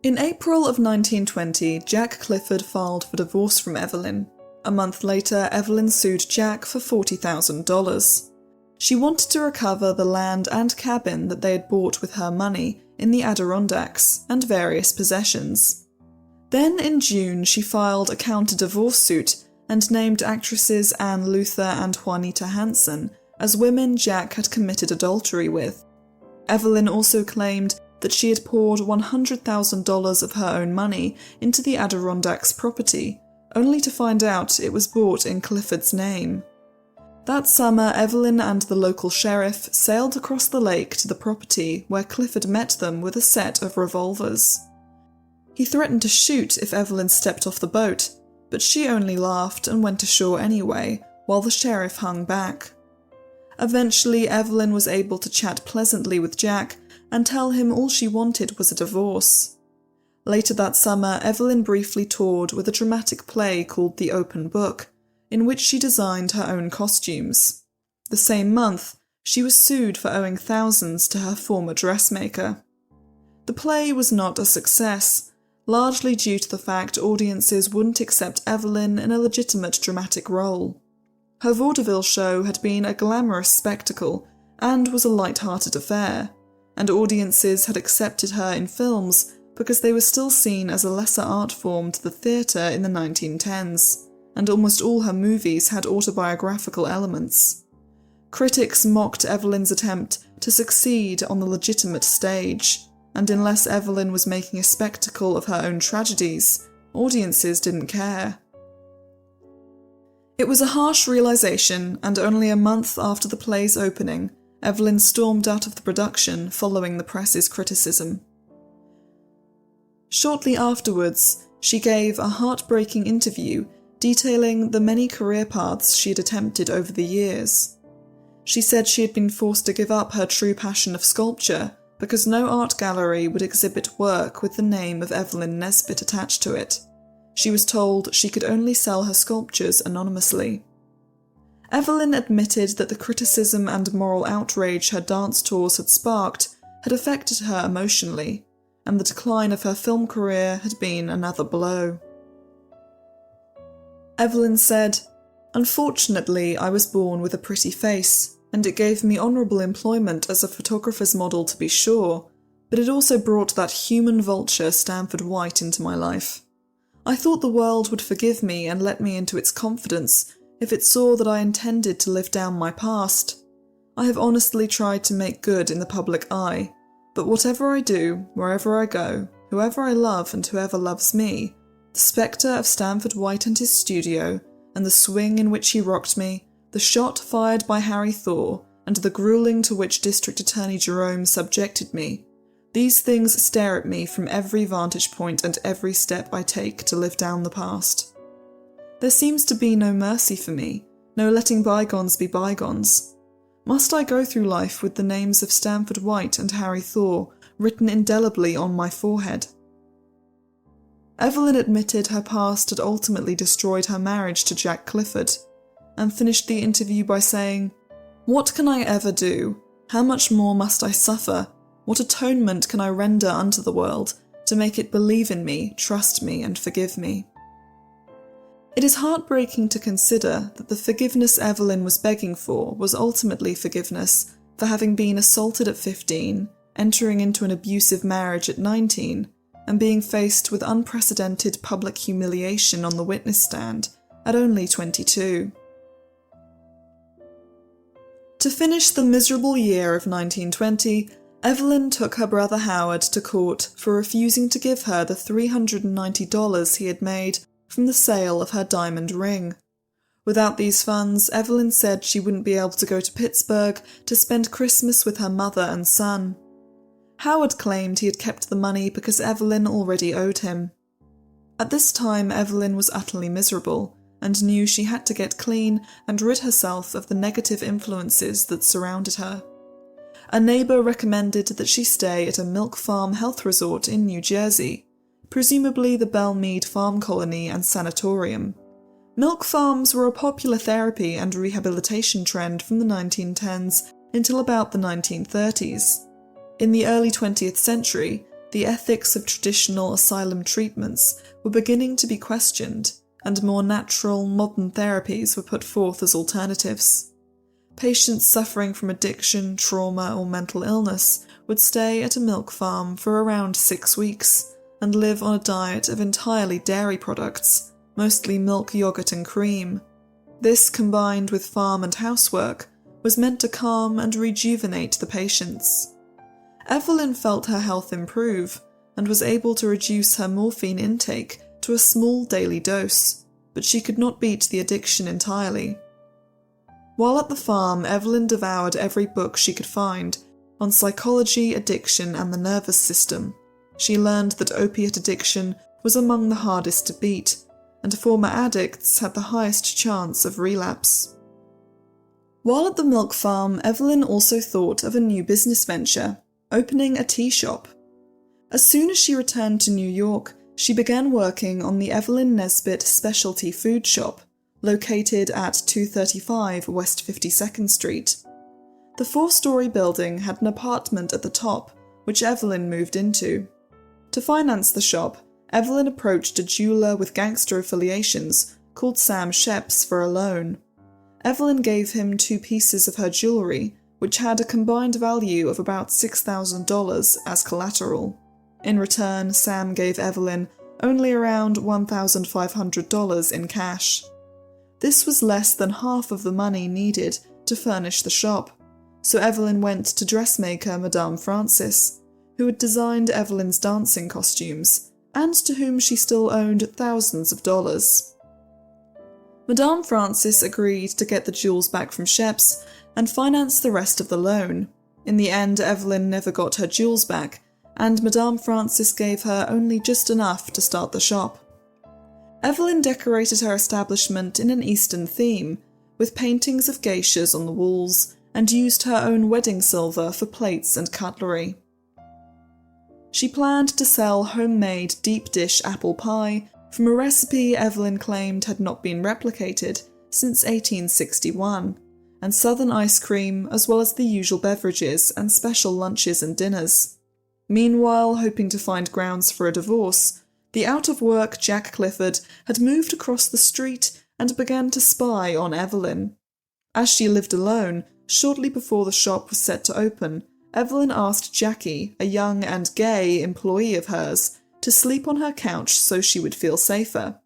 In April of 1920, Jack Clifford filed for divorce from Evelyn. A month later, Evelyn sued Jack for $40,000. She wanted to recover the land and cabin that they had bought with her money in the Adirondacks and various possessions. Then in June, she filed a counter-divorce suit and named actresses Anne Luther and Juanita Hansen as women Jack had committed adultery with. Evelyn also claimed that she had poured $100,000 of her own money into the Adirondacks property, only to find out it was bought in Clifford's name. That summer, Evelyn and the local sheriff sailed across the lake to the property where Clifford met them with a set of revolvers. He threatened to shoot if Evelyn stepped off the boat, but she only laughed and went ashore anyway, while the sheriff hung back. Eventually, Evelyn was able to chat pleasantly with Jack and tell him all she wanted was a divorce. Later that summer, Evelyn briefly toured with a dramatic play called The Open Book, in which she designed her own costumes. The same month, she was sued for owing thousands to her former dressmaker. The play was not a success, largely due to the fact audiences wouldn't accept Evelyn in a legitimate dramatic role. Her vaudeville show had been a glamorous spectacle and was a light-hearted affair, and audiences had accepted her in films because they were still seen as a lesser art form to the theatre in the 1910s, and almost all her movies had autobiographical elements. Critics mocked Evelyn's attempt to succeed on the legitimate stage, and unless Evelyn was making a spectacle of her own tragedies, audiences didn't care. It was a harsh realisation, and only a month after the play's opening, Evelyn stormed out of the production following the press's criticism. Shortly afterwards, she gave a heartbreaking interview detailing the many career paths she had attempted over the years. She said she had been forced to give up her true passion of sculpture because no art gallery would exhibit work with the name of Evelyn Nesbit attached to it. She was told she could only sell her sculptures anonymously. Evelyn admitted that the criticism and moral outrage her dance tours had sparked had affected her emotionally, and the decline of her film career had been another blow. Evelyn said, "Unfortunately, I was born with a pretty face, and it gave me honourable employment as a photographer's model to be sure, but it also brought that human vulture Stanford White into my life. I thought the world would forgive me and let me into its confidence if it saw that I intended to live down my past. I have honestly tried to make good in the public eye, but whatever I do, wherever I go, whoever I love and whoever loves me, the spectre of Stanford White and his studio, and the swing in which he rocked me, the shot fired by Harry Thaw, and the grueling to which District Attorney Jerome subjected me, these things stare at me from every vantage point and every step I take to live down the past. There seems to be no mercy for me, no letting bygones be bygones. Must I go through life with the names of Stanford White and Harry Thaw written indelibly on my forehead? Evelyn admitted her past had ultimately destroyed her marriage to Jack Clifford, and finished the interview by saying, "What can I ever do? How much more must I suffer? What atonement can I render unto the world to make it believe in me, trust me, and forgive me?" It is heartbreaking to consider that the forgiveness Evelyn was begging for was ultimately forgiveness for having been assaulted at 15, entering into an abusive marriage at 19, and being faced with unprecedented public humiliation on the witness stand at only 22. To finish the miserable year of 1920, Evelyn took her brother Howard to court for refusing to give her the $390 he had made from the sale of her diamond ring. Without these funds, Evelyn said she wouldn't be able to go to Pittsburgh to spend Christmas with her mother and son. Howard claimed he had kept the money because Evelyn already owed him. At this time, Evelyn was utterly miserable and knew she had to get clean and rid herself of the negative influences that surrounded her. A neighbour recommended that she stay at a milk farm health resort in New Jersey, presumably the Belmead Farm Colony and Sanatorium. Milk farms were a popular therapy and rehabilitation trend from the 1910s until about the 1930s. In the early 20th century, the ethics of traditional asylum treatments were beginning to be questioned, and more natural, modern therapies were put forth as alternatives. Patients suffering from addiction, trauma, or mental illness would stay at a milk farm for around 6 weeks and live on a diet of entirely dairy products, mostly milk, yogurt, and cream. This, combined with farm and housework, was meant to calm and rejuvenate the patients. Evelyn felt her health improve and was able to reduce her morphine intake to a small daily dose, but she could not beat the addiction entirely. While at the farm, Evelyn devoured every book she could find on psychology, addiction, and the nervous system. She learned that opiate addiction was among the hardest to beat, and former addicts had the highest chance of relapse. While at the milk farm, Evelyn also thought of a new business venture, opening a tea shop. As soon as she returned to New York, she began working on the Evelyn Nesbit Specialty Food Shop, located at 235 West 52nd Street. The 4-story building had an apartment at the top, which Evelyn moved into. To finance the shop, Evelyn approached a jeweller with gangster affiliations called Sam Sheps for a loan. Evelyn gave him 2 pieces of her jewellery, which had a combined value of about $6,000 as collateral. In return, Sam gave Evelyn only around $1,500 in cash. This was less than half of the money needed to furnish the shop, so Evelyn went to dressmaker Madame Francis, who had designed Evelyn's dancing costumes, and to whom she still owed thousands of dollars. Madame Francis agreed to get the jewels back from Sheps and finance the rest of the loan. In the end, Evelyn never got her jewels back, and Madame Francis gave her only just enough to start the shop. Evelyn decorated her establishment in an Easton theme, with paintings of geishas on the walls, and used her own wedding silver for plates and cutlery. She planned to sell homemade deep dish apple pie from a recipe Evelyn claimed had not been replicated since 1861, and southern ice cream, as well as the usual beverages and special lunches and dinners. Meanwhile, hoping to find grounds for a divorce, the out-of-work Jack Clifford had moved across the street and began to spy on Evelyn. As she lived alone, shortly before the shop was set to open, Evelyn asked Jackie, a young and gay employee of hers, to sleep on her couch so she would feel safer.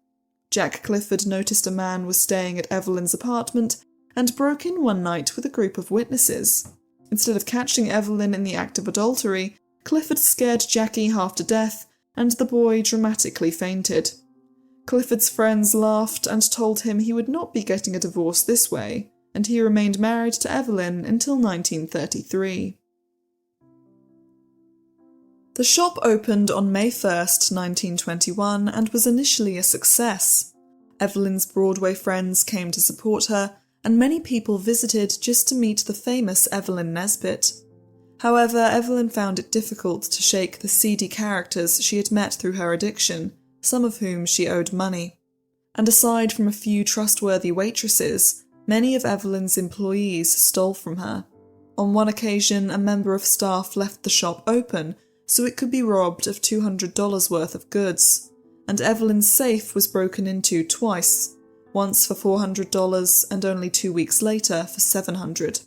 Jack Clifford noticed a man was staying at Evelyn's apartment and broke in one night with a group of witnesses. Instead of catching Evelyn in the act of adultery, Clifford scared Jackie half to death, and the boy dramatically fainted. Clifford's friends laughed and told him he would not be getting a divorce this way, and he remained married to Evelyn until 1933. The shop opened on May 1st, 1921, and was initially a success. Evelyn's Broadway friends came to support her, and many people visited just to meet the famous Evelyn Nesbit. However, Evelyn found it difficult to shake the seedy characters she had met through her addiction, some of whom she owed money. And aside from a few trustworthy waitresses, many of Evelyn's employees stole from her. On one occasion, a member of staff left the shop open so it could be robbed of $200 worth of goods, and Evelyn's safe was broken into twice, once for $400 and only 2 weeks later for $700.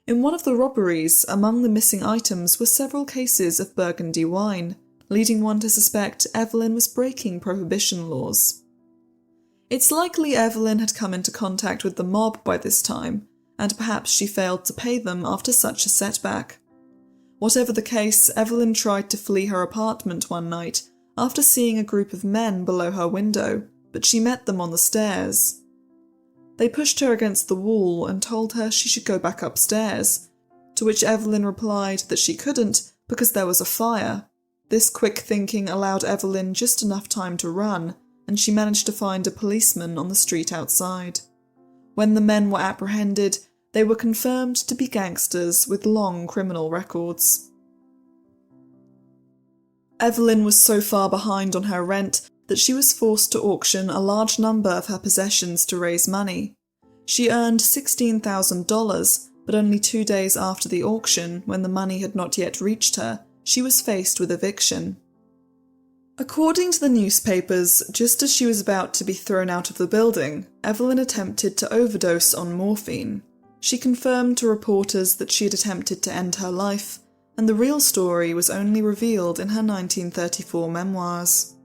In one of the robberies, among the missing items were several cases of Burgundy wine, leading one to suspect Evelyn was breaking prohibition laws. It's likely Evelyn had come into contact with the mob by this time, and perhaps she failed to pay them after such a setback. Whatever the case, Evelyn tried to flee her apartment one night after seeing a group of men below her window, but she met them on the stairs. They pushed her against the wall and told her she should go back upstairs, to which Evelyn replied that she couldn't because there was a fire. This quick thinking allowed Evelyn just enough time to run, and she managed to find a policeman on the street outside. When the men were apprehended, they were confirmed to be gangsters with long criminal records. Evelyn was so far behind on her rent that she was forced to auction a large number of her possessions to raise money. She earned $16,000, but only 2 days after the auction, when the money had not yet reached her, she was faced with eviction. According to the newspapers, just as she was about to be thrown out of the building, Evelyn attempted to overdose on morphine. She confirmed to reporters that she had attempted to end her life, and the real story was only revealed in her 1934 memoirs.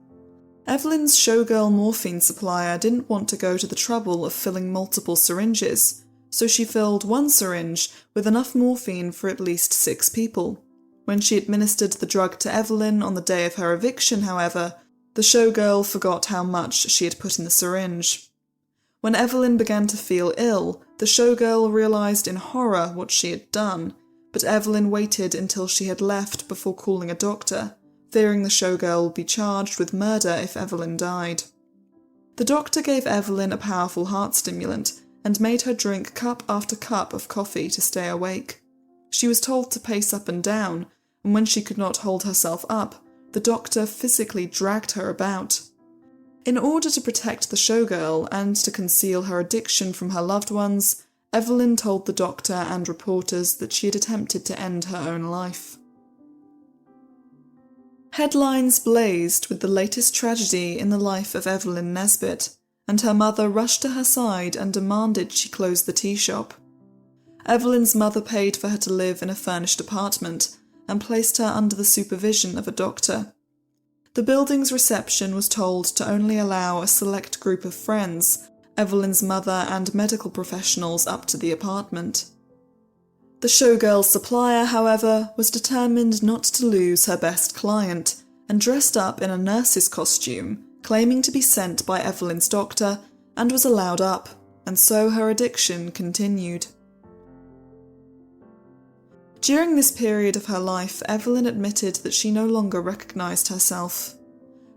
Evelyn's showgirl morphine supplier didn't want to go to the trouble of filling multiple syringes, so she filled one syringe with enough morphine for at least 6 people. When she administered the drug to Evelyn on the day of her eviction, however, the showgirl forgot how much she had put in the syringe. When Evelyn began to feel ill, the showgirl realised in horror what she had done, but Evelyn waited until she had left before calling a doctor, fearing the showgirl would be charged with murder if Evelyn died. The doctor gave Evelyn a powerful heart stimulant and made her drink cup after cup of coffee to stay awake. She was told to pace up and down, and when she could not hold herself up, the doctor physically dragged her about. In order to protect the showgirl and to conceal her addiction from her loved ones, Evelyn told the doctor and reporters that she had attempted to end her own life. Headlines blazed with the latest tragedy in the life of Evelyn Nesbit, and her mother rushed to her side and demanded she close the tea shop. Evelyn's mother paid for her to live in a furnished apartment and placed her under the supervision of a doctor. The building's reception was told to only allow a select group of friends, Evelyn's mother and medical professionals, up to the apartment. The showgirl's supplier, however, was determined not to lose her best client and dressed up in a nurse's costume, claiming to be sent by Evelyn's doctor, and was allowed up, and so her addiction continued. During this period of her life, Evelyn admitted that she no longer recognised herself.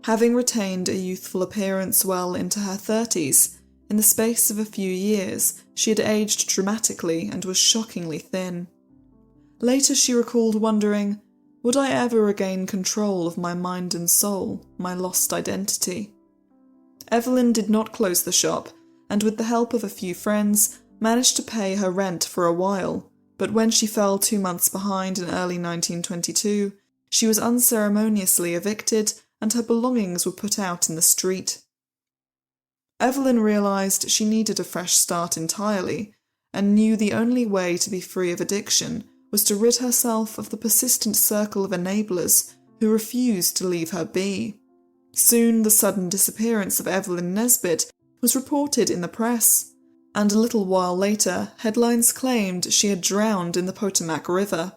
Having retained a youthful appearance well into her 30s, in the space of a few years, she had aged dramatically and was shockingly thin. Later she recalled wondering, would I ever regain control of my mind and soul, my lost identity? Evelyn did not close the shop, and with the help of a few friends, managed to pay her rent for a while, but when she fell 2 months behind in early 1922, she was unceremoniously evicted and her belongings were put out in the street. Evelyn realised she needed a fresh start entirely, and knew the only way to be free of addiction was to rid herself of the persistent circle of enablers who refused to leave her be. Soon the sudden disappearance of Evelyn Nesbit was reported in the press, and a little while later headlines claimed she had drowned in the Potomac River.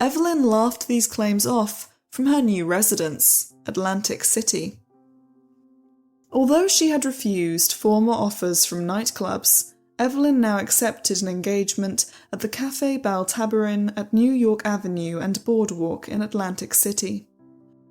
Evelyn laughed these claims off from her new residence, Atlantic City. Although she had refused former offers from nightclubs, Evelyn now accepted an engagement at the Café Baltabarin at New York Avenue and Boardwalk in Atlantic City.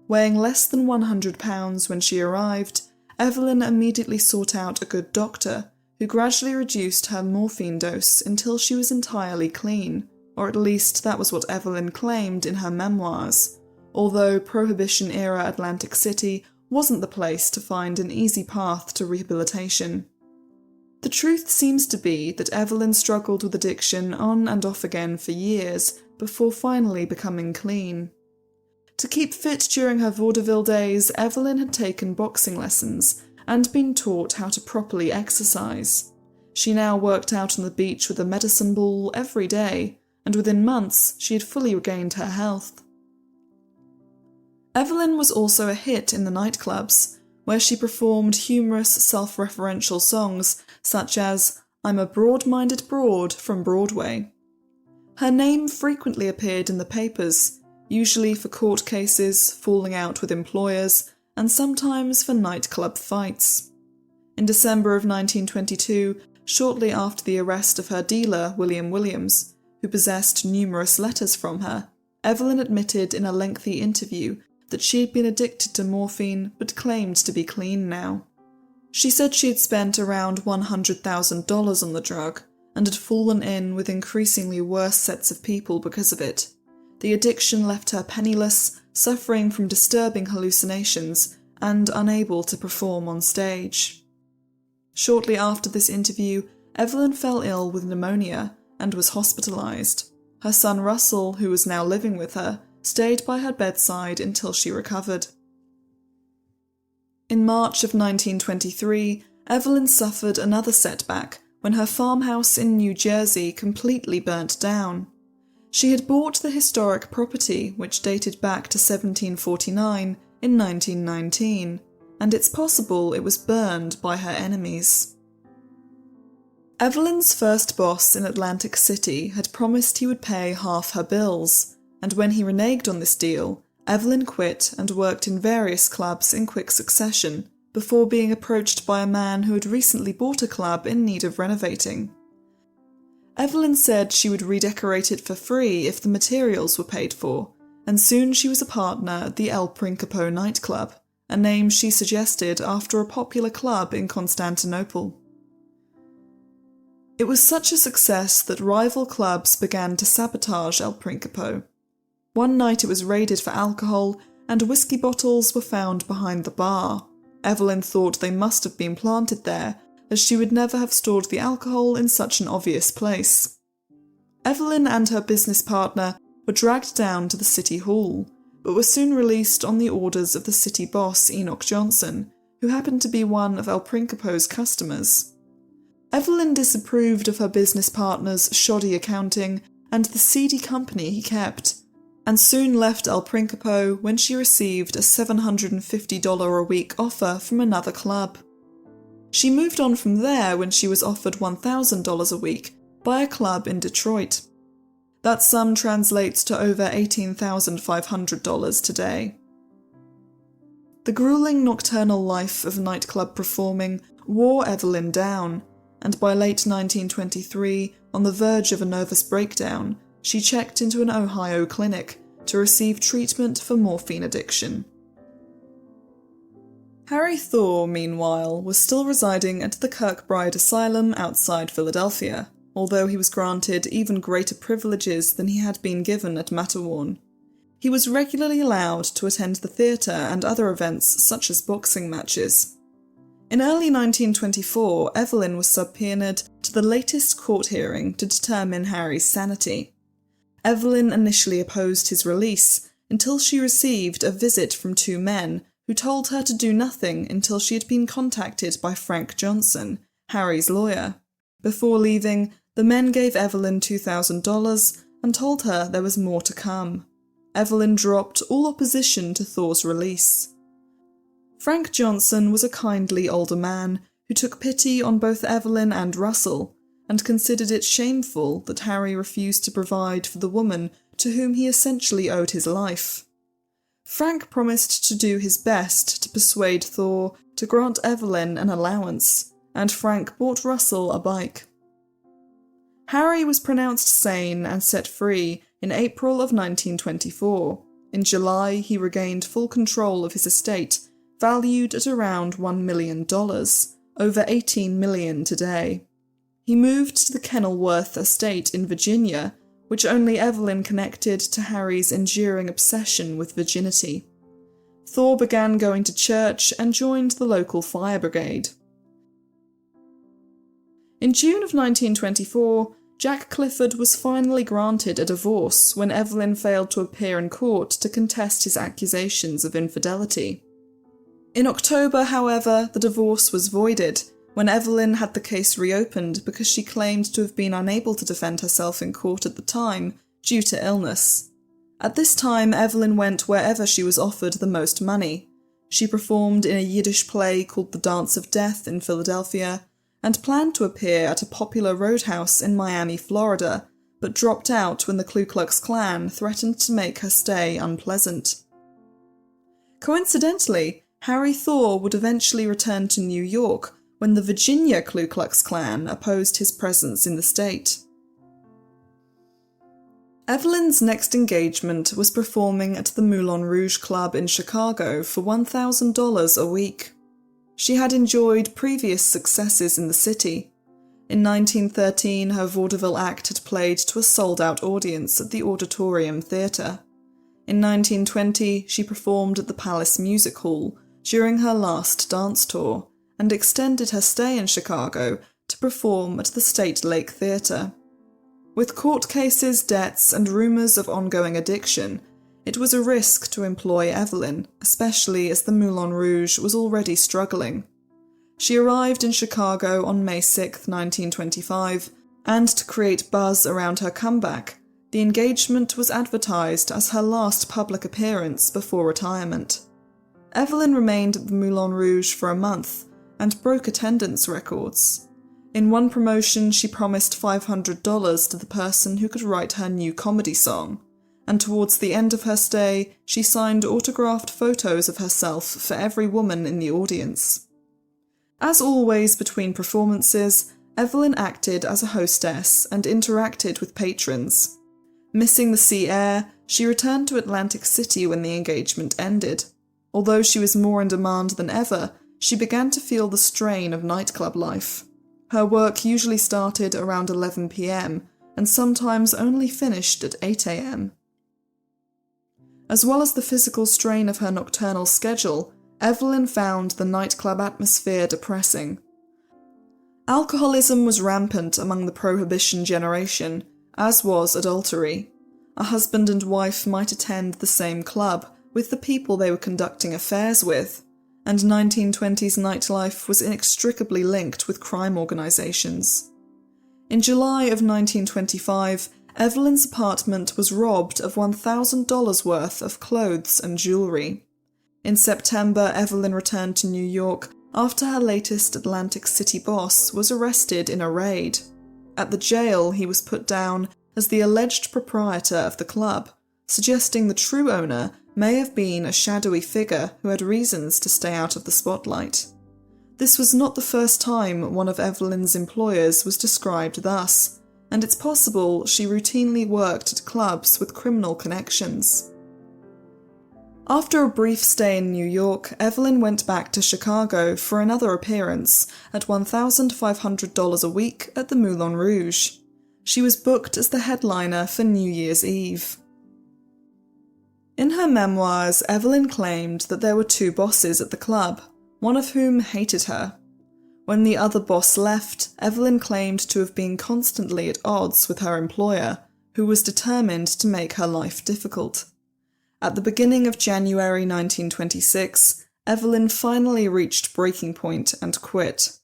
Weighing less than £100 when she arrived, Evelyn immediately sought out a good doctor who gradually reduced her morphine dose until she was entirely clean, or at least that was what Evelyn claimed in her memoirs, although Prohibition-era Atlantic City wasn't the place to find an easy path to rehabilitation. The truth seems to be that Evelyn struggled with addiction on and off again for years before finally becoming clean. To keep fit during her vaudeville days, Evelyn had taken boxing lessons and been taught how to properly exercise. She now worked out on the beach with a medicine ball every day, and within months she had fully regained her health. Evelyn was also a hit in the nightclubs, where she performed humorous self-referential songs such as "I'm a broad-minded broad" from Broadway. Her name frequently appeared in the papers, usually for court cases, falling out with employers, and sometimes for nightclub fights. In December of 1922, shortly after the arrest of her dealer, William Williams, who possessed numerous letters from her, Evelyn admitted in a lengthy interview that she had been addicted to morphine but claimed to be clean now. She said she had spent around $100,000 on the drug and had fallen in with increasingly worse sets of people because of it. The addiction left her penniless, suffering from disturbing hallucinations, and unable to perform on stage. Shortly after this interview, Evelyn fell ill with pneumonia and was hospitalised. Her son Russell, who was now living with her, stayed by her bedside until she recovered. In March of 1923, Evelyn suffered another setback when her farmhouse in New Jersey completely burnt down. She had bought the historic property, which dated back to 1749, in 1919, and it's possible it was burned by her enemies. Evelyn's first boss in Atlantic City had promised he would pay half her bills, and when he reneged on this deal, Evelyn quit and worked in various clubs in quick succession, before being approached by a man who had recently bought a club in need of renovating. Evelyn said she would redecorate it for free if the materials were paid for, and soon she was a partner at the El Principo nightclub, a name she suggested after a popular club in Constantinople. It was such a success that rival clubs began to sabotage El Principo. One night it was raided for alcohol, and whiskey bottles were found behind the bar. Evelyn thought they must have been planted there, as she would never have stored the alcohol in such an obvious place. Evelyn and her business partner were dragged down to the city hall, but were soon released on the orders of the city boss Enoch Johnson, who happened to be one of El Principo's customers. Evelyn disapproved of her business partner's shoddy accounting and the seedy company he kept, and soon left El Principo when she received a $750 a week offer from another club. She moved on from there when she was offered $1,000 a week by a club in Detroit. That sum translates to over $18,500 today. The grueling nocturnal life of nightclub performing wore Evelyn down, and by late 1923, on the verge of a nervous breakdown, she checked into an Ohio clinic to receive treatment for morphine addiction. Harry Thaw, meanwhile, was still residing at the Kirkbride Asylum outside Philadelphia, although he was granted even greater privileges than he had been given at Matterhorn. He was regularly allowed to attend the theatre and other events such as boxing matches. In early 1924, Evelyn was subpoenaed to the latest court hearing to determine Harry's sanity. Evelyn initially opposed his release until she received a visit from two men who told her to do nothing until she had been contacted by Frank Johnson, Harry's lawyer. Before leaving, the men gave Evelyn $2,000 and told her there was more to come. Evelyn dropped all opposition to Thaw's release. Frank Johnson was a kindly older man who took pity on both Evelyn and Russell, and considered it shameful that Harry refused to provide for the woman to whom he essentially owed his life. Frank promised to do his best to persuade Thaw to grant Evelyn an allowance, and Frank bought Russell a bike. Harry was pronounced sane and set free in April of 1924. In July, he regained full control of his estate, valued at around $1 million, over $18 million today. He moved to the Kenilworth estate in Virginia, which only Evelyn connected to Harry's enduring obsession with virginity. Thaw began going to church and joined the local fire brigade. In June of 1924, Jack Clifford was finally granted a divorce when Evelyn failed to appear in court to contest his accusations of infidelity. In October, however, the divorce was voided when Evelyn had the case reopened because she claimed to have been unable to defend herself in court at the time due to illness. At this time, Evelyn went wherever she was offered the most money. She performed in a Yiddish play called The Dance of Death in Philadelphia, and planned to appear at a popular roadhouse in Miami, Florida, but dropped out when the Ku Klux Klan threatened to make her stay unpleasant. Coincidentally, Harry Thaw would eventually return to New York when the Virginia Ku Klux Klan opposed his presence in the state. Evelyn's next engagement was performing at the Moulin Rouge Club in Chicago for $1,000 a week. She had enjoyed previous successes in the city. In 1913, her vaudeville act had played to a sold-out audience at the Auditorium Theatre. In 1920, she performed at the Palace Music Hall during her last dance tour, and extended her stay in Chicago to perform at the State Lake Theatre. With court cases, debts, and rumours of ongoing addiction, it was a risk to employ Evelyn, especially as the Moulin Rouge was already struggling. She arrived in Chicago on May 6, 1925, and to create buzz around her comeback, the engagement was advertised as her last public appearance before retirement. Evelyn remained at the Moulin Rouge for a month and broke attendance records. In one promotion, she promised $500 to the person who could write her new comedy song, and towards the end of her stay, she signed autographed photos of herself for every woman in the audience. As always between performances, Evelyn acted as a hostess and interacted with patrons. Missing the sea air, she returned to Atlantic City when the engagement ended. Although she was more in demand than ever, she began to feel the strain of nightclub life. Her work usually started around 11 p.m. and sometimes only finished at 8 a.m. As well as the physical strain of her nocturnal schedule, Evelyn found the nightclub atmosphere depressing. Alcoholism was rampant among the Prohibition generation, as was adultery. A husband and wife might attend the same club with the people they were conducting affairs with, and 1920s nightlife was inextricably linked with crime organisations. In July of 1925, Evelyn's apartment was robbed of $1,000 worth of clothes and jewellery. In September, Evelyn returned to New York after her latest Atlantic City boss was arrested in a raid. At the jail, he was put down as the alleged proprietor of the club, suggesting the true owner may have been a shadowy figure who had reasons to stay out of the spotlight. This was not the first time one of Evelyn's employers was described thus, and it's possible she routinely worked at clubs with criminal connections. After a brief stay in New York, Evelyn went back to Chicago for another appearance at $1,500 a week at the Moulin Rouge. She was booked as the headliner for New Year's Eve. In her memoirs, Evelyn claimed that there were two bosses at the club, one of whom hated her. When the other boss left, Evelyn claimed to have been constantly at odds with her employer, who was determined to make her life difficult. At the beginning of January 1926, Evelyn finally reached breaking point and quit.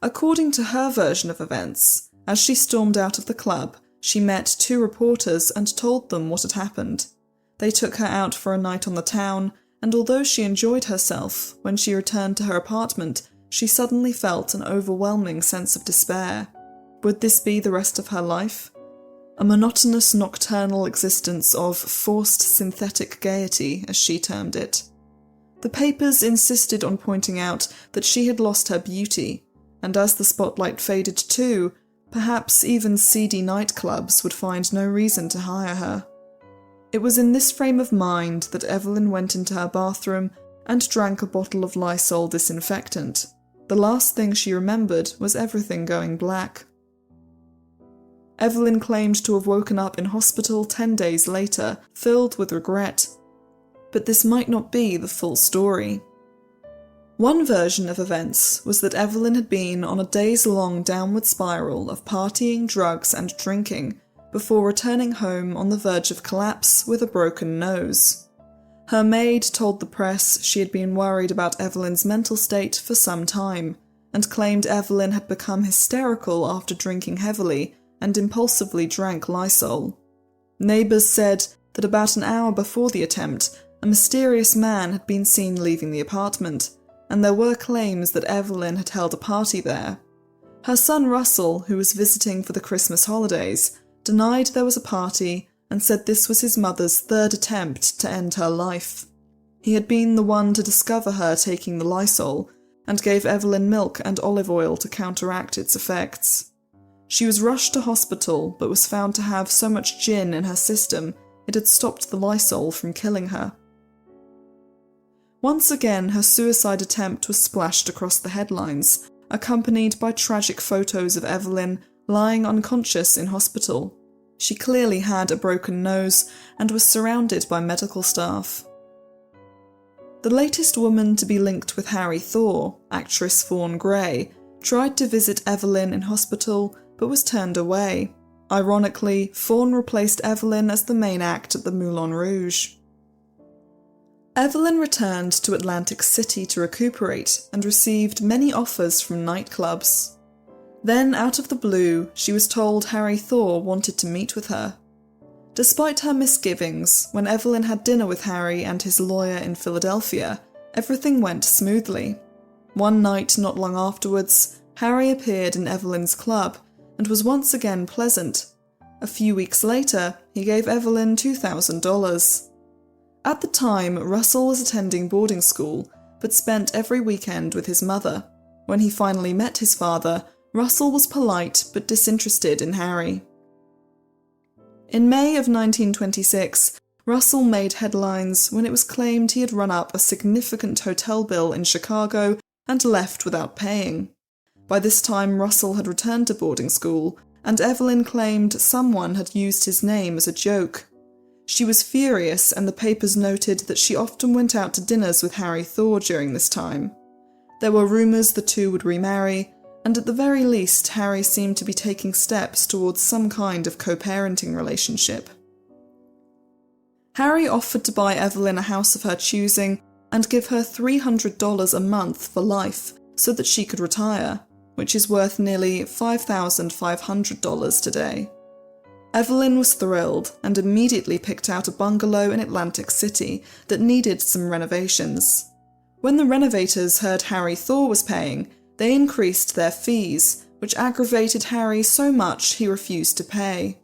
According to her version of events, as she stormed out of the club, she met 2 reporters and told them what had happened. They took her out for a night on the town, and although she enjoyed herself, when she returned to her apartment, she suddenly felt an overwhelming sense of despair. Would this be the rest of her life? A monotonous nocturnal existence of forced synthetic gaiety, as she termed it. The papers insisted on pointing out that she had lost her beauty, and as the spotlight faded too, perhaps even seedy nightclubs would find no reason to hire her. It was in this frame of mind that Evelyn went into her bathroom and drank a bottle of Lysol disinfectant. The last thing she remembered was everything going black. Evelyn claimed to have woken up in hospital 10 days later, filled with regret. But this might not be the full story. One version of events was that Evelyn had been on a days-long downward spiral of partying, drugs and drinking before returning home on the verge of collapse with a broken nose. Her maid told the press she had been worried about Evelyn's mental state for some time, and claimed Evelyn had become hysterical after drinking heavily and impulsively drank Lysol. Neighbours said that about an hour before the attempt, a mysterious man had been seen leaving the apartment, and there were claims that Evelyn had held a party there. Her son Russell, who was visiting for the Christmas holidays, denied there was a party and said this was his mother's 3rd attempt to end her life. He had been the one to discover her taking the Lysol and gave Evelyn milk and olive oil to counteract its effects. She was rushed to hospital but was found to have so much gin in her system it had stopped the Lysol from killing her. Once again, her suicide attempt was splashed across the headlines, accompanied by tragic photos of Evelyn lying unconscious in hospital. She clearly had a broken nose and was surrounded by medical staff. The latest woman to be linked with Harry Thaw, actress Fawn Gray, tried to visit Evelyn in hospital but was turned away. Ironically, Fawn replaced Evelyn as the main act at the Moulin Rouge. Evelyn returned to Atlantic City to recuperate and received many offers from nightclubs. Then, out of the blue, she was told Harry Thaw wanted to meet with her. Despite her misgivings, when Evelyn had dinner with Harry and his lawyer in Philadelphia, everything went smoothly. One night not long afterwards, Harry appeared in Evelyn's club and was once again pleasant. A few weeks later, he gave Evelyn $2,000. At the time, Russell was attending boarding school, but spent every weekend with his mother. When he finally met his father, Russell was polite but disinterested in Harry. In May of 1926, Russell made headlines when it was claimed he had run up a significant hotel bill in Chicago and left without paying. By this time, Russell had returned to boarding school, and Evelyn claimed someone had used his name as a joke. She was furious, and the papers noted that she often went out to dinners with Harry Thaw during this time. There were rumours the two would remarry, and at the very least Harry seemed to be taking steps towards some kind of co-parenting relationship. Harry offered to buy Evelyn a house of her choosing and give her $300 a month for life so that she could retire, which is worth nearly $5,500 today. Evelyn was thrilled and immediately picked out a bungalow in Atlantic City that needed some renovations. When the renovators heard Harry Thaw was paying, they increased their fees, which aggravated Harry so much he refused to pay.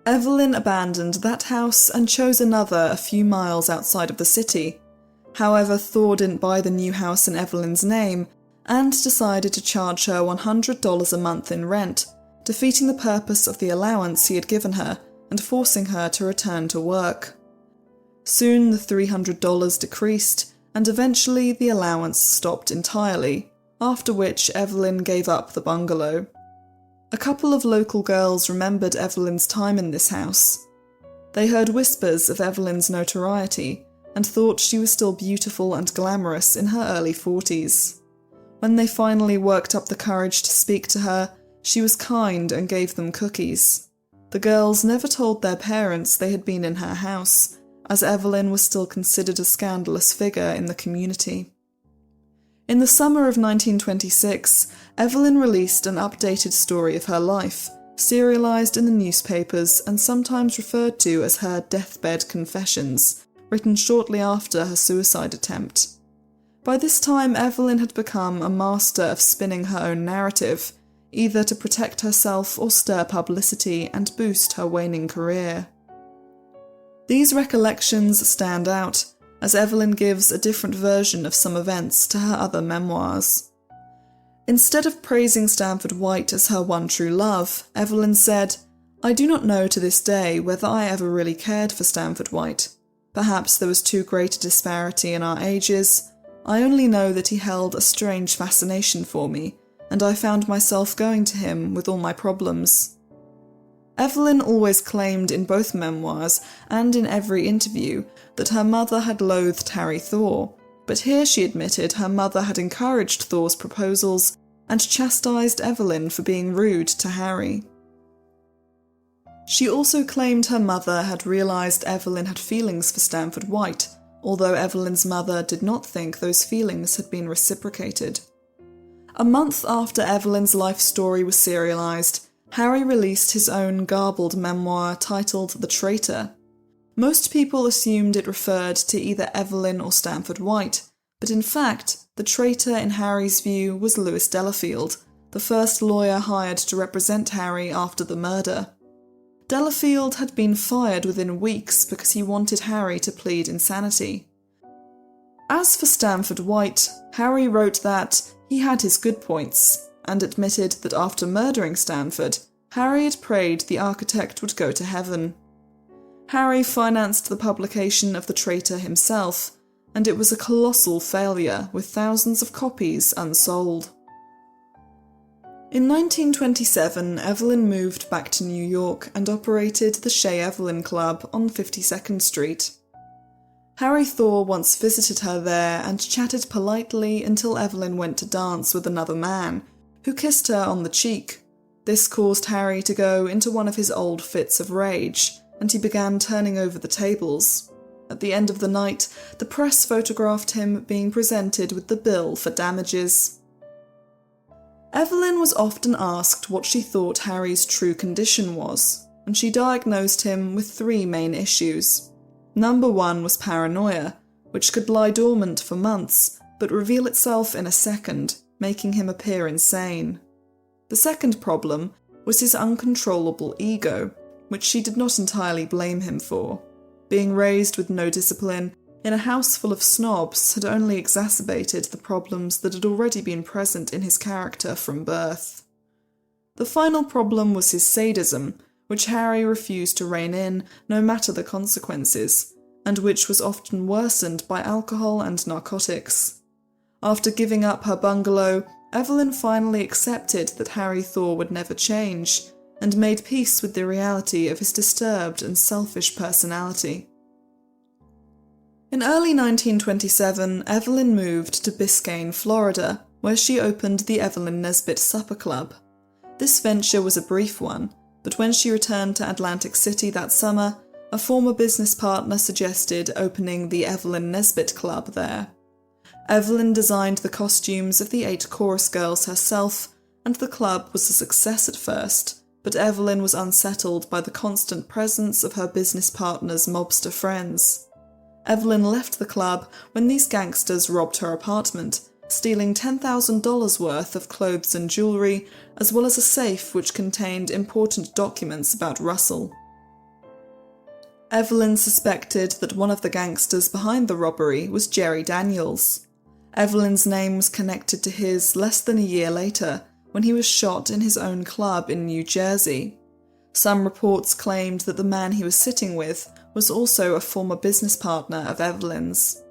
Evelyn abandoned that house and chose another a few miles outside of the city. However, Thaw didn't buy the new house in Evelyn's name and decided to charge her $100 a month in rent, defeating the purpose of the allowance he had given her and forcing her to return to work. Soon the $300 decreased, and eventually the allowance stopped entirely, after which Evelyn gave up the bungalow. A couple of local girls remembered Evelyn's time in this house. They heard whispers of Evelyn's notoriety and thought she was still beautiful and glamorous in her early 40s. When they finally worked up the courage to speak to her, she was kind and gave them cookies. The girls never told their parents they had been in her house, as Evelyn was still considered a scandalous figure in the community. In the summer of 1926, Evelyn released an updated story of her life, serialised in the newspapers and sometimes referred to as her deathbed confessions, written shortly after her suicide attempt. By this time, Evelyn had become a master of spinning her own narrative, either to protect herself or stir publicity and boost her waning career. These recollections stand out, as Evelyn gives a different version of some events to her other memoirs. Instead of praising Stanford White as her one true love, Evelyn said, "I do not know to this day whether I ever really cared for Stanford White. Perhaps there was too great a disparity in our ages. I only know that he held a strange fascination for me, and I found myself going to him with all my problems." Evelyn always claimed in both memoirs and in every interview that her mother had loathed Harry Thaw, but here she admitted her mother had encouraged Thaw's proposals and chastised Evelyn for being rude to Harry. She also claimed her mother had realised Evelyn had feelings for Stanford White, although Evelyn's mother did not think those feelings had been reciprocated. A month after Evelyn's life story was serialised, Harry released his own garbled memoir titled The Traitor. Most people assumed it referred to either Evelyn or Stanford White, but in fact, the traitor in Harry's view was Louis Delafield, the first lawyer hired to represent Harry after the murder. Delafield had been fired within weeks because he wanted Harry to plead insanity. As for Stanford White, Harry wrote that he had his good points, and admitted that after murdering Stanford, Harry had prayed the architect would go to heaven. Harry financed the publication of The Traitor himself, and it was a colossal failure with thousands of copies unsold. In 1927, Evelyn moved back to New York and operated the Chez Evelyn Club on 52nd Street. Harry Thaw once visited her there and chatted politely until Evelyn went to dance with another man, who kissed her on the cheek. This caused Harry to go into one of his old fits of rage, and he began turning over the tables. At the end of the night, the press photographed him being presented with the bill for damages. Evelyn was often asked what she thought Harry's true condition was, and she diagnosed him with 3 main issues. Number 1 was paranoia, which could lie dormant for months, but reveal itself in a second, making him appear insane. The second problem was his uncontrollable ego, which she did not entirely blame him for. Being raised with no discipline, in a house full of snobs, had only exacerbated the problems that had already been present in his character from birth. The final problem was his sadism, which Harry refused to rein in, no matter the consequences, and which was often worsened by alcohol and narcotics. After giving up her bungalow, Evelyn finally accepted that Harry Thaw would never change, and made peace with the reality of his disturbed and selfish personality. In early 1927, Evelyn moved to Biscayne, Florida, where she opened the Evelyn Nesbit Supper Club. This venture was a brief one, but when she returned to Atlantic City that summer, a former business partner suggested opening the Evelyn Nesbit Club there. Evelyn designed the costumes of the 8 chorus girls herself, and the club was a success at first, but Evelyn was unsettled by the constant presence of her business partner's mobster friends. Evelyn left the club when these gangsters robbed her apartment, stealing $10,000 worth of clothes and jewellery, as well as a safe which contained important documents about Russell. Evelyn suspected that one of the gangsters behind the robbery was Jerry Daniels. Evelyn's name was connected to his less than a year later, when he was shot in his own club in New Jersey. Some reports claimed that the man he was sitting with was also a former business partner of Evelyn's.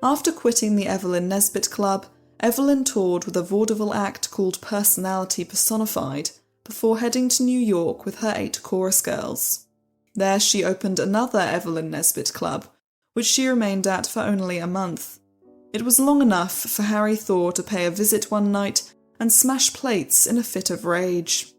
After quitting the Evelyn Nesbit Club, Evelyn toured with a vaudeville act called Personality Personified, before heading to New York with her 8 chorus girls. There she opened another Evelyn Nesbit Club, which she remained at for only a month. It was long enough for Harry Thaw to pay a visit one night and smash plates in a fit of rage.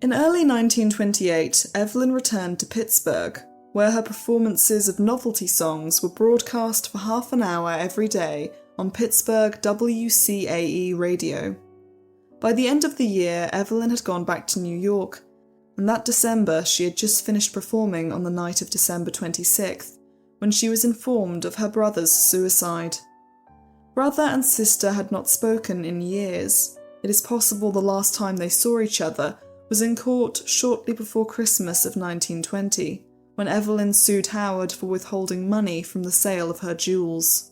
In early 1928, Evelyn returned to Pittsburgh, where her performances of novelty songs were broadcast for half an hour every day on Pittsburgh WCAE radio. By the end of the year, Evelyn had gone back to New York, and that December she had just finished performing on the night of December 26th, when she was informed of her brother's suicide. Brother and sister had not spoken in years. It is possible the last time they saw each other was in court shortly before Christmas of 1920, when Evelyn sued Howard for withholding money from the sale of her jewels.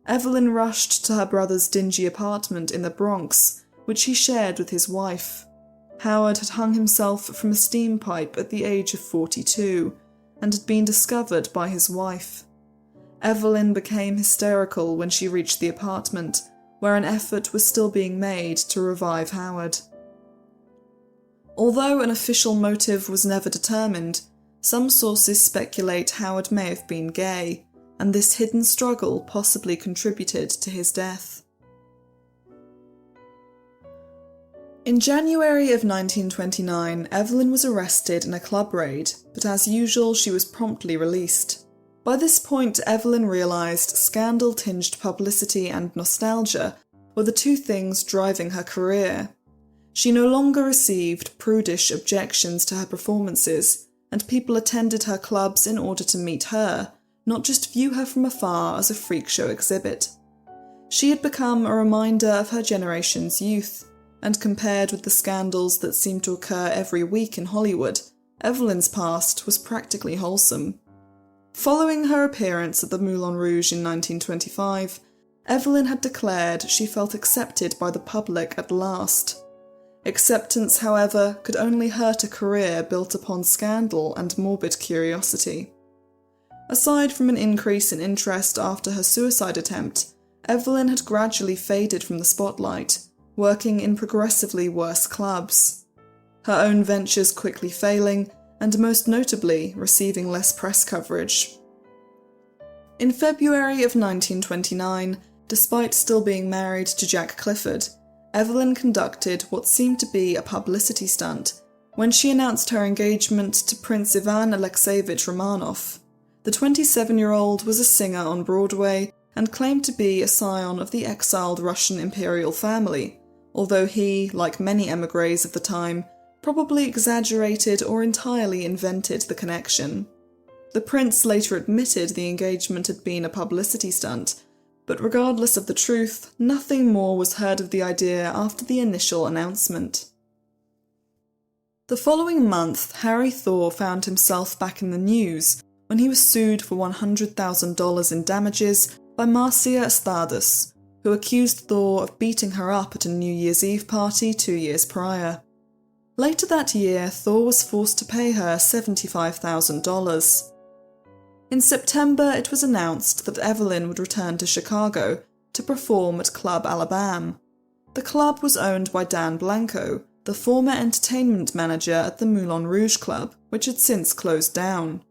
Evelyn rushed to her brother's dingy apartment in the Bronx, which he shared with his wife. Howard had hung himself from a steam pipe at the age of 42, and had been discovered by his wife. Evelyn became hysterical when she reached the apartment, where an effort was still being made to revive Howard. Although an official motive was never determined, some sources speculate Howard may have been gay, and this hidden struggle possibly contributed to his death. In January of 1929, Evelyn was arrested in a club raid, but as usual she was promptly released. By this point, Evelyn realised scandal-tinged publicity and nostalgia were the two things driving her career. She no longer received prudish objections to her performances, and people attended her clubs in order to meet her, not just view her from afar as a freak show exhibit. She had become a reminder of her generation's youth, and compared with the scandals that seemed to occur every week in Hollywood, Evelyn's past was practically wholesome. Following her appearance at the Moulin Rouge in 1925, Evelyn had declared she felt accepted by the public at last. Acceptance, however, could only hurt a career built upon scandal and morbid curiosity. Aside from an increase in interest after her suicide attempt, Evelyn had gradually faded from the spotlight, working in progressively worse clubs. Her own ventures quickly failing, and most notably, receiving less press coverage. In February of 1929, despite still being married to Jack Clifford, Evelyn conducted what seemed to be a publicity stunt when she announced her engagement to Prince Ivan Alexeyevich Romanov. The 27-year-old was a singer on Broadway and claimed to be a scion of the exiled Russian imperial family, although he, like many émigrés of the time, probably exaggerated or entirely invented the connection. The prince later admitted the engagement had been a publicity stunt, but regardless of the truth, nothing more was heard of the idea after the initial announcement. The following month, Harry Thaw found himself back in the news when he was sued for $100,000 in damages by Marcia Estadas, who accused Thaw of beating her up at a New Year's Eve party 2 years prior. Later that year, Thaw was forced to pay her $75,000. In September, it was announced that Evelyn would return to Chicago to perform at Club Alabama. The club was owned by Dan Blanco, the former entertainment manager at the Moulin Rouge Club, which had since closed down.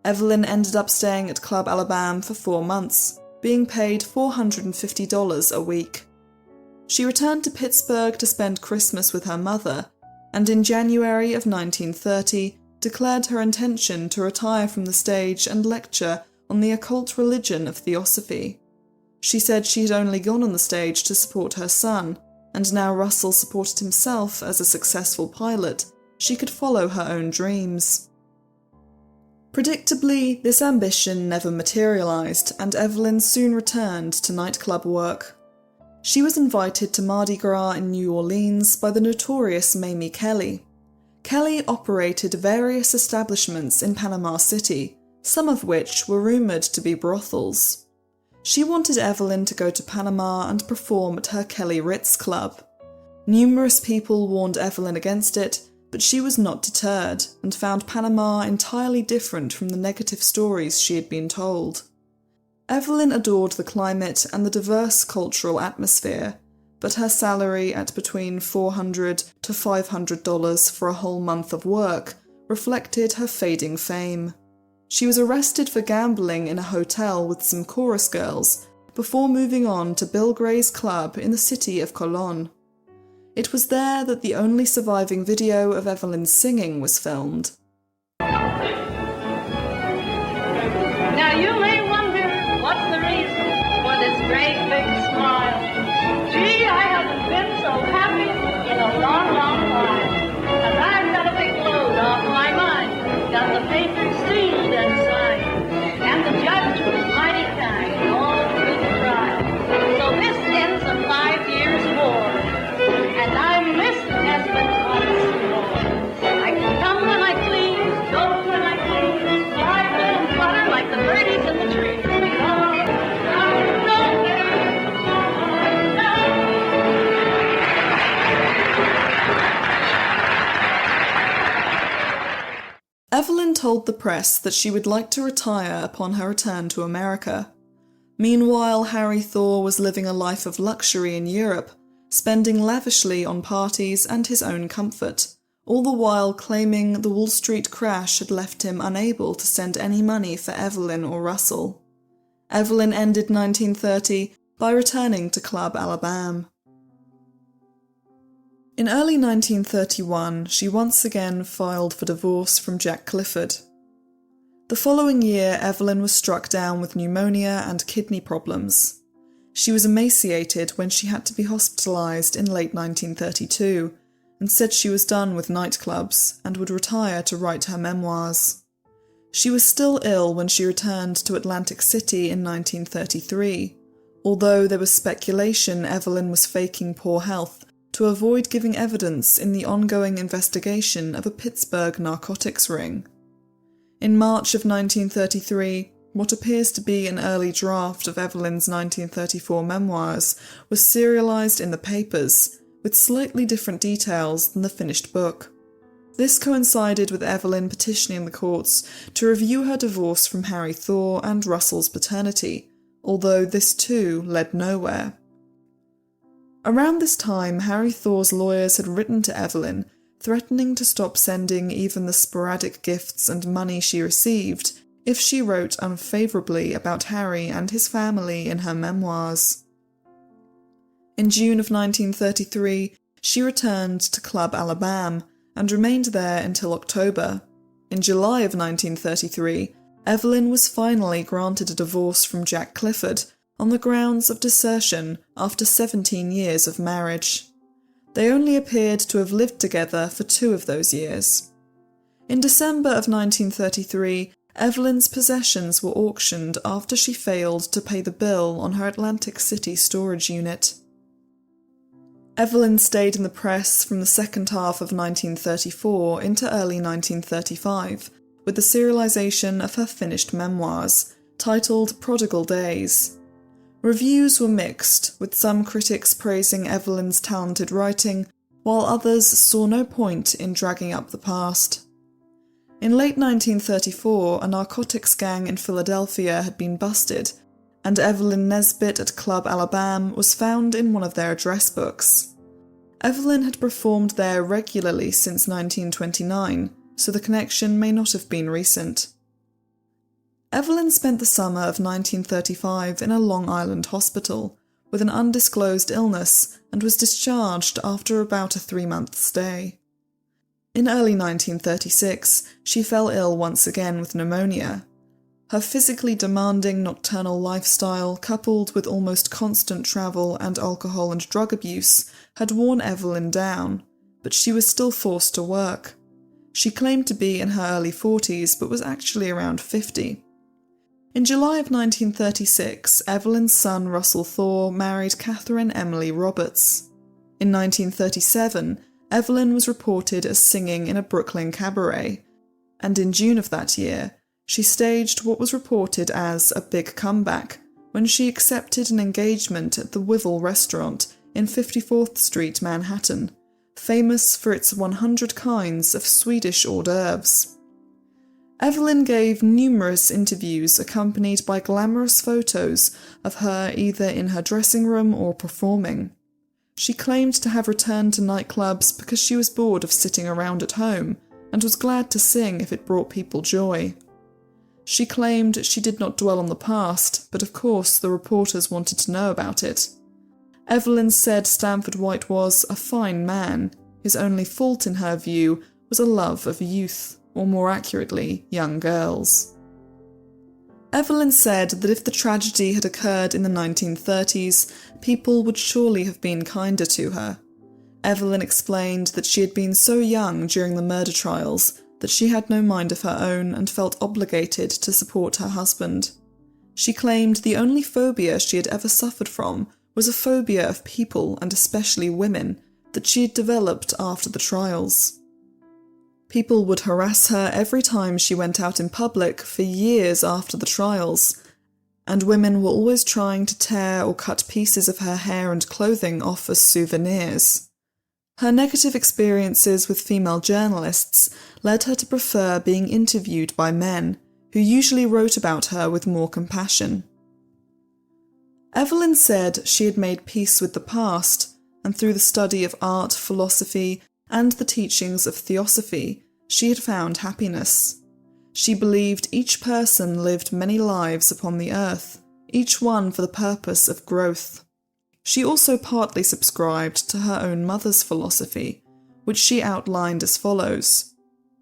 Evelyn ended up staying at Club Alabama for 4 months, being paid $450 a week. She returned to Pittsburgh to spend Christmas with her mother, and in January of 1930 declared her intention to retire from the stage and lecture on the occult religion of Theosophy. She said she had only gone on the stage to support her son, and now Russell supported himself as a successful pilot, she could follow her own dreams. Predictably, this ambition never materialised, and Evelyn soon returned to nightclub work. She was invited to Mardi Gras in New Orleans by the notorious Mamie Kelly. Kelly operated various establishments in Panama City, some of which were rumoured to be brothels. She wanted Evelyn to go to Panama and perform at her Kelly Ritz Club. Numerous people warned Evelyn against it, but she was not deterred and found Panama entirely different from the negative stories she had been told. Evelyn adored the climate and the diverse cultural atmosphere, but her salary at between $400 to $500 for a whole month of work reflected her fading fame. She was arrested for gambling in a hotel with some chorus girls before moving on to Bill Gray's club in the city of Colón. It was there that the only surviving video of Evelyn's singing was filmed. Now you may wonder what's the reason for this great big smile. Gee, I haven't been so happy Evelyn told the press that she would like to retire upon her return to America. Meanwhile, Harry Thaw was living a life of luxury in Europe, spending lavishly on parties and his own comfort, all the while claiming the Wall Street crash had left him unable to send any money for Evelyn or Russell. Evelyn ended 1930 by returning to Club Alabama. In early 1931, she once again filed for divorce from Jack Clifford. The following year, Evelyn was struck down with pneumonia and kidney problems. She was emaciated when she had to be hospitalised in late 1932, and said she was done with nightclubs and would retire to write her memoirs. She was still ill when she returned to Atlantic City in 1933, although there was speculation Evelyn was faking poor health to avoid giving evidence in the ongoing investigation of a Pittsburgh narcotics ring. In March of 1933, what appears to be an early draft of Evelyn's 1934 memoirs was serialised in the papers, with slightly different details than the finished book. This coincided with Evelyn petitioning the courts to review her divorce from Harry Thaw and Russell's paternity, although this too led nowhere. Around this time, Harry Thaw's lawyers had written to Evelyn, threatening to stop sending even the sporadic gifts and money she received if she wrote unfavourably about Harry and his family in her memoirs. In June of 1933, she returned to Club Alabama and remained there until October. In July of 1933, Evelyn was finally granted a divorce from Jack Clifford on the grounds of desertion after 17 years of marriage. They only appeared to have lived together for 2 of those years. In December of 1933, Evelyn's possessions were auctioned after she failed to pay the bill on her Atlantic City storage unit. Evelyn stayed in the press from the second half of 1934 into early 1935, with the serialisation of her finished memoirs, titled Prodigal Days. Reviews were mixed, with some critics praising Evelyn's talented writing, while others saw no point in dragging up the past. In late 1934, a narcotics gang in Philadelphia had been busted, and Evelyn Nesbit at Club Alabama was found in one of their address books. Evelyn had performed there regularly since 1929, so the connection may not have been recent. Evelyn spent the summer of 1935 in a Long Island hospital with an undisclosed illness and was discharged after about a 3-month stay. In early 1936, she fell ill once again with pneumonia. Her physically demanding nocturnal lifestyle, coupled with almost constant travel and alcohol and drug abuse, had worn Evelyn down, but she was still forced to work. She claimed to be in her early 40s, but was actually around 50. In July of 1936, Evelyn's son Russell Thaw married Catherine Emily Roberts. In 1937, Evelyn was reported as singing in a Brooklyn cabaret, and in June of that year, she staged what was reported as a big comeback when she accepted an engagement at the Wivel restaurant in 54th Street, Manhattan, famous for its 100 kinds of Swedish hors d'oeuvres. Evelyn gave numerous interviews accompanied by glamorous photos of her either in her dressing room or performing. She claimed to have returned to nightclubs because she was bored of sitting around at home and was glad to sing if it brought people joy. She claimed she did not dwell on the past, but of course the reporters wanted to know about it. Evelyn said Stanford White was a fine man. His only fault in her view was a love of youth, or more accurately, young girls. Evelyn said that if the tragedy had occurred in the 1930s, people would surely have been kinder to her. Evelyn explained that she had been so young during the murder trials that she had no mind of her own and felt obligated to support her husband. She claimed the only phobia she had ever suffered from was a phobia of people, and especially women, that she had developed after the trials. People would harass her every time she went out in public for years after the trials, and women were always trying to tear or cut pieces of her hair and clothing off as souvenirs. Her negative experiences with female journalists led her to prefer being interviewed by men, who usually wrote about her with more compassion. Evelyn said she had made peace with the past, and through the study of art, philosophy, and the teachings of theosophy, she had found happiness. She believed each person lived many lives upon the earth, each one for the purpose of growth. She also partly subscribed to her own mother's philosophy, which she outlined as follows: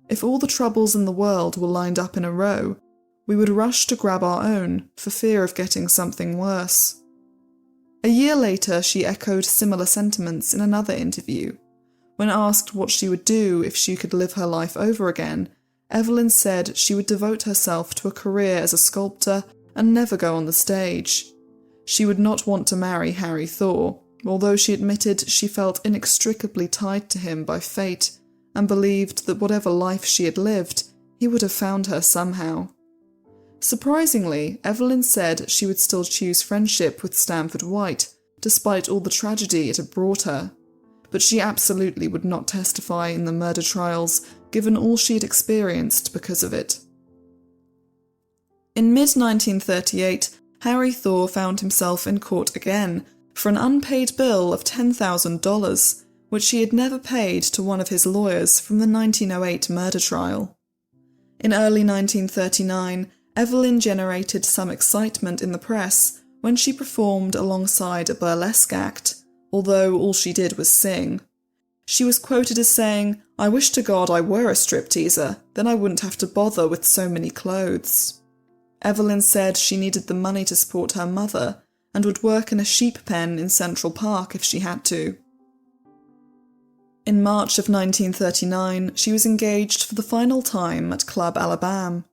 if all the troubles in the world were lined up in a row, we would rush to grab our own for fear of getting something worse. A year later, she echoed similar sentiments in another interview. When asked what she would do if she could live her life over again, Evelyn said she would devote herself to a career as a sculptor and never go on the stage. She would not want to marry Harry Thaw, although she admitted she felt inextricably tied to him by fate and believed that whatever life she had lived, he would have found her somehow. Surprisingly, Evelyn said she would still choose friendship with Stanford White, despite all the tragedy it had brought her. But she absolutely would not testify in the murder trials, given all she had experienced because of it. In mid-1938, Harry Thaw found himself in court again for an unpaid bill of $10,000, which he had never paid to one of his lawyers from the 1908 murder trial. In early 1939, Evelyn generated some excitement in the press when she performed alongside a burlesque act, although all she did was sing. She was quoted as saying, "I wish to God I were a stripteaser, then I wouldn't have to bother with so many clothes." Evelyn said she needed the money to support her mother and would work in a sheep pen in Central Park if she had to. In March of 1939, she was engaged for the final time at Club Alabama.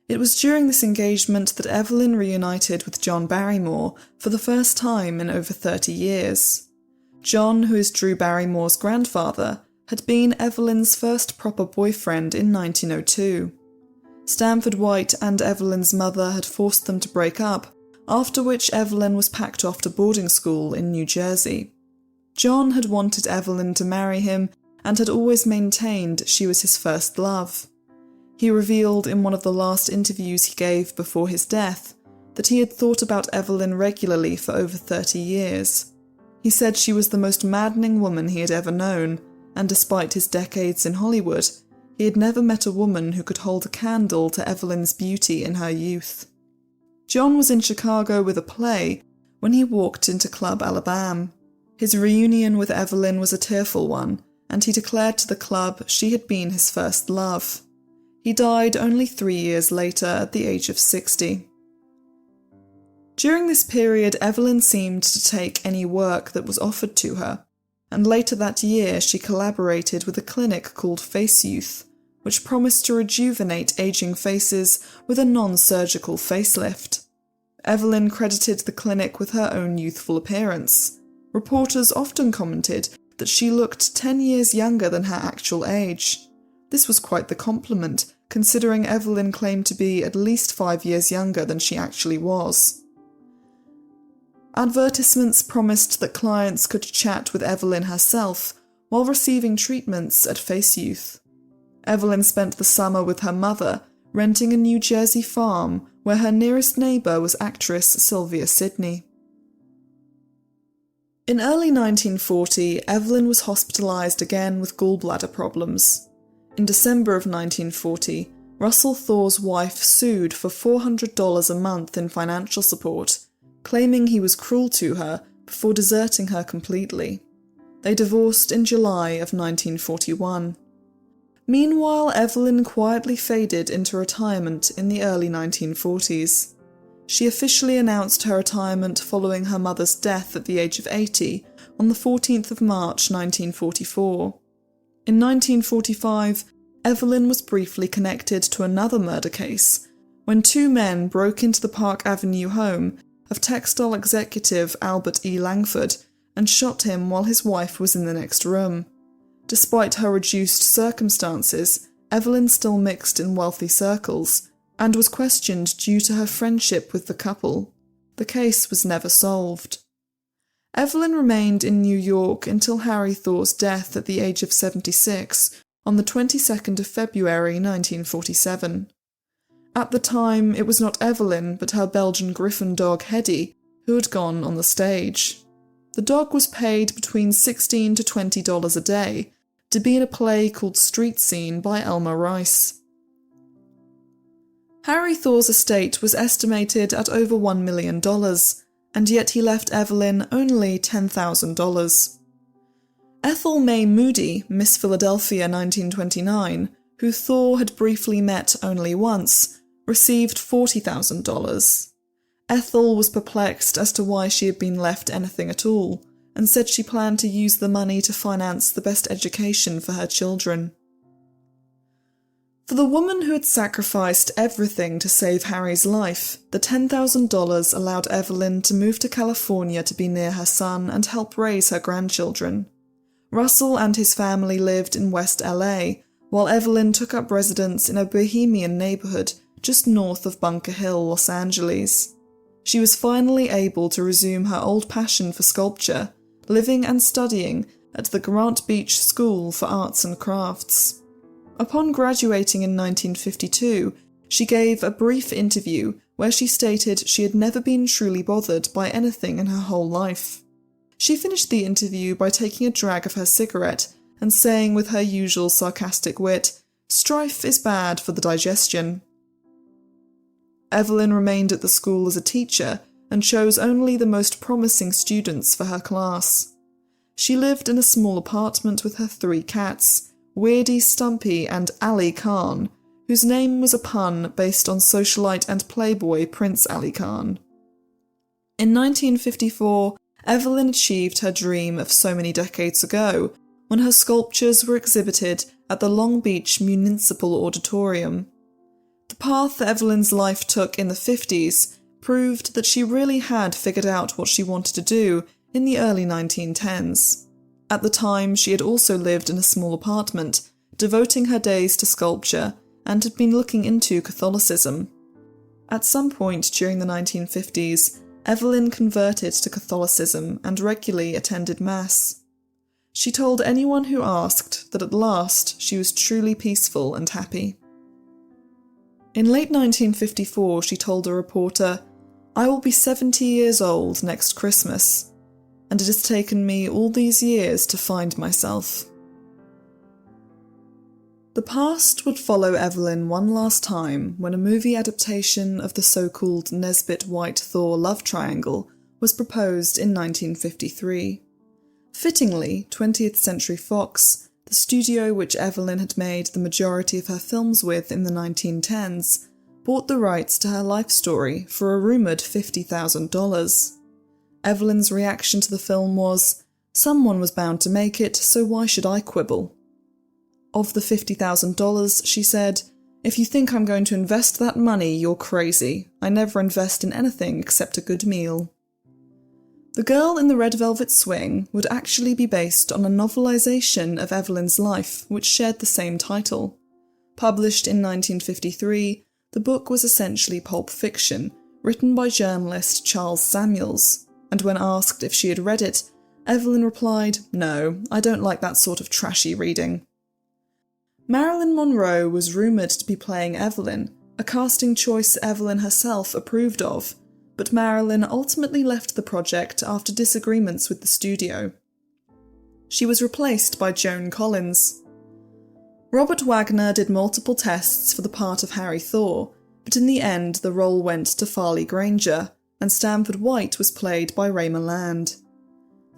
It was during this engagement that Evelyn reunited with John Barrymore for the first time in over 30 years. John, who is Drew Barrymore's grandfather, had been Evelyn's first proper boyfriend in 1902. Stanford White and Evelyn's mother had forced them to break up, after which Evelyn was packed off to boarding school in New Jersey. John had wanted Evelyn to marry him and had always maintained she was his first love. He revealed in one of the last interviews he gave before his death that he had thought about Evelyn regularly for over 30 years. He said she was the most maddening woman he had ever known, and despite his decades in Hollywood, he had never met a woman who could hold a candle to Evelyn's beauty in her youth. John was in Chicago with a play when he walked into Club Alabama. His reunion with Evelyn was a tearful one, and he declared to the club she had been his first love. He died only 3 years later at the age of 60. During this period, Evelyn seemed to take any work that was offered to her, and later that year she collaborated with a clinic called Face Youth, which promised to rejuvenate aging faces with a non-surgical facelift. Evelyn credited the clinic with her own youthful appearance. Reporters often commented that she looked 10 years younger than her actual age. This was quite the compliment, considering Evelyn claimed to be at least 5 years younger than she actually was. Advertisements promised that clients could chat with Evelyn herself while receiving treatments at Face Youth. Evelyn spent the summer with her mother, renting a New Jersey farm where her nearest neighbour was actress Sylvia Sidney. In early 1940, Evelyn was hospitalised again with gallbladder problems. In December of 1940, Russell Thaw's wife sued for $400 a month in financial support, claiming he was cruel to her before deserting her completely. They divorced in July of 1941. Meanwhile, Evelyn quietly faded into retirement in the early 1940s. She officially announced her retirement following her mother's death at the age of 80 on the 14th of March 1944. In 1945, Evelyn was briefly connected to another murder case when 2 men broke into the Park Avenue home of textile executive Albert E. Langford and shot him while his wife was in the next room. Despite her reduced circumstances, Evelyn still mixed in wealthy circles and was questioned due to her friendship with the couple. The case was never solved. Evelyn remained in New York until Harry Thaw's death at the age of 76 on the 22nd of February 1947. At the time, it was not Evelyn but her Belgian Griffon dog Hedy who had gone on the stage. The dog was paid between $16 to $20 a day to be in a play called Street Scene by Elmer Rice. Harry Thaw's estate was estimated at over $1 million, and yet he left Evelyn only $10,000. Ethel May Moody, Miss Philadelphia 1929, who Thaw had briefly met only once, received $40,000. Ethel was perplexed as to why she had been left anything at all, and said she planned to use the money to finance the best education for her children. For the woman who had sacrificed everything to save Harry's life, the $10,000 allowed Evelyn to move to California to be near her son and help raise her grandchildren. Russell and his family lived in West LA, while Evelyn took up residence in a bohemian neighborhood just north of Bunker Hill, Los Angeles. She was finally able to resume her old passion for sculpture, living and studying at the Grant Beach School for Arts and Crafts. Upon graduating in 1952, she gave a brief interview where she stated she had never been truly bothered by anything in her whole life. She finished the interview by taking a drag of her cigarette and saying with her usual sarcastic wit, "Strife is bad for the digestion." Evelyn remained at the school as a teacher and chose only the most promising students for her class. She lived in a small apartment with her 3 cats, Weirdy, Stumpy and Ali Khan, whose name was a pun based on socialite and playboy Prince Ali Khan. In 1954, Evelyn achieved her dream of so many decades ago when her sculptures were exhibited at the Long Beach Municipal Auditorium. The path Evelyn's life took in the 50s proved that she really had figured out what she wanted to do in the early 1910s. At the time, she had also lived in a small apartment, devoting her days to sculpture, and had been looking into Catholicism. At some point during the 1950s, Evelyn converted to Catholicism and regularly attended Mass. She told anyone who asked that at last she was truly peaceful and happy. In late 1954, she told a reporter, "I will be 70 years old next Christmas, and it has taken me all these years to find myself." The past would follow Evelyn one last time when a movie adaptation of the so-called Nesbit-White-Thaw love triangle was proposed in 1953. Fittingly, 20th Century Fox, the studio which Evelyn had made the majority of her films with in the 1910s, bought the rights to her life story for a rumoured $50,000. Evelyn's reaction to the film was, "Someone was bound to make it, so why should I quibble?" Of the $50,000, she said, "If you think I'm going to invest that money, you're crazy. I never invest in anything except a good meal." The Girl in the Red Velvet Swing would actually be based on a novelisation of Evelyn's life, which shared the same title. Published in 1953, the book was essentially pulp fiction, written by journalist Charles Samuels, and when asked if she had read it, Evelyn replied, "No, I don't like that sort of trashy reading." Marilyn Monroe was rumoured to be playing Evelyn, a casting choice Evelyn herself approved of, but Marilyn ultimately left the project after disagreements with the studio. She was replaced by Joan Collins. Robert Wagner did multiple tests for the part of Harry Thaw, but in the end the role went to Farley Granger, and Stanford White was played by Ray Milland.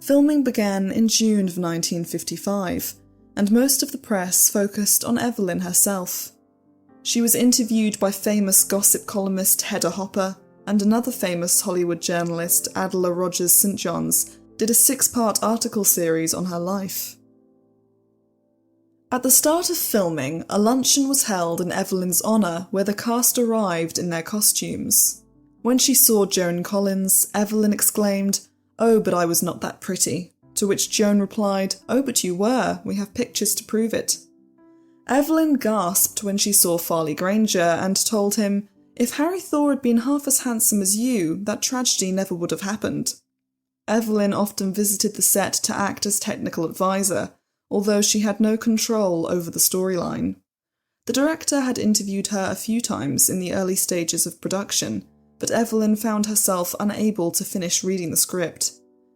Filming began in June of 1955, and most of the press focused on Evelyn herself. She was interviewed by famous gossip columnist Hedda Hopper, and another famous Hollywood journalist, Adela Rogers St. John's, did a 6-part article series on her life. At the start of filming, a luncheon was held in Evelyn's honour where the cast arrived in their costumes. When she saw Joan Collins, Evelyn exclaimed, "Oh, but I was not that pretty," to which Joan replied, "Oh, but you were, we have pictures to prove it." Evelyn gasped when she saw Farley Granger and told him, "If Harry Thaw had been half as handsome as you, that tragedy never would have happened." Evelyn often visited the set to act as technical advisor, although she had no control over the storyline. The director had interviewed her a few times in the early stages of production, but Evelyn found herself unable to finish reading the script.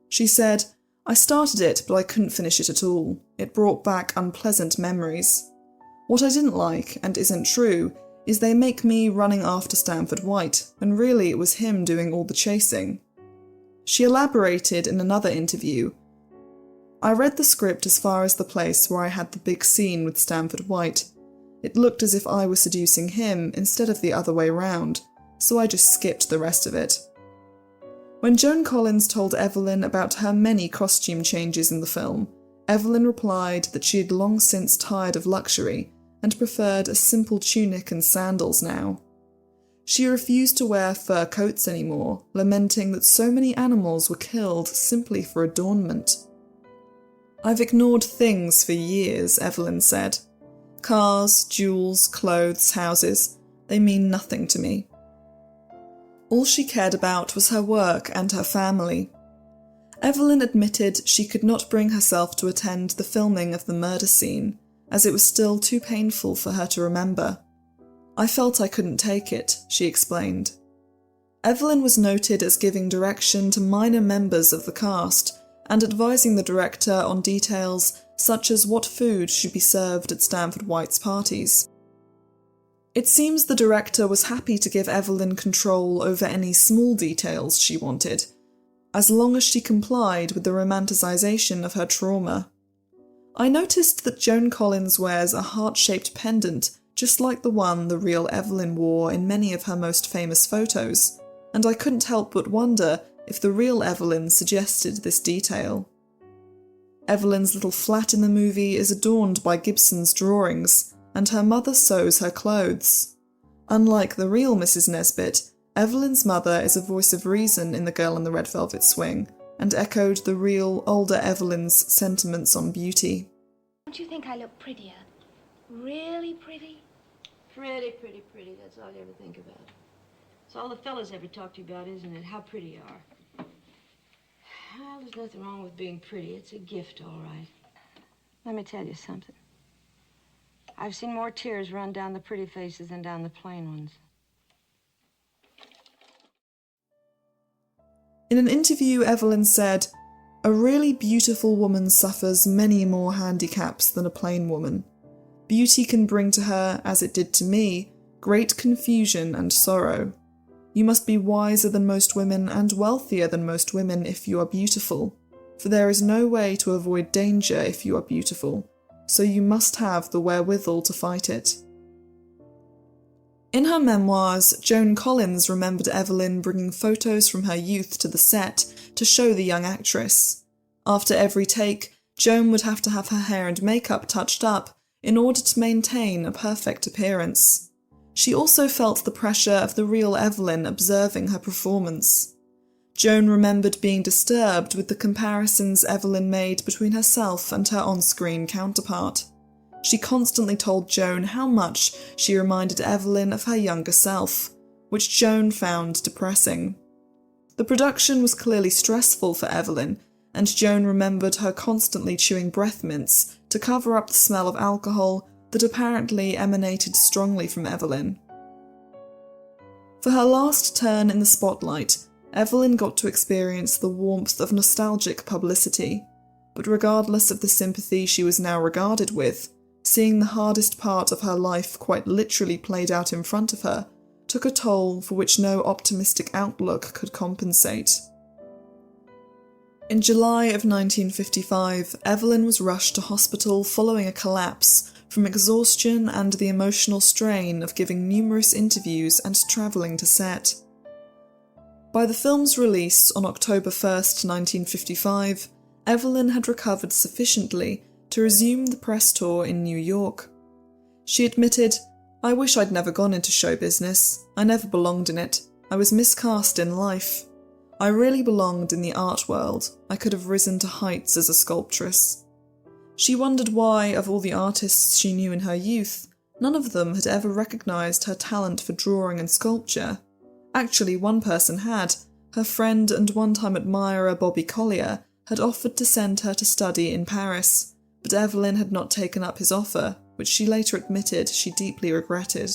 She said, "I started it, but I couldn't finish it at all. It brought back unpleasant memories. What I didn't like, and isn't true, is they make me running after Stanford White, when really it was him doing all the chasing." She elaborated in another interview, "I read the script as far as the place where I had the big scene with Stanford White. It looked as if I was seducing him instead of the other way round, so I just skipped the rest of it." When Joan Collins told Evelyn about her many costume changes in the film, Evelyn replied that she had long since tired of luxury and preferred a simple tunic and sandals now. She refused to wear fur coats anymore, lamenting that so many animals were killed simply for adornment. "I've ignored things for years," Evelyn said. "Cars, jewels, clothes, houses, they mean nothing to me." All she cared about was her work and her family. Evelyn admitted she could not bring herself to attend the filming of the murder scene, as it was still too painful for her to remember. "I felt I couldn't take it," she explained. Evelyn was noted as giving direction to minor members of the cast and advising the director on details such as what food should be served at Stanford White's parties. It seems the director was happy to give Evelyn control over any small details she wanted, as long as she complied with the romanticization of her trauma. "I noticed that Joan Collins wears a heart-shaped pendant just like the one the real Evelyn wore in many of her most famous photos, and I couldn't help but wonder if the real Evelyn suggested this detail." Evelyn's little flat in the movie is adorned by Gibson's drawings, and her mother sews her clothes. Unlike the real Mrs. Nesbit, Evelyn's mother is a voice of reason in The Girl in the Red Velvet Swing, and echoed the real, older Evelyn's sentiments on beauty. "Don't you think I look prettier? Really pretty?" Pretty, pretty, pretty. That's all you ever think about. It's all the fellas ever talk to you about, isn't it? How pretty you are. Well, there's nothing wrong with being pretty. It's a gift, all right. Let me tell you something. I've seen more tears run down the pretty faces than down the plain ones. In an interview, Evelyn said, "A really beautiful woman suffers many more handicaps than a plain woman. Beauty can bring to her, as it did to me, great confusion and sorrow. You must be wiser than most women and wealthier than most women if you are beautiful, for there is no way to avoid danger if you are beautiful, so you must have the wherewithal to fight it." In her memoirs, Joan Collins remembered Evelyn bringing photos from her youth to the set to show the young actress. After every take, Joan would have to have her hair and makeup touched up in order to maintain a perfect appearance. She also felt the pressure of the real Evelyn observing her performance. Joan remembered being disturbed with the comparisons Evelyn made between herself and her on-screen counterpart. She constantly told Joan how much she reminded Evelyn of her younger self, which Joan found depressing. The production was clearly stressful for Evelyn, and Joan remembered her constantly chewing breath mints to cover up the smell of alcohol that apparently emanated strongly from Evelyn. For her last turn in the spotlight, Evelyn got to experience the warmth of nostalgic publicity, but regardless of the sympathy she was now regarded with, seeing the hardest part of her life quite literally played out in front of her took a toll for which no optimistic outlook could compensate. In July of 1955, Evelyn was rushed to hospital following a collapse from exhaustion and the emotional strain of giving numerous interviews and travelling to set. By the film's release on October 1st, 1955, Evelyn had recovered sufficiently to resume the press tour in New York. She admitted, "I wish I'd never gone into show business. I never belonged in it. I was miscast in life. I really belonged in the art world. I could have risen to heights as a sculptress." She wondered why, of all the artists she knew in her youth, none of them had ever recognised her talent for drawing and sculpture. Actually, one person had, Her friend and one-time admirer Bobby Collier had offered to send her to study in Paris, but Evelyn had not taken up his offer, which she later admitted she deeply regretted.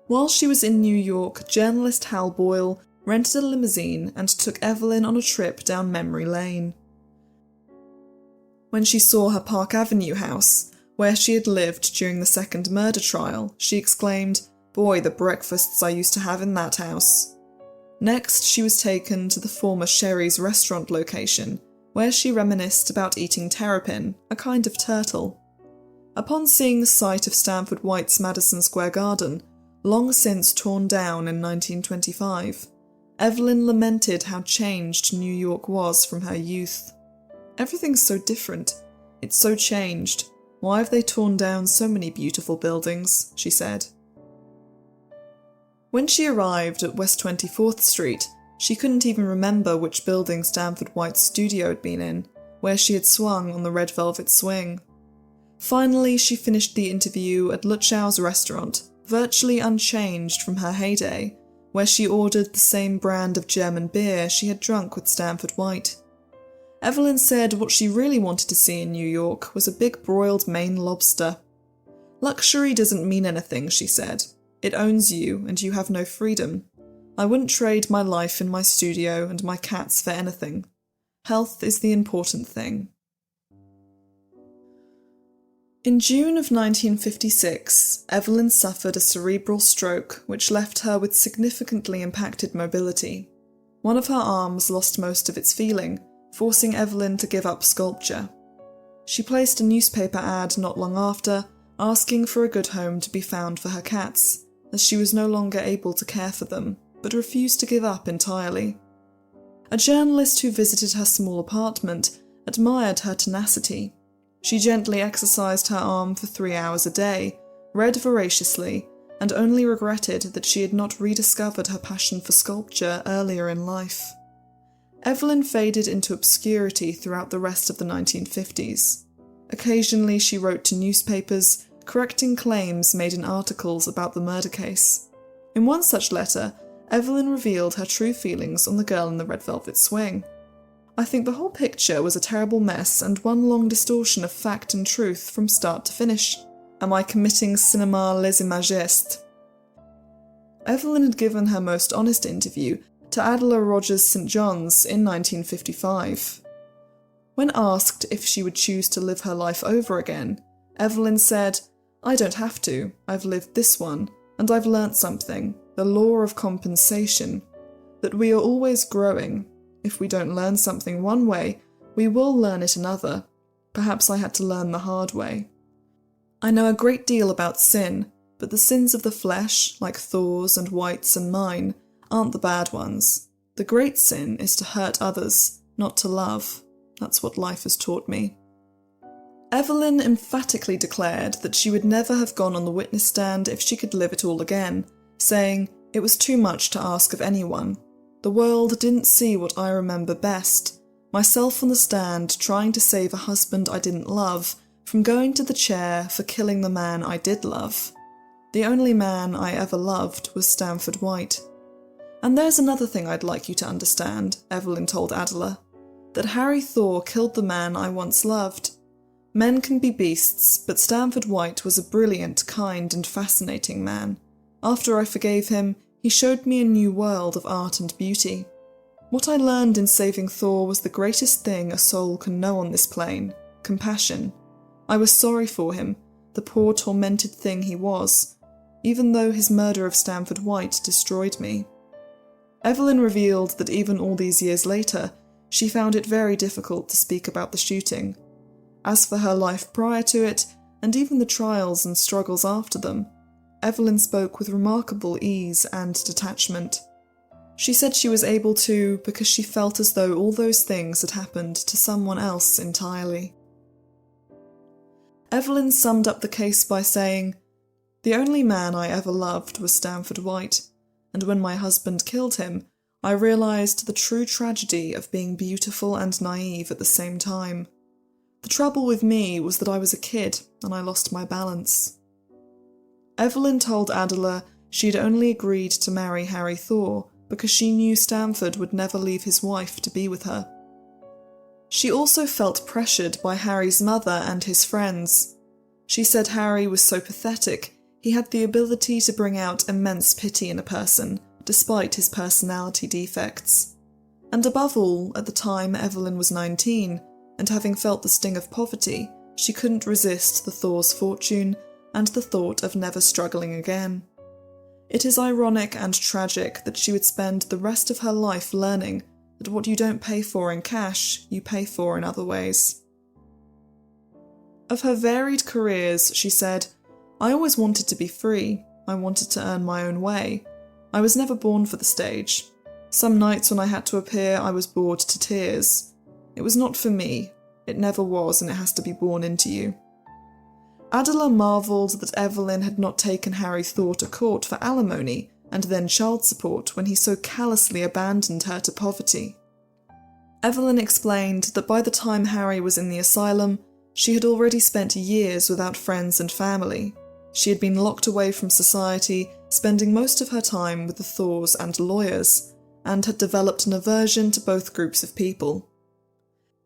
While she was in New York, journalist Hal Boyle rented a limousine and took Evelyn on a trip down memory lane. When she saw her Park Avenue house, where she had lived during the second murder trial, she exclaimed, "Boy, the breakfasts I used to have in that house." Next, she was taken to the former Sherry's restaurant location, where she reminisced about eating terrapin, a kind of turtle. Upon seeing the site of Stanford White's Madison Square Garden, long since torn down in 1925, Evelyn lamented how changed New York was from her youth. "Everything's so different. It's so changed. Why have they torn down so many beautiful buildings?" she said. When she arrived at West 24th Street, she couldn't even remember which building Stanford White's studio had been in, where she had swung on the red velvet swing. Finally, she finished the interview at Lutschau's restaurant, virtually unchanged from her heyday, where she ordered the same brand of German beer she had drunk with Stanford White. Evelyn said what she really wanted to see in New York was a big broiled Maine lobster. "Luxury doesn't mean anything," she said. "It owns you, and you have no freedom. I wouldn't trade my life in my studio and my cats for anything. Health is the important thing." In June of 1956, Evelyn suffered a cerebral stroke which left her with significantly impacted mobility. One of her arms lost most of its feeling, forcing Evelyn to give up sculpture. She placed a newspaper ad not long after, asking for a good home to be found for her cats, as she was no longer able to care for them, but refused to give up entirely. A journalist who visited her small apartment admired her tenacity. She gently exercised her arm for 3 hours a day, read voraciously, and only regretted that she had not rediscovered her passion for sculpture earlier in life. Evelyn faded into obscurity throughout the rest of the 1950s. Occasionally she wrote to newspapers, correcting claims made in articles about the murder case. In one such letter, Evelyn revealed her true feelings on the girl in the red velvet swing. "I think the whole picture was a terrible mess and one long distortion of fact and truth from start to finish. Am I committing cinéma lèse-majesté?" Evelyn had given her most honest interview to Adela Rogers St. John's in 1955. When asked if she would choose to live her life over again, Evelyn said, "I don't have to. I've lived this one, and I've learnt something, the law of compensation, that we are always growing. If we don't learn something one way, we will learn it another. Perhaps I had to learn the hard way. I know a great deal about sin, but the sins of the flesh, like Thaw's and White's and mine, aren't the bad ones. The great sin is to hurt others, not to love. That's what life has taught me." Evelyn emphatically declared that she would never have gone on the witness stand if she could live it all again, saying, "It was too much to ask of anyone. The world didn't see what I remember best, myself on the stand trying to save a husband I didn't love from going to the chair for killing the man I did love. The only man I ever loved was Stanford White. And there's another thing I'd like you to understand," Evelyn told Adela, "that Harry Thaw killed the man I once loved. Men can be beasts, but Stanford White was a brilliant, kind and fascinating man. After I forgave him, he showed me a new world of art and beauty. What I learned in saving Thaw was the greatest thing a soul can know on this plane, compassion. I was sorry for him, the poor tormented thing he was, even though his murder of Stanford White destroyed me." Evelyn revealed that even all these years later, she found it very difficult to speak about the shooting. As for her life prior to it, and even the trials and struggles after them, Evelyn spoke with remarkable ease and detachment. She said she was able to because she felt as though all those things had happened to someone else entirely. Evelyn summed up the case by saying, "The only man I ever loved was Stanford White, and when my husband killed him, I realised the true tragedy of being beautiful and naive at the same time. The trouble with me was that I was a kid and I lost my balance." Evelyn told Adela she'd only agreed to marry Harry Thaw because she knew Stanford would never leave his wife to be with her. She also felt pressured by Harry's mother and his friends. She said Harry was so pathetic, he had the ability to bring out immense pity in a person, despite his personality defects. And above all, at the time Evelyn was 19, and having felt the sting of poverty, she couldn't resist the Thaw's fortune and the thought of never struggling again. It is ironic and tragic that she would spend the rest of her life learning that what you don't pay for in cash, you pay for in other ways. Of her varied careers, she said, "I always wanted to be free. I wanted to earn my own way. I was never born for the stage. Some nights when I had to appear, I was bored to tears. It was not for me. It never was, and it has to be born into you." Adela marvelled that Evelyn had not taken Harry Thaw to court for alimony and then child support when he so callously abandoned her to poverty. Evelyn explained that by the time Harry was in the asylum, she had already spent years without friends and family. She had been locked away from society, spending most of her time with the Thaws and lawyers, and had developed an aversion to both groups of people.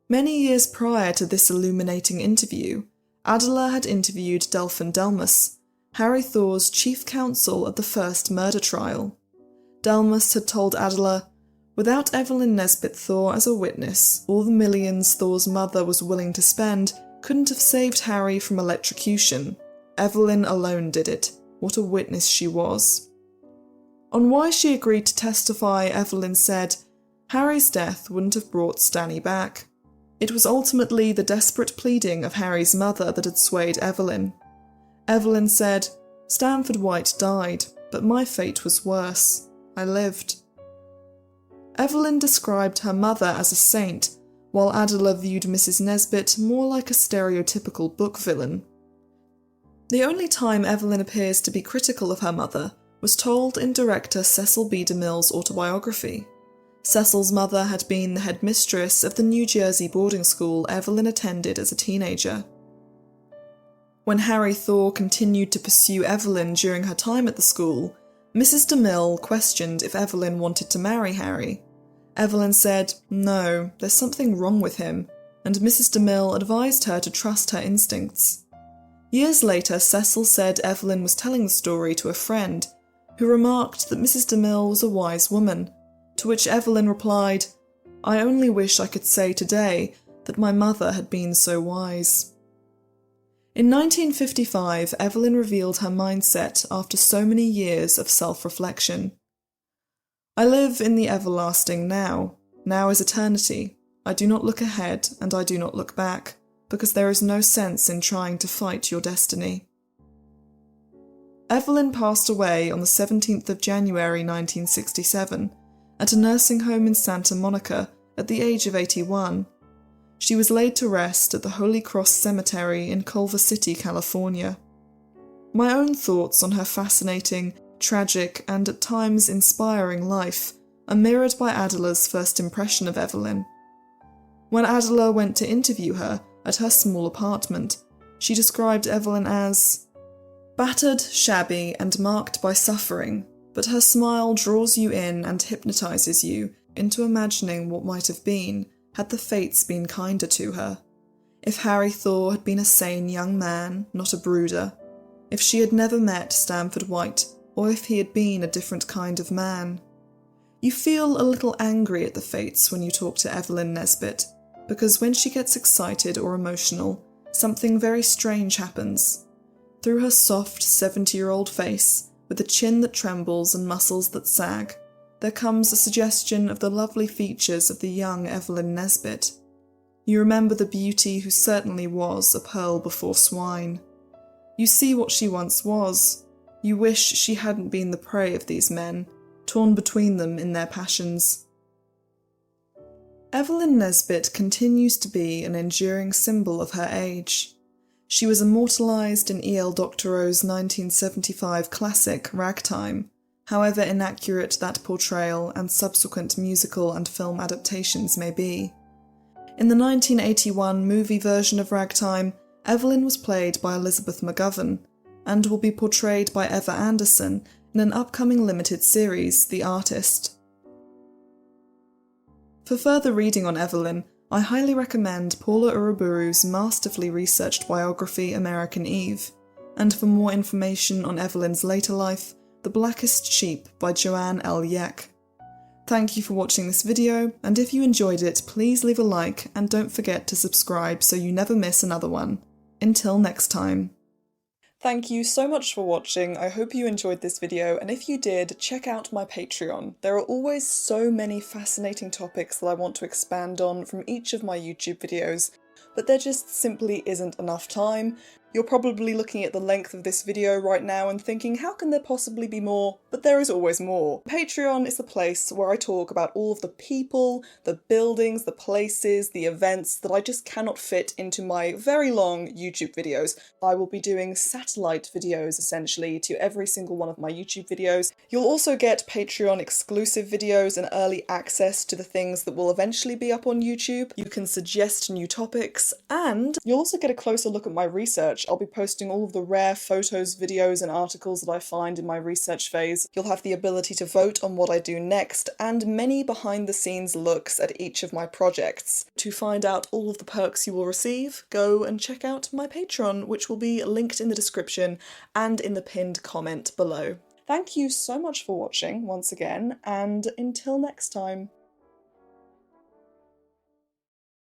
Many years prior to this illuminating interview, Adela had interviewed Delphin Delmas, Harry Thaw's chief counsel at the first murder trial. Delmas had told Adela, "Without Evelyn Nesbit Thaw as a witness, all the millions Thaw's mother was willing to spend couldn't have saved Harry from electrocution. Evelyn alone did it. What a witness she was." On why she agreed to testify, Evelyn said, "Harry's death wouldn't have brought Stanny back. It was ultimately the desperate pleading of Harry's mother that had swayed Evelyn." Evelyn said, "Stanford White died, but my fate was worse. I lived." Evelyn described her mother as a saint, while Adela viewed Mrs. Nesbit more like a stereotypical book villain. The only time Evelyn appears to be critical of her mother was told in director Cecil B. DeMille's autobiography. Cecil's mother had been the headmistress of the New Jersey boarding school Evelyn attended as a teenager. When Harry Thaw continued to pursue Evelyn during her time at the school, Mrs. DeMille questioned if Evelyn wanted to marry Harry. Evelyn said, "No, there's something wrong with him," and Mrs. DeMille advised her to trust her instincts. Years later, Cecil said Evelyn was telling the story to a friend, who remarked that Mrs. DeMille was a wise woman, to which Evelyn replied, "I only wish I could say today that my mother had been so wise." In 1955, Evelyn revealed her mindset after so many years of self-reflection. "I live in the everlasting now. Now is eternity. I do not look ahead and I do not look back, because there is no sense in trying to fight your destiny." Evelyn passed away on the 17th of January 1967 at a nursing home in Santa Monica at the age of 81. She was laid to rest at the Holy Cross Cemetery in Culver City, California. My own thoughts on her fascinating, tragic, and at times inspiring life are mirrored by Adela's first impression of Evelyn. When Adela went to interview her at her small apartment, she described Evelyn as battered, shabby, and marked by suffering, but her smile draws you in and hypnotizes you into imagining what might have been had the fates been kinder to her. If Harry Thaw had been a sane young man, not a brooder, if she had never met Stanford White, or if he had been a different kind of man. You feel a little angry at the fates when you talk to Evelyn Nesbit, because when she gets excited or emotional, something very strange happens. Through her soft 70-year-old face, with a chin that trembles and muscles that sag, there comes a suggestion of the lovely features of the young Evelyn Nesbit. You remember the beauty who certainly was a pearl before swine. You see what she once was. You wish she hadn't been the prey of these men, torn between them in their passions. Evelyn Nesbit continues to be an enduring symbol of her age. She was immortalised in E.L. Doctorow's 1975 classic Ragtime, however inaccurate that portrayal and subsequent musical and film adaptations may be. In the 1981 movie version of Ragtime, Evelyn was played by Elizabeth McGovern, and will be portrayed by Eva Anderson in an upcoming limited series, The Artist. For further reading on Evelyn, I highly recommend Paula Uruburu's masterfully researched biography American Eve, and for more information on Evelyn's later life, The Blackest Sheep by Joanne L. Yeck. Thank you for watching this video, and if you enjoyed it, please leave a like and don't forget to subscribe so you never miss another one. Until next time. Thank you so much for watching. I hope you enjoyed this video, and if you did, check out my Patreon. There are always so many fascinating topics that I want to expand on from each of my YouTube videos, but there just simply isn't enough time. You're probably looking at the length of this video right now and thinking, how can there possibly be more? But there is always more. Patreon is the place where I talk about all of the people, the buildings, the places, the events that I just cannot fit into my very long YouTube videos. I will be doing satellite videos essentially to every single one of my YouTube videos. You'll also get Patreon exclusive videos and early access to the things that will eventually be up on YouTube. You can suggest new topics, and you'll also get a closer look at my research. I'll be posting all of the rare photos, videos, and articles that I find in my research phase. You'll have the ability to vote on what I do next, and many behind-the-scenes looks at each of my projects. To find out all of the perks you will receive, go and check out my Patreon, which will be linked in the description and in the pinned comment below. Thank you so much for watching once again, and until next time.